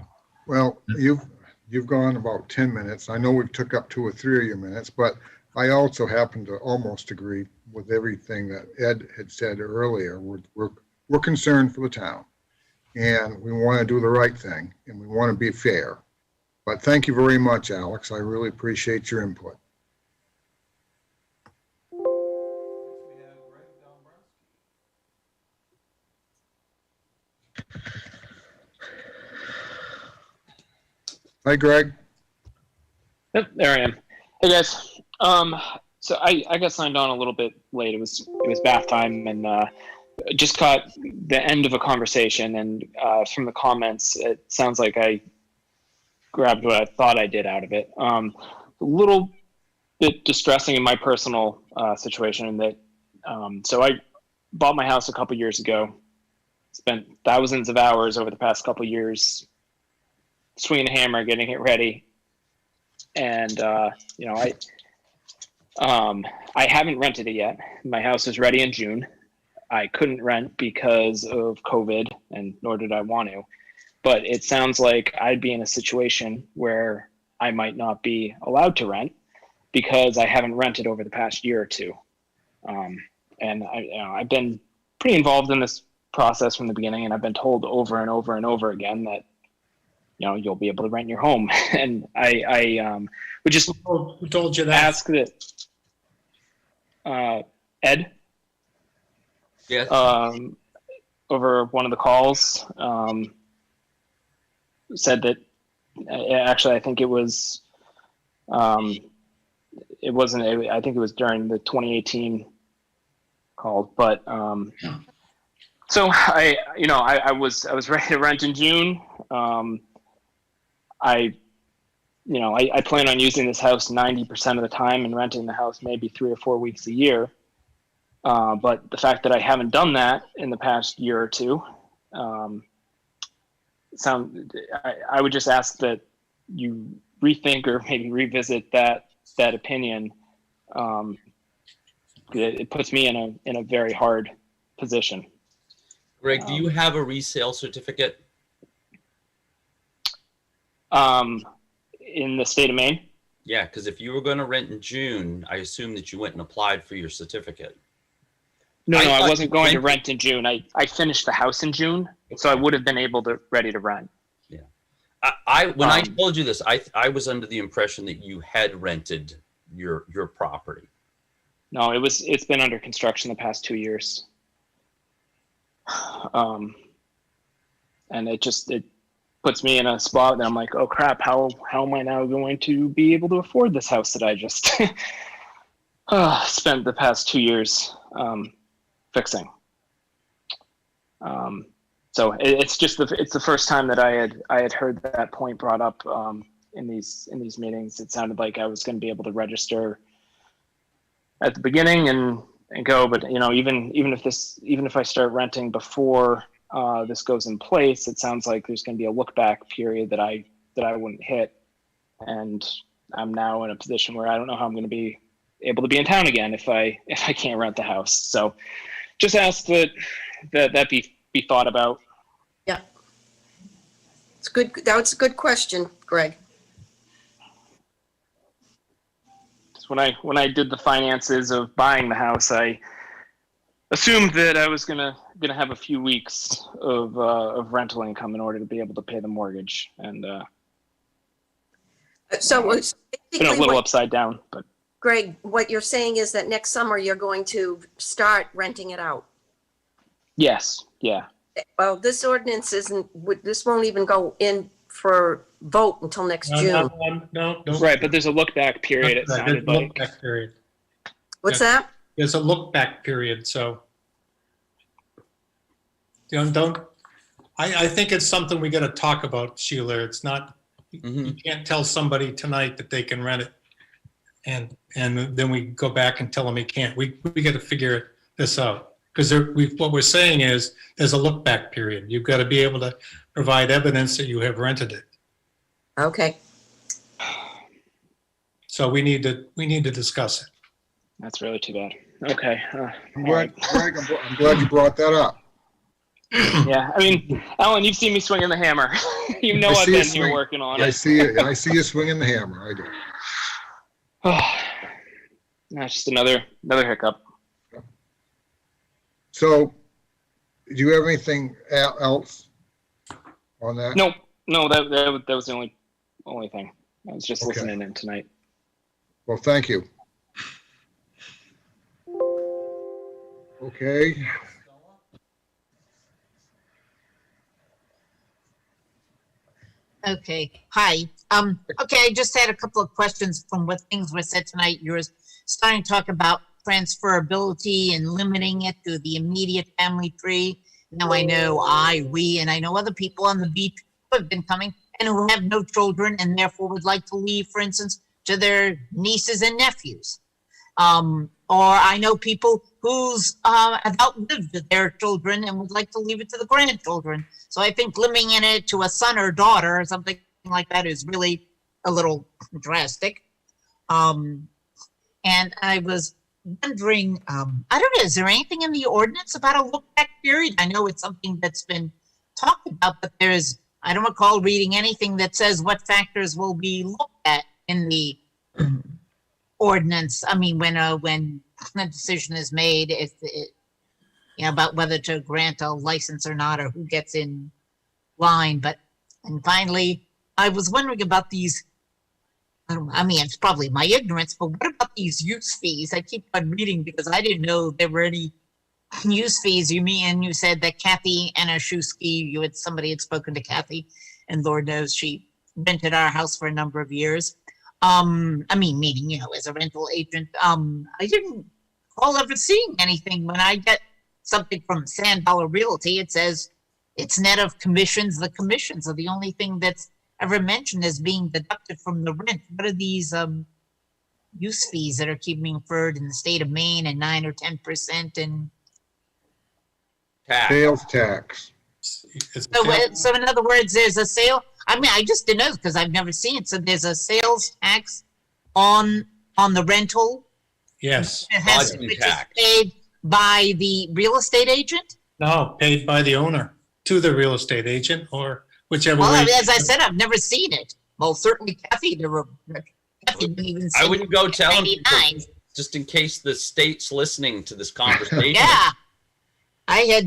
Well, you've gone about 10 minutes. I know we've took up 2 or 3 of your minutes, but I also happen to almost agree with everything that Ed had said earlier. We're concerned for the town, and we want to do the right thing, and we want to be fair. But thank you very much, Alex. I really appreciate your input. Hi, Greg. Yep, there I am. Hey guys. So I got signed on a little bit late. It was bath time, and just caught the end of a conversation. And from the comments, it sounds like I grabbed what I thought I did out of it. A little bit distressing in my personal situation, in that so I bought my house a couple years ago. Spent thousands of hours over the past couple years swinging a hammer, getting it ready. And, you know, I haven't rented it yet. My house is ready in June. I couldn't rent because of COVID, and nor did I want to. But it sounds like I'd be in a situation where I might not be allowed to rent because I haven't rented over the past year or two. And I've been pretty involved in this process from the beginning, and I've been told over and over and over again that, you know, you'll be able to rent your home. And I would just Who told you that? ask that Ed, Yes. over one of the calls, said that actually I think it was it wasn't, I think it was during the 2018 call, but so I was ready to rent in June. I plan on using this house 90% of the time and renting the house maybe 3 or 4 weeks a year. But the fact that I haven't done that in the past year or two, I would just ask that you rethink or maybe revisit that opinion. It puts me in a very hard position. Greg, do you have a resale certificate? In the state of Maine? Yeah, because if you were going to rent in June, I assume that you went and applied for your certificate. No, I wasn't going to rent in June. I finished the house in June, so I would have been ready to rent. Yeah. When I told you this, I was under the impression that you had rented your property. No, it's been under construction the past 2 years. And it puts me in a spot that I'm like, oh crap, how am I now going to be able to afford this house that I just spent the past 2 years fixing? So it's the first time that I had heard that point brought up in these meetings. It sounded like I was going to be able to register at the beginning and go. But even if I start renting before this goes in place, it sounds like there's going to be a look back period that I wouldn't hit, and I'm now in a position where I don't know how I'm going to be able to be in town again if I can't rent the house. So just ask that be thought about. Yeah. It's good. That's a good question, Greg. When I did the finances of buying the house, I assumed that I was gonna have a few weeks of rental income in order to be able to pay the mortgage, and So it's been a basically little upside down. But Greg, what you're saying is that next summer you're going to start renting it out. yes, yeah, Well, this ordinance this won't even go in for vote until next June. No. right. But there's a look back period. It sounded There's a like. look back period. What's that? There's a look back period, so. Don't, I think it's something we gotta talk about, Sheila. It's not, you can't tell somebody tonight that they can rent it. And then we go back and tell them they can't. We gotta figure this out. Because what we're saying is, there's a look back period. You've got to be able to provide evidence that you have rented it. Okay. So we need to discuss it. That's really too bad. Okay. Greg, I'm glad you brought that up. Yeah, I mean, Alan, you've seen me swinging the hammer. You know I've been here working on it. I see you swinging the hammer. I do. That's just another hiccup. So, do you have anything else on that? No, that was the only thing. I was just listening in tonight. Well, thank you. Okay. Okay, hi. Okay, I just had a couple of questions from what things were said tonight. You were starting to talk about transferability and limiting it to the immediate family tree. Now I know we, and I know other people on the beach who have been coming and who have no children and therefore would like to leave, for instance, to their nieces and nephews. Or I know people who's have outlived their children and would like to leave it to the grandchildren. So I think limiting it to a son or daughter or something like that is really a little drastic. And I was wondering, I don't know, is there anything in the ordinance about a look back period? I know it's something that's been talked about, but I don't recall reading anything that says what factors will be looked at in the ordinance. I mean, when the decision is made, about whether to grant a license or not, or who gets in line. And finally, I was wondering about these. I mean, it's probably my ignorance, but what about these use fees? I keep on reading because I didn't know there were any use fees. You said that Kathy Anashewski, somebody had spoken to Kathy, and Lord knows she rented our house for a number of years. I mean, meaning, as a rental agent. I didn't recall ever seeing anything. When I get something from Sand Dollar Realty, it says it's net of commissions. The commissions are the only thing that's ever mentioned as being deducted from the rent. What are these use fees that are keeping inferred in the state of Maine and 9 or 10% and sales tax? So in other words, there's a sale. I mean, I just didn't know because I've never seen it. So there's a sales tax on the rental. Yes. Which is paid by the real estate agent? No, paid by the owner to the real estate agent or whichever well, way. As I said, I've never seen it. Well, certainly Kathy didn't even see I wouldn't go telling 99. people just in case the state's listening to this conversation. Yeah. Okay.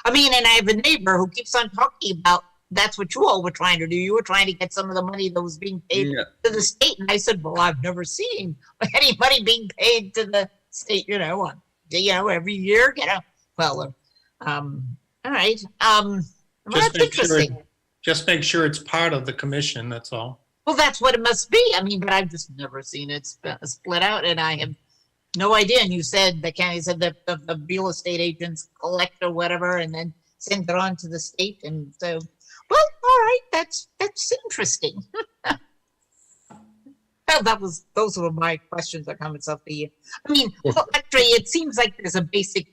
I mean, and I have a neighbor who keeps on talking about that's what you all were trying to do. You were trying to get some of the money that was being paid to the state. And I said, well, I've never seen any money being paid to the state, every year, Well, all right. Well, that's interesting. Just make sure it's part of the commission, that's all. Well, that's what it must be. I mean, but I've just never seen it split out, and I have no idea. And you said the county said that the real estate agents collect or whatever, and then send it on to the state. And so, well, all right, that's interesting. those were my questions or comments of the, I mean, well, actually, it seems like there's a basic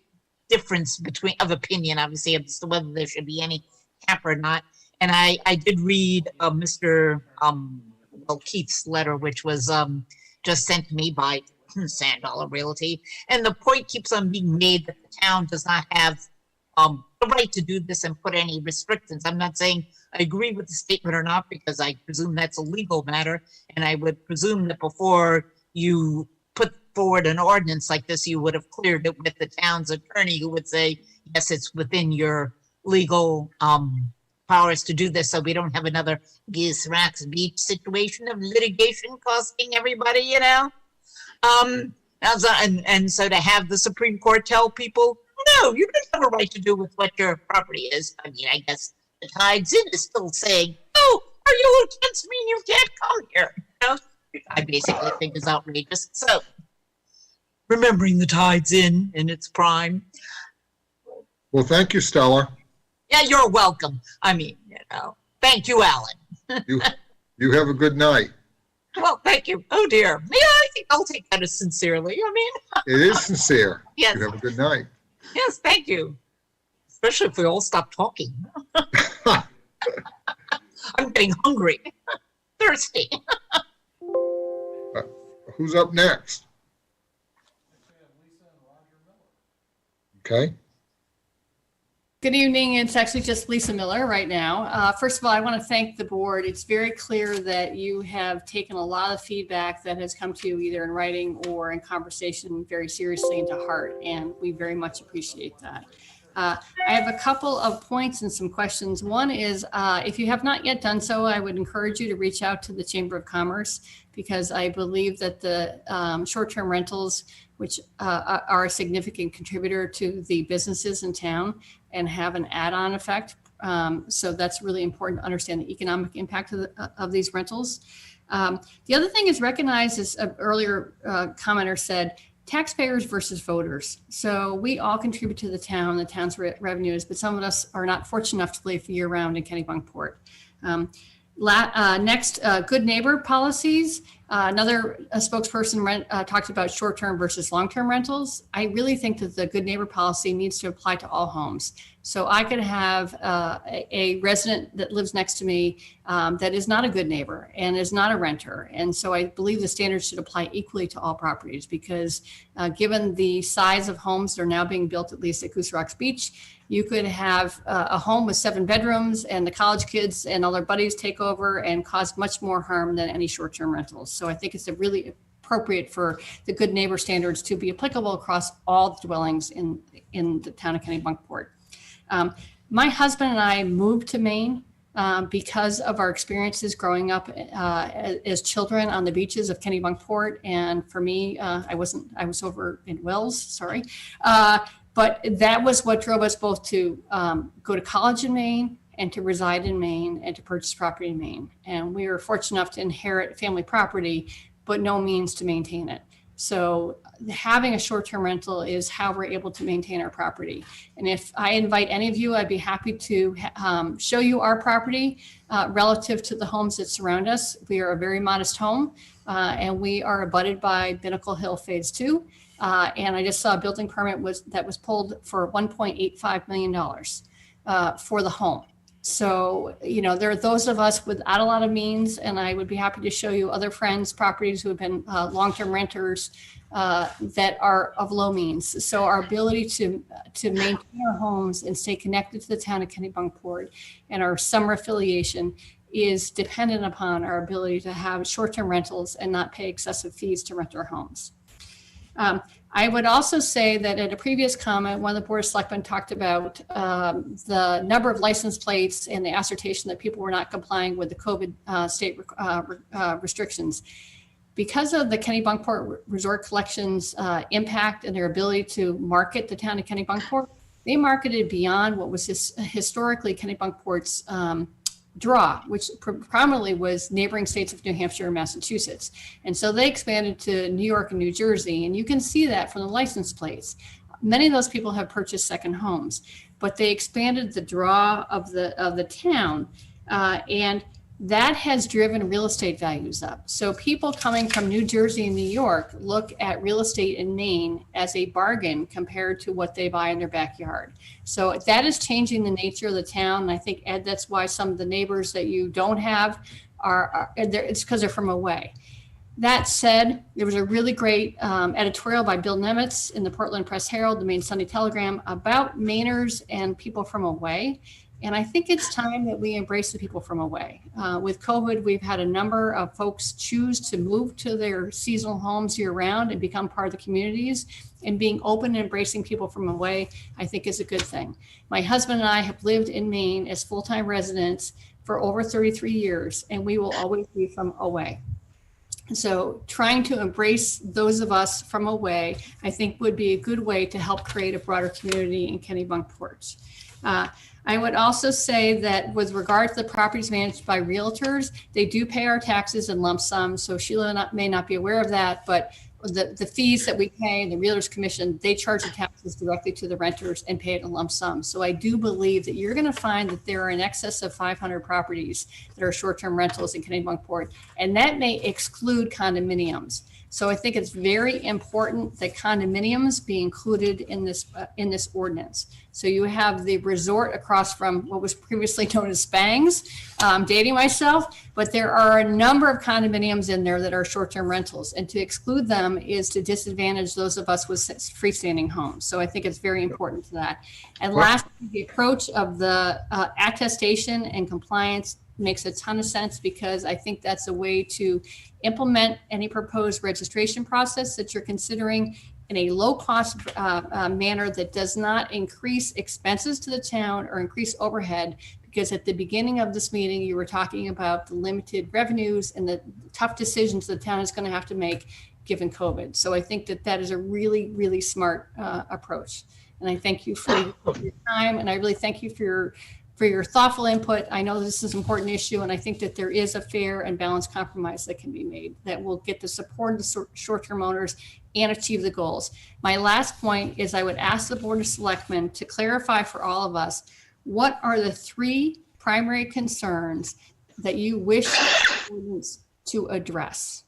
difference of opinion, obviously, as to whether there should be any cap or not. And I did read Mr. Keith's letter, which was just sent to me by Sand Dollar Realty. And the point keeps on being made that the town does not have the right to do this and put any restrictions. I'm not saying I agree with the statement or not, because I presume that's a legal matter. And I would presume that before you put forward an ordinance like this, you would have cleared it with the town's attorney, who would say, yes, it's within your legal powers to do this, so we don't have another Geese Rocks Beach situation of litigation costing everybody, you know? And so to have the Supreme Court tell people, no, you don't have a right to do with what your property is. I mean, I guess the Tides Inn is still saying, oh, are you against me? You can't come here. You know? I basically think is outrageous. So, remembering the Tides Inn in its prime. Well, thank you, Stella. Yeah, you're welcome. I mean, you know, thank you, Alan. You have a good night. Well, thank you. Oh, dear. Yeah, I think I'll take that as sincerely. I mean, It is sincere. Yes. You have a good night. Yes, thank you. Especially if we all stop talking. I'm getting hungry, thirsty. Who's up next? Okay. Good evening. It's actually just Lisa Miller right now. First of all, I want to thank the board. It's very clear that you have taken a lot of feedback that has come to you either in writing or in conversation very seriously into heart, and we very much appreciate that. I have a couple of points and some questions. One is, if you have not yet done so, I would encourage you to reach out to the Chamber of Commerce, because I believe that the short-term rentals, which are a significant contributor to the businesses in town and have an add-on effect. So that's really important to understand the economic impact of these rentals. The other thing is recognize, as an earlier commenter said, taxpayers versus voters. So we all contribute to the town's revenues, but some of us are not fortunate enough to live year round in Kennebunkport. Next, good neighbor policies. Another spokesperson talked about short-term versus long-term rentals. I really think that the good neighbor policy needs to apply to all homes. So I could have a resident that lives next to me that is not a good neighbor and is not a renter. And so I believe the standards should apply equally to all properties, because given the size of homes that are now being built, at least at Goose Rocks Beach, you could have a home with 7 bedrooms and the college kids and all their buddies take over and cause much more harm than any short-term rentals. So I think it's a really appropriate for the good neighbor standards to be applicable across all the dwellings in the town of Kennebunkport. My husband and I moved to Maine because of our experiences growing up as children on the beaches of Kennebunkport. And for me, I was over in Wells, sorry. But that was what drove us both to go to college in Maine and to reside in Maine and to purchase property in Maine. And we were fortunate enough to inherit family property, but no means to maintain it. So having a short-term rental is how we're able to maintain our property. And if I invite any of you, I'd be happy to show you our property relative to the homes that surround us. We are a very modest home, and we are abutted by Binnacle Hill Phase 2. And I just saw a building permit that was pulled for $1.85 million for the home. So, you know, there are those of us without a lot of means, and I would be happy to show you other friends' properties who have been long-term renters that are of low means. So our ability to maintain our homes and stay connected to the town of Kennebunkport and our summer affiliation is dependent upon our ability to have short-term rentals and not pay excessive fees to rent our homes. I would also say that at a previous comment, one of the Board of Selectmen talked about the number of license plates and the assertion that people were not complying with the COVID state restrictions. Because of the Kennebunkport Resort Collections impact and their ability to market the town of Kennebunkport, they marketed beyond what was historically Kennebunkport's draw, which prominently was neighboring states of New Hampshire and Massachusetts. And so they expanded to New York and New Jersey, and you can see that from the license plates. Many of those people have purchased second homes, but they expanded the draw of the town. And that has driven real estate values up. So people coming from New Jersey and New York look at real estate in Maine as a bargain compared to what they buy in their backyard. So that is changing the nature of the town. And I think, Ed, that's why some of the neighbors that you don't have it's because they're from away. That said, there was a really great editorial by Bill Nemitz in the Portland Press Herald, the Maine Sunday Telegram, about Mainers and people from away. And I think it's time that we embrace the people from away. With COVID, we've had a number of folks choose to move to their seasonal homes year round and become part of the communities. And being open and embracing people from away, I think is a good thing. My husband and I have lived in Maine as full-time residents for over 33 years, and we will always be from away. So trying to embrace those of us from away, I think would be a good way to help create a broader community in Kennebunkport. I would also say that with regard to the properties managed by realtors, they do pay our taxes in lump sum. So Sheila may not be aware of that, but the fees that we pay, the realtors commission, they charge the taxes directly to the renters and pay it in lump sum. So I do believe that you're going to find that there are in excess of 500 properties that are short-term rentals in Kennebunkport, and that may exclude condominiums. So I think it's very important that condominiums be included in this ordinance. So you have the resort across from what was previously known as Spangs, dating myself, but there are a number of condominiums in there that are short-term rentals, and to exclude them is to disadvantage those of us with freestanding homes. So I think it's very important to that. And lastly, the approach of the attestation and compliance makes a ton of sense, because I think that's a way to implement any proposed registration process that you're considering in a low cost manner that does not increase expenses to the town or increase overhead. Because at the beginning of this meeting, you were talking about the limited revenues and the tough decisions the town is going to have to make given COVID. So I think that that is a really, really smart approach. And I thank you for your time, and I really thank you for your thoughtful input. I know this is an important issue, and I think that there is a fair and balanced compromise that can be made that will get the support of the short-term owners and achieve the goals. My last point is I would ask the Board of Selectmen to clarify for all of us, what are the 3 primary concerns that you wish the ordinance to address?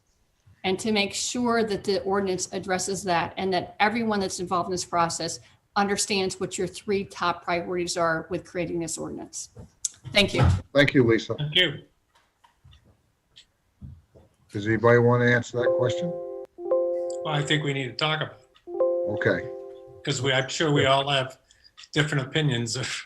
And to make sure that the ordinance addresses that, and that everyone that's involved in this process understands what your 3 top priorities are with creating this ordinance. Thank you. Thank you, Lisa. Thank you. Does anybody want to answer that question? Well, I think we need to talk about it, Okay. because I'm sure we all have different opinions of.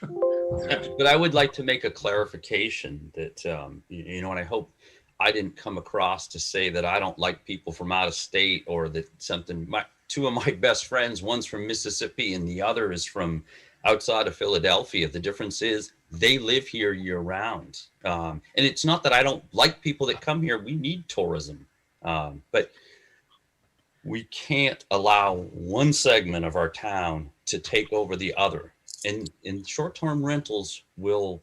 But I would like to make a clarification that, and I hope I didn't come across to say that I don't like people from out of state, or that something. 2 of my best friends, one's from Mississippi and the other is from outside of Philadelphia. The difference is they live here year round. And it's not that I don't like people that come here. We need tourism. But we can't allow one segment of our town to take over the other. And short-term rentals will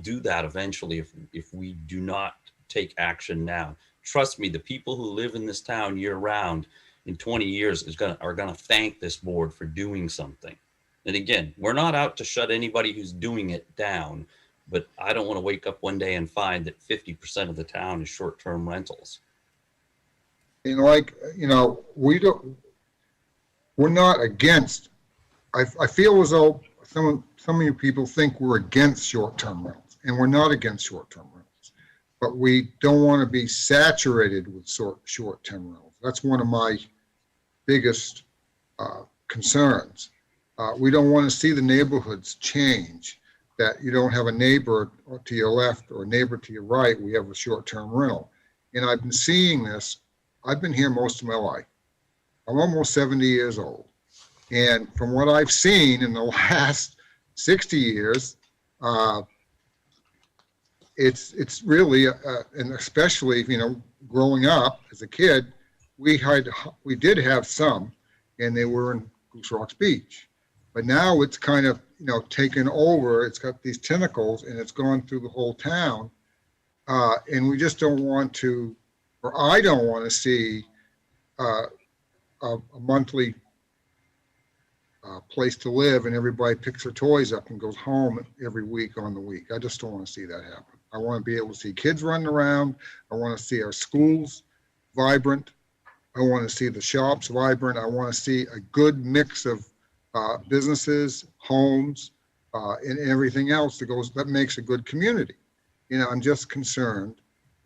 do that eventually if we do not take action now. Trust me, the people who live in this town year round in 20 years are gonna thank this board for doing something. And again, we're not out to shut anybody who's doing it down, but I don't want to wake up one day and find that 50% of the town is short-term rentals. And we're not against, I feel as though some of you people think we're against short-term rentals, and we're not against short-term rentals, but we don't want to be saturated with short-term rentals. That's one of my biggest concerns. We don't want to see the neighborhoods change, that you don't have a neighbor to your left or a neighbor to your right. We have a short-term rental. And I've been seeing this. I've been here most of my life. I'm almost 70 years old. And from what I've seen in the last 60 years, it's really, and especially, growing up as a kid, we did have some, and they were in Goose Rocks Beach. But now it's kind of, taken over. It's got these tentacles, and it's gone through the whole town. And we just don't want to, or I don't want to see a monthly place to live, and everybody picks their toys up and goes home every week on the week. I just don't want to see that happen. I want to be able to see kids running around. I want to see our schools vibrant. I want to see the shops vibrant. I want to see a good mix of businesses, homes, and everything else that makes a good community. You know, I'm just concerned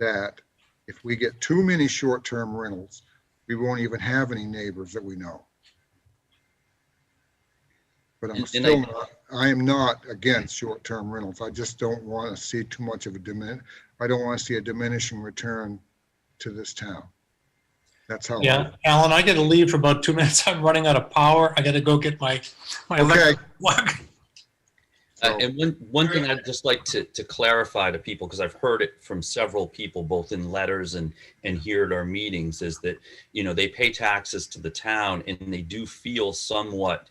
that if we get too many short-term rentals, we won't even have any neighbors that we know. But I am not against short-term rentals. I just don't want to see too much of I don't want to see a diminishing return to this town. That's how. Yeah, Alan, I got to leave for about 2 minutes. I'm running out of power. I got to go get my electric plug. And one thing I'd just like to clarify to people, because I've heard it from several people, both in letters and here at our meetings, is that, you know, they pay taxes to the town and they do feel somewhat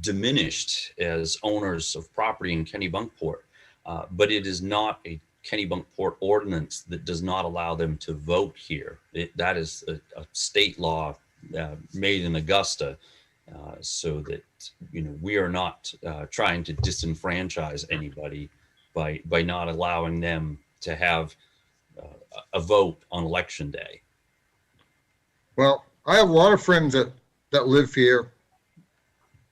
diminished as owners of property in Kennebunkport. But it is not a Kennebunkport ordinance that does not allow them to vote here. That is a state law made in Augusta. So that, you know, we are not trying to disenfranchise anybody by not allowing them to have a vote on election day. Well, I have a lot of friends that live here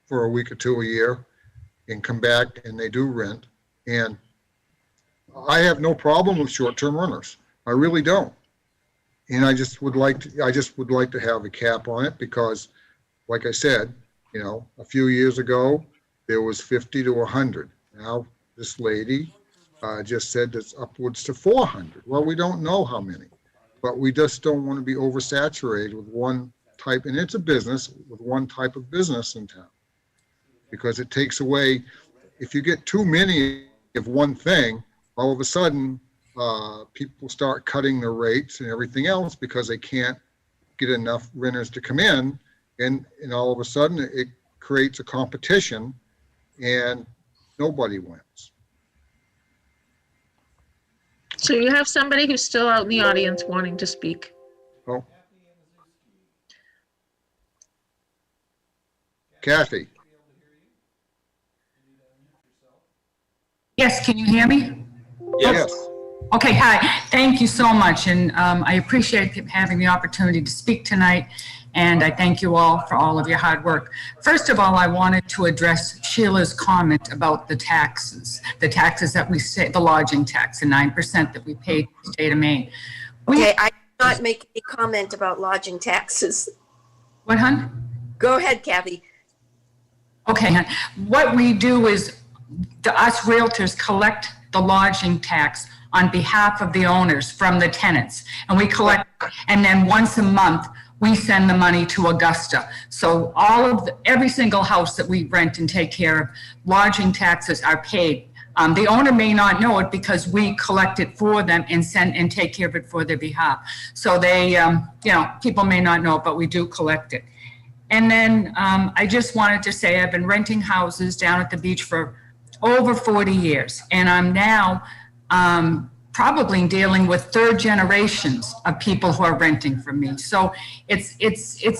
for a week or two a year and come back and they do rent. And I have no problem with short-term renters. I really don't. And I just would like to have a cap on it because, like I said, you know, a few years ago, there was 50 to 100. Now, this lady just said it's upwards to 400. Well, we don't know how many, but we just don't want to be oversaturated with one type, and it's a business, with one type of business in town. Because it takes away, if you get too many of one thing, all of a sudden, people start cutting their rates and everything else because they can't get enough renters to come in. And all of a sudden it creates a competition and nobody wins. So you have somebody who's still out in the audience wanting to speak. Oh. Kathy. Yes, can you hear me? Yes. Okay, hi. Thank you so much. And I appreciate having the opportunity to speak tonight. And I thank you all for all of your hard work. First of all, I wanted to address Sheila's comment about the taxes that we say, the lodging tax, the 9% that we pay to the state of Maine. Okay, I did not make a comment about lodging taxes. What, hon? Go ahead, Kathy. Okay, hon. What we do is us realtors collect the lodging tax on behalf of the owners from the tenants. And we collect, and then once a month, we send the money to Augusta. So every single house that we rent and take care of, lodging taxes are paid. The owner may not know it because we collect it for them and take care of it for their behalf. So they, you know, people may not know it, but we do collect it. And then I just wanted to say I've been renting houses down at the beach for over 40 years. And I'm now probably dealing with third generations of people who are renting from me. So it's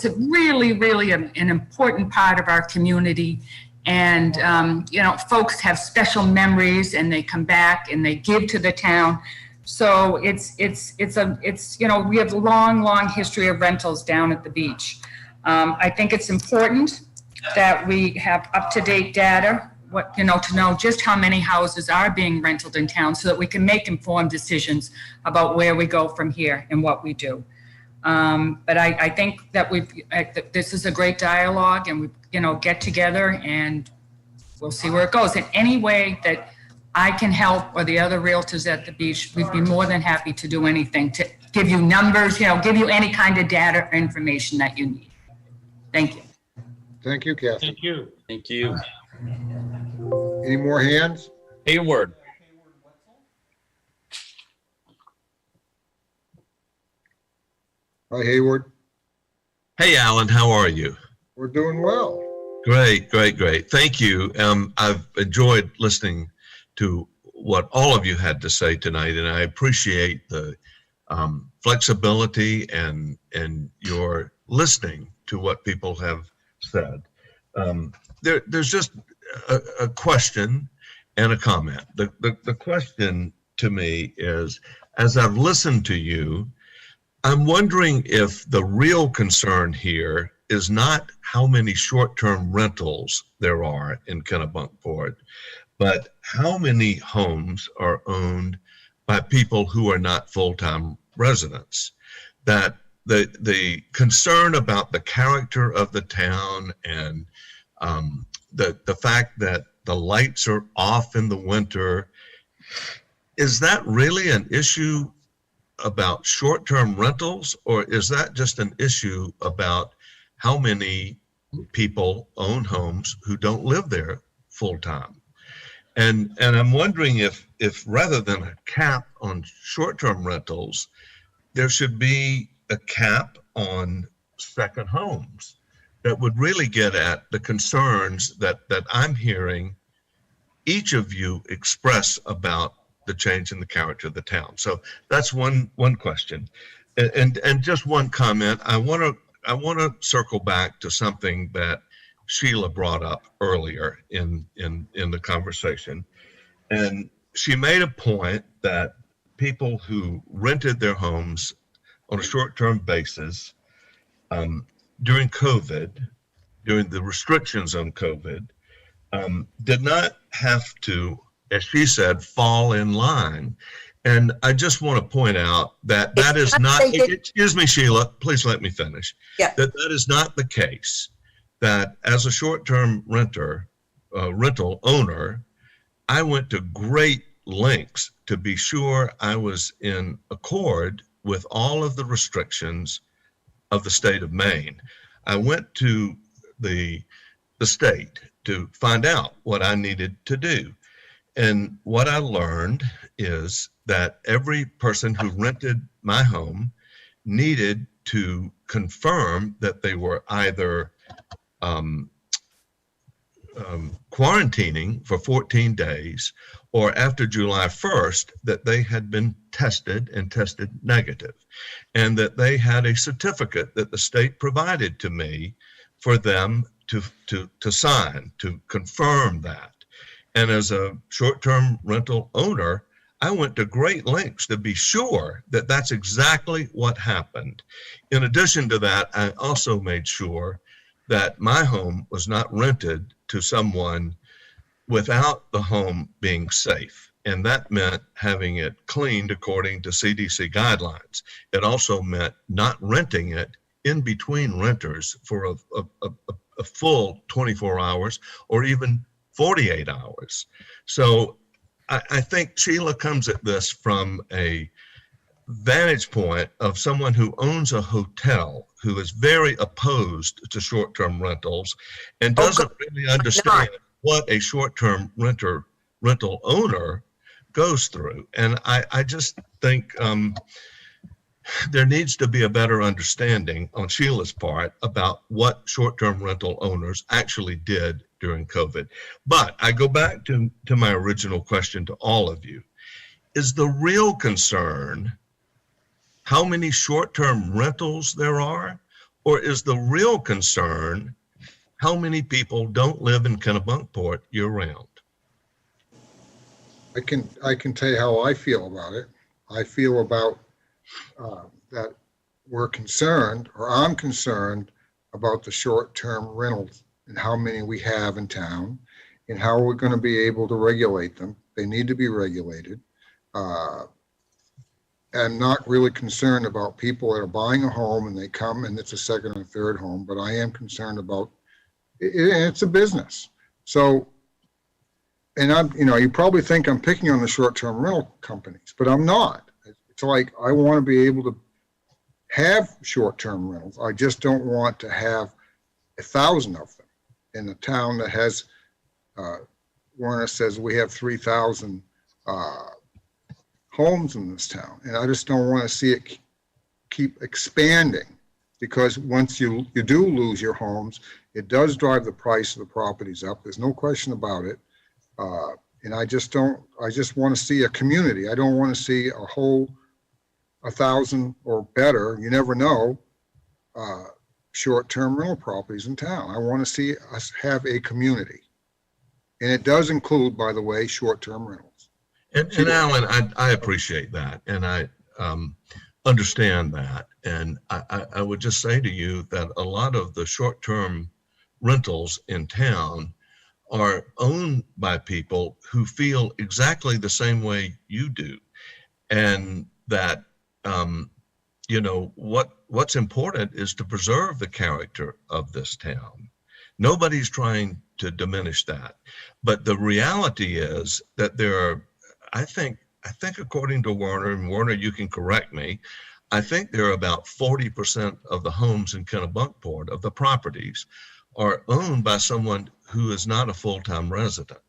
really, really an important part of our community. And, you know, folks have special memories and they come back and they give to the town. So it's, you know, we have a long, long history of rentals down at the beach. I think it's important that we have up-to-date data, to know just how many houses are being rented in town so that we can make informed decisions about where we go from here and what we do. But I think that this is a great dialogue and we, you know, get together and we'll see where it goes. In any way that I can help or the other realtors at the beach, we'd be more than happy to do anything to give you numbers, you know, give you any kind of data or information that you need. Thank you. Thank you, Kathy. Thank you. Thank you. Any more hands? Hayward. Hi, Hayward. Hey, Alan, how are you? We're doing well. Great, great, great. Thank you. I've enjoyed listening to what all of you had to say tonight, and I appreciate the flexibility and your listening to what people have said. There's just a question and a comment. The question to me is, as I've listened to you, I'm wondering if the real concern here is not how many short-term rentals there are in Kennebunkport, but how many homes are owned by people who are not full-time residents. That the concern about the character of the town and the fact that the lights are off in the winter, is that really an issue about short-term rentals, or is that just an issue about how many people own homes who don't live there full-time? And I'm wondering if rather than a cap on short-term rentals, there should be a cap on second homes that would really get at the concerns that I'm hearing each of you express about the change in the character of the town. So that's one question. And just one comment. I want to circle back to something that Sheila brought up earlier in the conversation. And she made a point that people who rented their homes on a short-term basis during COVID, during the restrictions on COVID, did not have to, as she said, fall in line. And I just want to point out that that is not, excuse me, Sheila, please let me finish. Yeah. That is not the case. That as a short-term rental owner, I went to great lengths to be sure I was in accord with all of the restrictions of the state of Maine. I went to the state to find out what I needed to do. And what I learned is that every person who rented my home needed to confirm that they were either quarantining for 14 days or after July 1st that they had been tested and tested negative, and that they had a certificate that the state provided to me for them to sign, to confirm that. And as a short-term rental owner, I went to great lengths to be sure that that's exactly what happened. In addition to that, I also made sure that my home was not rented to someone without the home being safe. And that meant having it cleaned according to CDC guidelines. It also meant not renting it in between renters for a full 24 hours or even 48 hours. So I think Sheila comes at this from a vantage point of someone who owns a hotel, who is very opposed to short-term rentals and doesn't really understand what a short-term rental owner goes through. And I just think there needs to be a better understanding on Sheila's part about what short-term rental owners actually did during COVID. But I go back to my original question to all of you. Is the real concern how many short-term rentals there are? Or is the real concern how many people don't live in Kennebunkport year-round? I can tell you how I feel about it. I feel about that we're concerned, or I'm concerned about the short-term rentals and how many we have in town and how we're going to be able to regulate them. They need to be regulated. I'm not really concerned about people that are buying a home and they come and it's a second or third home, but I am concerned about it's a business. So, and you probably think I'm picking on the short-term rental companies, but I'm not. It's like I want to be able to have short-term rentals. I just don't want to have 1,000 of them in a town that has, Warner says we have 3,000 homes in this town. And I just don't want to see it keep expanding, because once you do lose your homes, it does drive the price of the properties up. There's no question about it. And I just want to see a community. I don't want to see a whole 1,000 or better, you never know, short-term rental properties in town. I want to see us have a community. And it does include, by the way, short-term rentals. And Alan, I appreciate that, and I understand that. And I would just say to you that a lot of the short-term rentals in town are owned by people who feel exactly the same way you do, and that what's important is to preserve the character of this town. Nobody's trying to diminish that, but the reality is that there are, I think according to Warner, and Warner, you can correct me, I think there are about 40% of the homes in Kennebunkport, of the properties, are owned by someone who is not a full-time resident.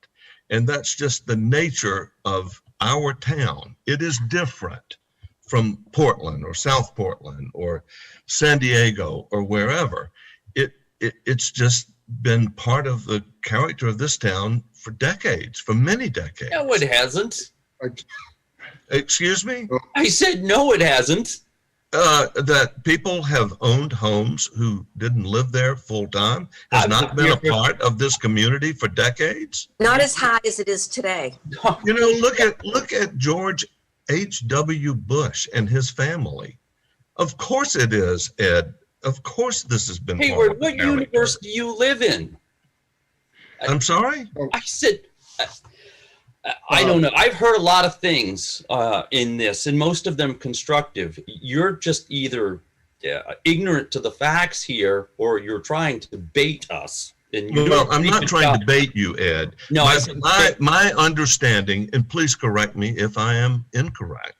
And that's just the nature of our town. It is different from Portland or South Portland or San Diego or wherever. It's just been part of the character of this town for decades, for many decades. No, it hasn't. Excuse me? I said no, it hasn't. That people have owned homes who didn't live there full time has not been a part of this community for decades. Not as high as it is today. Look at George H.W. Bush and his family. Of course it is, Ed. Of course this has been part Hayward, of the what character. universe do you live in? I'm sorry? I said, I don't know. I've heard a lot of things in this, and most of them constructive. You're just either ignorant to the facts here, or you're trying to bait us. And Well, I'm not trying to bait you, Ed. No, my understanding, and please correct me if I am incorrect,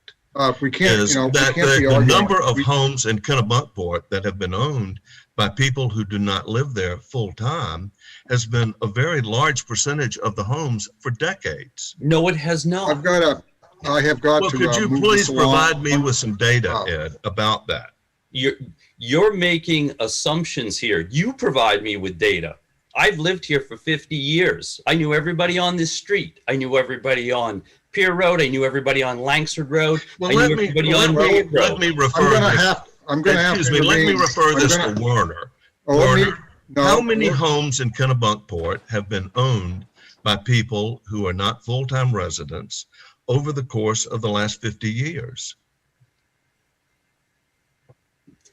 we can't, is we that can't be the arguing. number of homes in Kennebunkport that have been owned by people who do not live there full time has been a very large percentage of the homes for decades. No, it has not. Well, could you move please this along. provide me with some data, Ed, about that? You're making assumptions here. You provide me with data. I've lived here for 50 years. I knew everybody on this street. I knew everybody on Pier Road. I knew everybody on Langsford Road. Well, I knew let everybody on Road Road. me refer let me refer this to Warner. How many homes in Kennebunkport have been owned by people who are not full-time residents over the course of the last 50 years?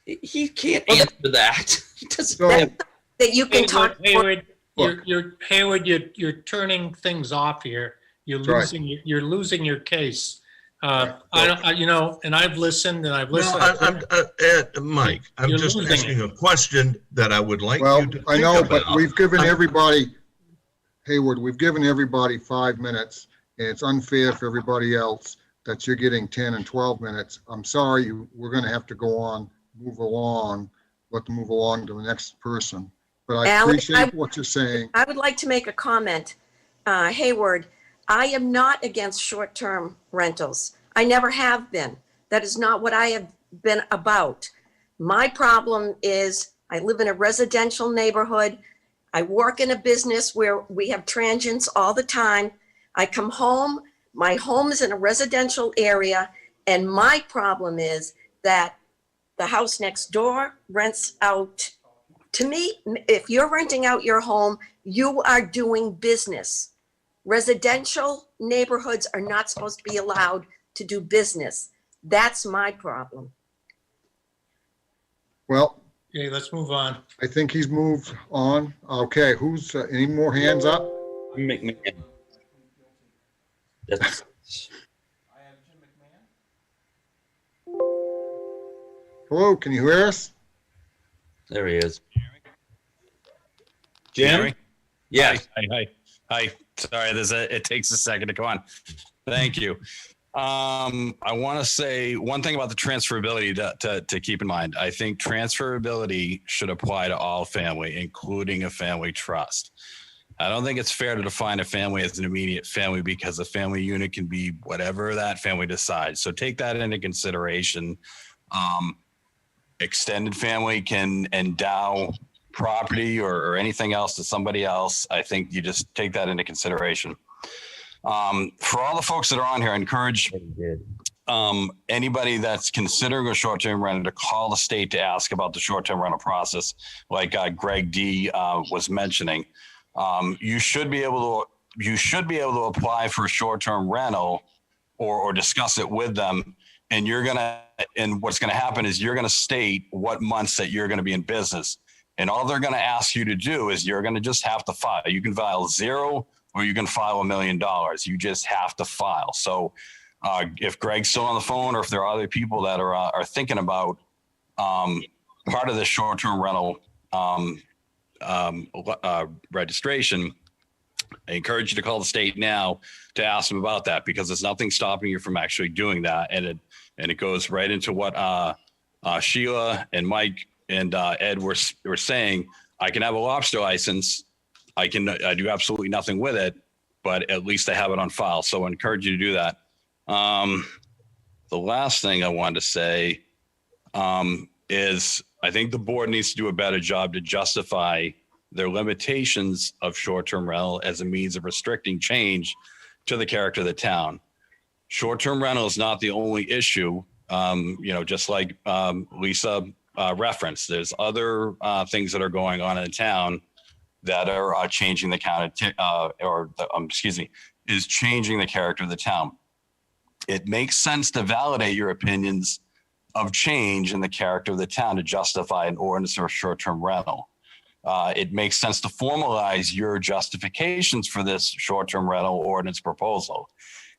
He can't answer that. He doesn't have that you can talk. Hayward, you're turning things off here. You're losing your case. And I've listened and I've listened. Mike, I'm You're just losing asking a question that I would like you to think I know, about. but we've given everybody, Hayward, we've given everybody 5 minutes, and it's unfair for everybody else that you're getting 10 and 12 minutes. I'm sorry, we're going to have to go on, move along, let them move along to the next person. But I Alan, appreciate what you're saying. I would like to make a comment. Hayward, I am not against short-term rentals. I never have been. That is not what I have been about. My problem is I live in a residential neighborhood. I work in a business where we have transients all the time. I come home, my home is in a residential area, and my problem is that the house next door rents out. To me, if you're renting out your home, you are doing business. Residential neighborhoods are not supposed to be allowed to do business. That's my problem. Well, Okay, let's move on. I think he's moved on. Okay, who's, any more hands up? McMahon. That's, Hello, can you hear us? there he is. Jerry? Jim? Yeah. Hi. Sorry, it takes a second to come on. Thank you. I want to say one thing about the transferability to keep in mind. I think transferability should apply to all family, including a family trust. I don't think it's fair to define a family as an immediate family because a family unit can be whatever that family decides. So take that into consideration. Extended family can endow property or anything else to somebody else. I think you just take that into consideration. For all the folks that are on here, I encourage anybody that's considering a short-term rental to call the state to ask about the short-term rental process, like Greg D was mentioning. You should be able to apply for a short-term rental or discuss it with them. And what's going to happen is you're going to state what months that you're going to be in business. And all they're going to ask you to do is you're going to just have to file. You can file 0 or you can file $1 million. You just have to file. So if Greg's still on the phone or if there are other people that are thinking about part of the short-term rental registration, I encourage you to call the state now to ask them about that, because there's nothing stopping you from actually doing that. And it goes right into what Sheila and Mike and Ed were saying. I can have a lobster license. I do absolutely nothing with it, but at least I have it on file. So I encourage you to do that. The last thing I wanted to say is I think the board needs to do a better job to justify their limitations of short-term rental as a means of restricting change to the character of the town. Short-term rental is not the only issue. Just like Lisa referenced, there's other things that are going on in the town that are changing the is changing the character of the town. It makes sense to validate your opinions of change in the character of the town to justify an ordinance or short-term rental. It makes sense to formalize your justifications for this short-term rental ordinance proposal.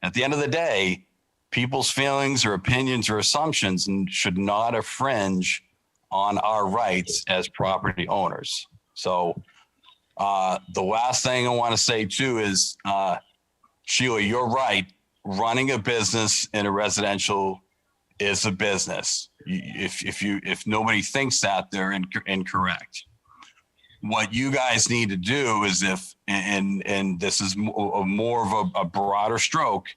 At the end of the day, people's feelings or opinions or assumptions should not infringe on our rights as property owners. So the last thing I want to say too is, Sheila, you're right. Running a business in a residential is a business. If nobody thinks that, they're incorrect. What you guys need to do is and this is more of a broader stroke,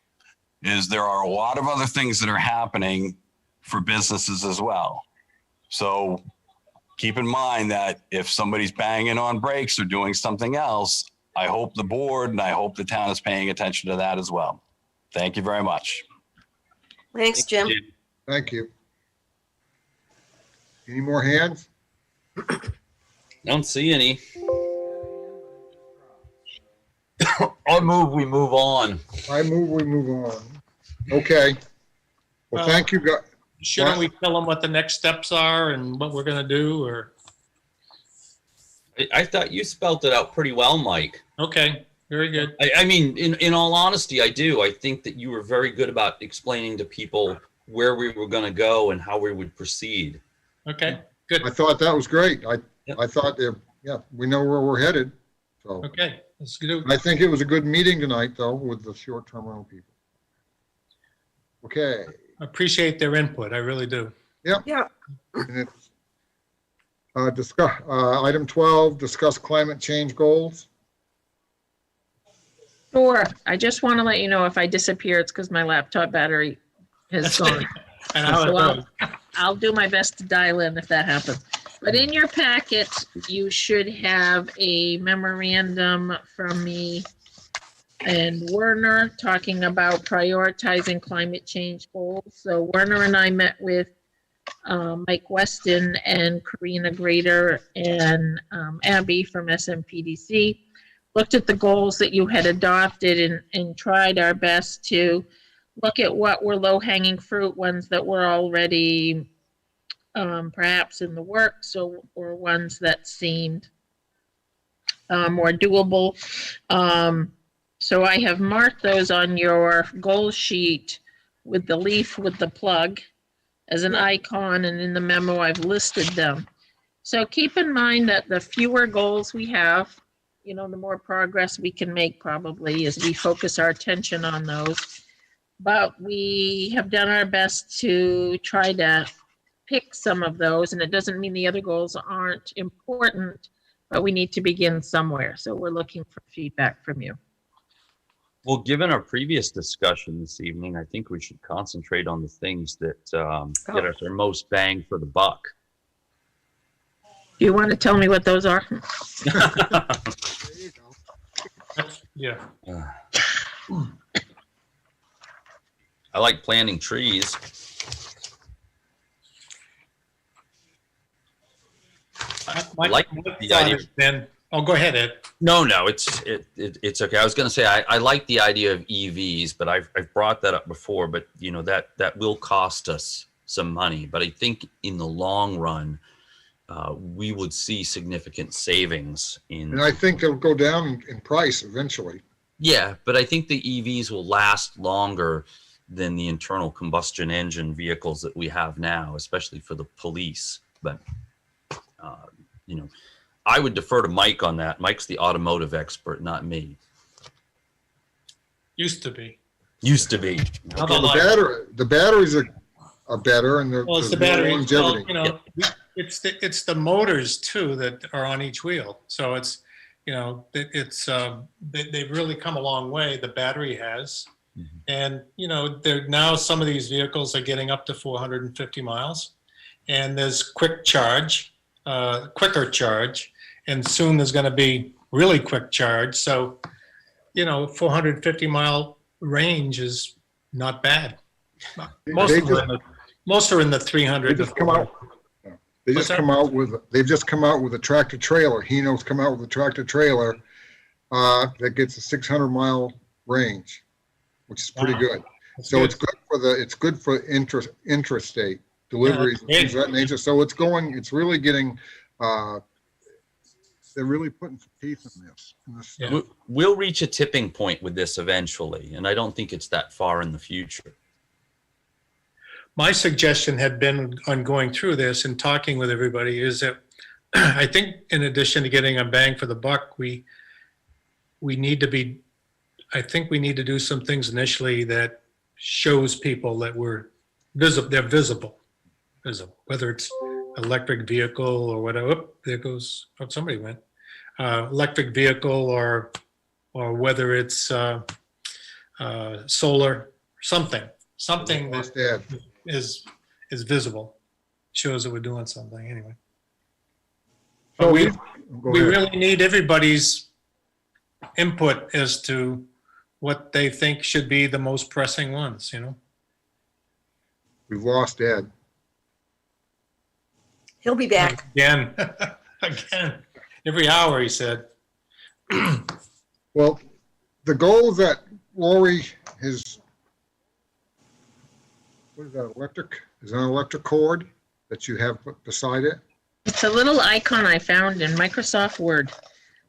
is there are a lot of other things that are happening for businesses as well. So keep in mind that if somebody's banging on brakes or doing something else, I hope the board and I hope the town is paying attention to that as well. Thank you very much. Thanks, Jim. Thank you. Any more hands? Don't see any. I move we move on. I move we move on. Okay. Well, thank you, guys. Shouldn't we tell them what the next steps are and what we're going to do, or? I thought you spelled it out pretty well, Mike. Okay, very good. I mean, in all honesty, I do. I think that you were very good about explaining to people where we were going to go and how we would proceed. Okay, good. I thought that was great. I thought, we know where we're headed. So Okay, let's do. I think it was a good meeting tonight, though, with the short-term rental people. Okay. Appreciate their input. I really do. Yep. Yeah. And it's, item 12, discuss climate change goals. Sure. I just want to let you know if I disappear, it's because my laptop battery has gone. And how it So goes. I'll do my best to dial in if that happens. But in your packet, you should have a memorandum from me and Werner talking about prioritizing climate change goals. So Werner and I met with Mike Weston and Karina Grader and Abby from SMPDC, looked at the goals that you had adopted and tried our best to look at what were low-hanging fruit, ones that were already perhaps in the works, or ones that seemed more doable. So I have marked those on your goal sheet with the leaf with the plug as an icon, and in the memo I've listed them. So keep in mind that the fewer goals we have, the more progress we can make probably as we focus our attention on those. But we have done our best to try to pick some of those, and it doesn't mean the other goals aren't important, but we need to begin somewhere. So we're looking for feedback from you. Well, given our previous discussion this evening, I think we should concentrate on the things that get us our most bang for the buck. Do you want to tell me what those are? Yeah. I like planting trees. My like thought the idea. has been Oh, go ahead, Ed. No, it's okay. I was going to say I like the idea of EVs, but I've brought that up before. But you know that will cost us some money. But I think in the long run, we would see significant savings in. And I think they'll go down in price eventually. Yeah, but I think the EVs will last longer than the internal combustion engine vehicles that we have now, especially for the police. But you know, I would defer to Mike on that. Mike's the automotive expert, not me. Used to be. Used to be. Well, the batteries are better, and Well, it's the there's more battery. longevity. Well, you know, it's the motors too that are on each wheel. So it's, you know, they've really come a long way. The battery has, and you know, they're now some of these vehicles are getting up to 450 miles, and there's quicker charge, and soon there's going to be really quick charge. So, you know, 450-mile range is not bad. Most are in the 300. They just come out. They've just come out with a tractor trailer. Hino's come out with a tractor trailer that gets a 600-mile range, which is pretty good. So good. it's good for intrastate deliveries and things of that nature. So it's really getting. They're really putting some teeth in this. Yeah. We'll reach a tipping point with this eventually, and I don't think it's that far in the future. My suggestion had been on going through this and talking with everybody is that I think in addition to getting a bang for the buck, we need to do some things initially that shows people that we're visible. They're visible, whether it's electric vehicle or whatever. Oh, there goes, somebody went. Electric vehicle or whether it's solar, something that is visible, shows that we're doing something anyway. But we really need everybody's input as to what they think should be the most pressing ones, you know? We've lost Ed. He'll be back. Again. Every hour, he said. Well, the goals that Lori has, what is that, electric? Is that an electric cord that you have beside it? It's a little icon I found in Microsoft Word.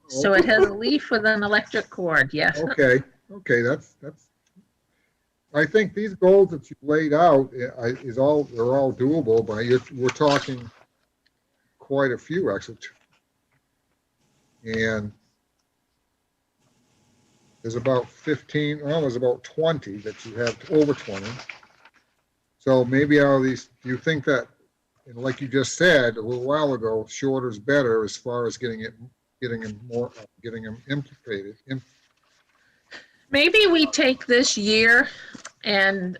So it has a leaf with an electric cord, yes. Okay, that's. I think these goals that you laid out they're all doable, but we're talking quite a few actually. And there's about 15, well, there's about 20 that you have, over 20. So maybe out of these, you think that, and like you just said a little while ago, shorter is better as far as getting them implicated. Maybe we take this year and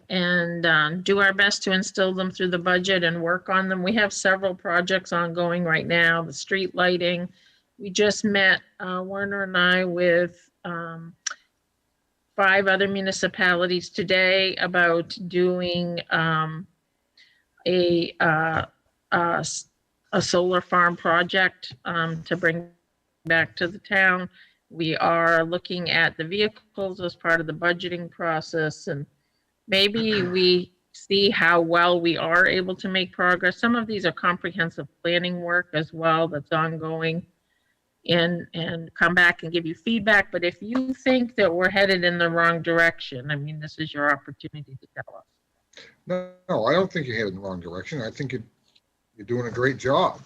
do our best to instill them through the budget and work on them. We have several projects ongoing right now, the street lighting. We just met, Werner and I, with 5 other municipalities today about doing a solar farm project to bring back to the town. We are looking at the vehicles as part of the budgeting process, and maybe we see how well we are able to make progress. Some of these are comprehensive planning work as well that's ongoing, and come back and give you feedback. But if you think that we're headed in the wrong direction, I mean, this is your opportunity to tell us. No, I don't think you're headed in the wrong direction. I think you're doing a great job.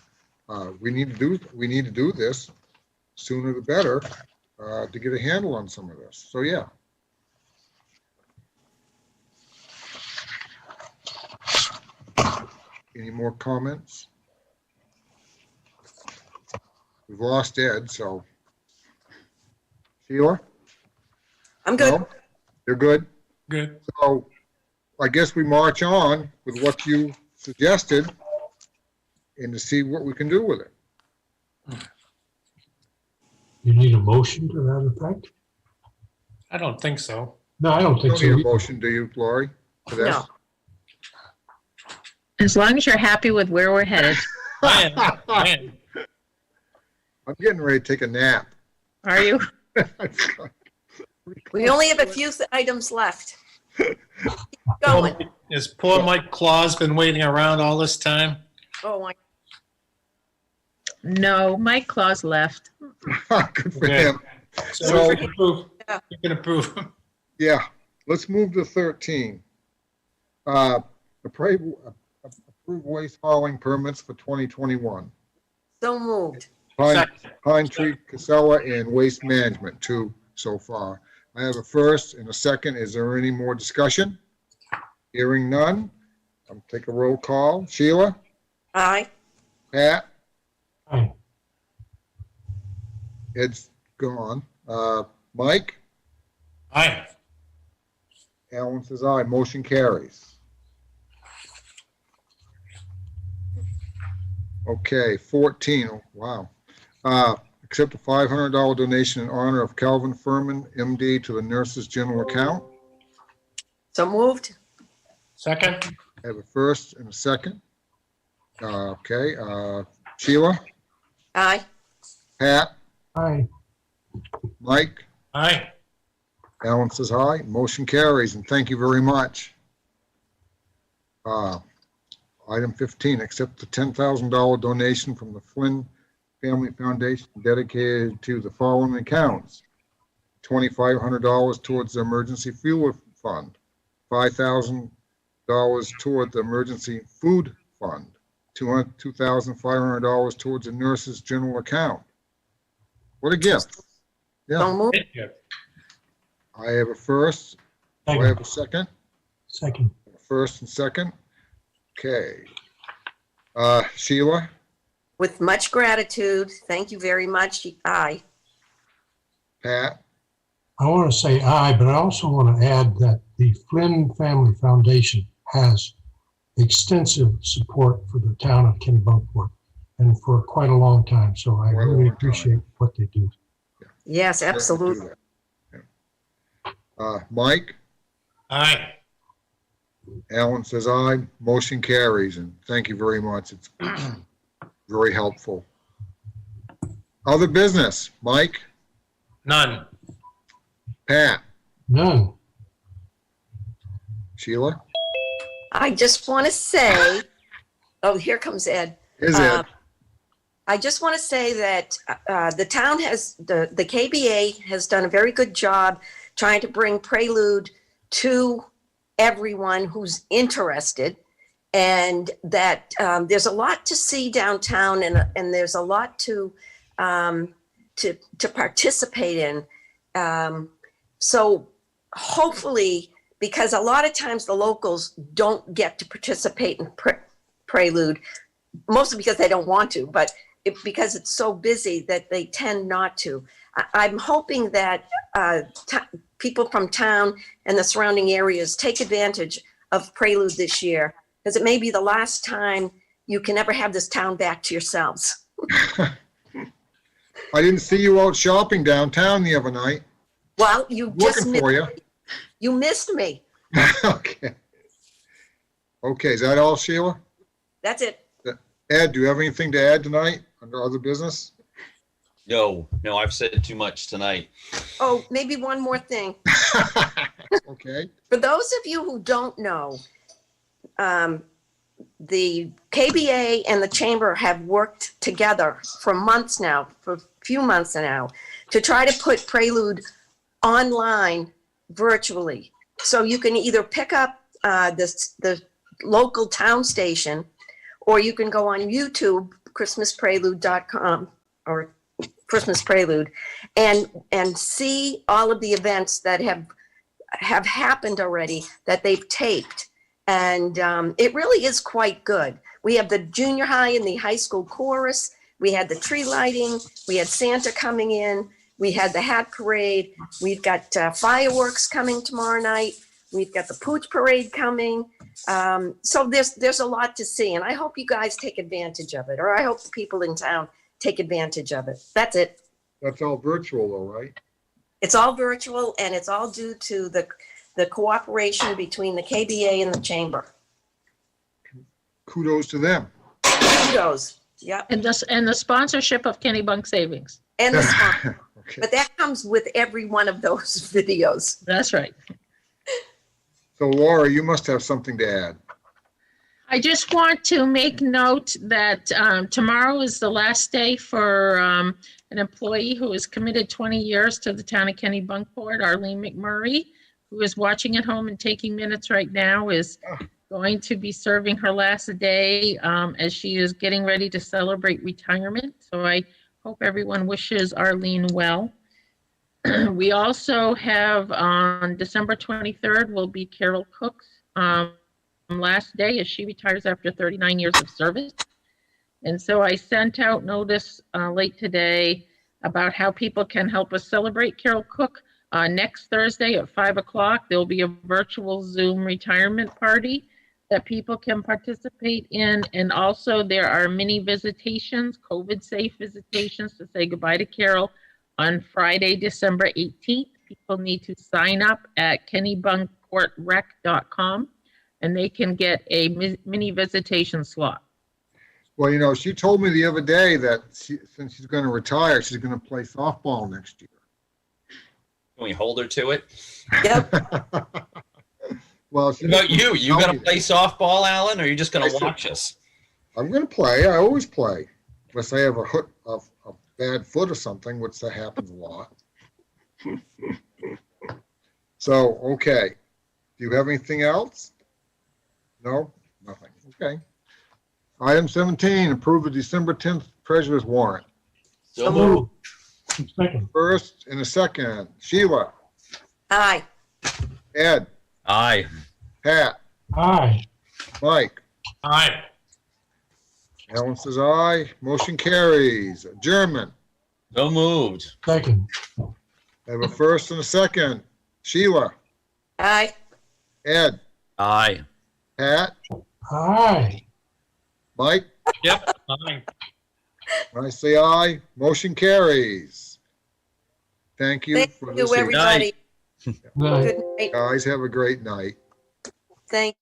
We need to do this sooner the better to get a handle on some of this. So yeah. Any more comments? We've lost Ed, so. Sheila? I'm good. No? You're good? Good. So I guess we march on with what you suggested and to see what we can do with it. You need a motion to that effect? I don't think so. No, I don't think You so. don't need a motion, do you, Lori? For this? No. As long as you're happy with where we're headed. I am. I'm getting ready to take a nap. Are you? We only have a few items left. Keep going. Has poor Mike Claus been waiting around all this time? Oh, my. No, Mike Claus left. Good for Okay. him. So we can approve. We can approve. Yeah, let's move to 13. Approve waste hauling permits for 2021. So moved. Pine Tree, Casella, and Waste Management, 2 so far. I have a first and a second. Is there any more discussion? Hearing none. I'll take a roll call. Sheila? Aye. Pat? Aye. Ed's gone. Mike? Aye. Alan says aye. Motion carries. Okay, 14. Oh, wow. Accept a $500 donation in honor of Calvin Furman, MD, to the nurses' general account. So moved. Second? I have a first and a second. Okay, Sheila? Aye. Pat? Aye. Mike? Aye. Alan says aye. Motion carries, and thank you very much. Item 15, accept the $10,000 donation from the Flynn Family Foundation dedicated to the following accounts. $2,500 towards the emergency fuel fund, $5,000 toward the emergency food fund, $2,500 towards the nurses' general account. What a gift. Yeah, So moved. I have a first. Do I have a second? Second. First and second. Okay. Sheila? With much gratitude. Thank you very much. Aye. Pat? I want to say aye, but I also want to add that the Flynn Family Foundation has extensive support for the town of Kennebunkport and for quite a long time. So I really appreciate what they do. Yes, absolutely. Mike? Aye. Alan says aye. Motion carries, and thank you very much. It's very helpful. Other business, Mike? None. Pat? None. Sheila? I just want to say, oh, here comes Ed. Is Ed? I just want to say that the town has, the KBA has done a very good job trying to bring Prelude to everyone who's interested, and that there's a lot to see downtown, and there's a lot to participate in. So hopefully, because a lot of times the locals don't get to participate in Prelude, mostly because they don't want to, but because it's so busy that they tend not to. I'm hoping that people from town and the surrounding areas take advantage of Prelude this year, because it may be the last time you can ever have this town back to yourselves. I didn't see you out shopping downtown the other night. Well, you just Looking for you. You missed me. Okay. Okay, is that all, Sheila? That's it. Ed, do you have anything to add tonight under other business? No, I've said too much tonight. Oh, maybe one more thing. Okay. For those of you who don't know, the KBA and the Chamber have worked together for months now, for a few months now, to try to put Prelude online virtually. So you can either pick up the local town station, or you can go on YouTube, christmasprelude.com or Christmas Prelude, and see all of the events that have happened already that they've taped. And it really is quite good. We have the junior high and the high school chorus. We had the tree lighting. We had Santa coming in. We had the hat parade. We've got fireworks coming tomorrow night. We've got the Pooch Parade coming. So there's a lot to see, and I hope you guys take advantage of it, or I hope the people in town take advantage of it. That's it. That's all virtual though, right? It's all virtual, and it's all due to the cooperation between the KBA and the Chamber. Kudos to them. Kudos. Yep. And the sponsorship of Kennebunk Savings. And the sponsor. But that comes with every one of those videos. That's right. So Laura, you must have something to add. I just want to make note that tomorrow is the last day for an employee who has committed 20 years to the town of Kennebunkport, Arlene McMurray, who is watching at home and taking minutes right now, is going to be serving her last day as she is getting ready to celebrate retirement. So I hope everyone wishes Arlene well. We also have on December 23rd will be Carol Cook's last day as she retires after 39 years of service. And so I sent out notice late today about how people can help us celebrate Carol Cook. Next Thursday at 5 o'clock, there'll be a virtual Zoom retirement party that people can participate in. And also there are mini visitations, COVID-safe visitations to say goodbye to Carol on Friday, December 18th. People need to sign up at kennebunkportrec.com and they can get a mini visitation slot. Well, you know, she told me the other day that since she's going to retire, she's going to play softball next year. Can we hold her to it? Yep. Well, what about you? You going to play softball, Alan, or are you just going to watch us? I'm going to play. I always play. Unless I have a bad foot or something, which that happens a lot. So, okay. Do you have anything else? No? Nothing. Okay. Item 17, approve the December 10th treasurer's warrant. So moved. Second. First and a second. Sheila. Aye. Ed. Aye. Pat. Aye. Mike. Aye. Alan says aye. Motion carries. Adjournment. So moved. Second. I have a first and a second. Sheila. Aye. Ed. Aye. Pat. Aye. Mike. Yep. Aye. I say aye. Motion carries. Thank you Thank for you, listening. everybody. Aye. Good night. Guys, have a great night. Thank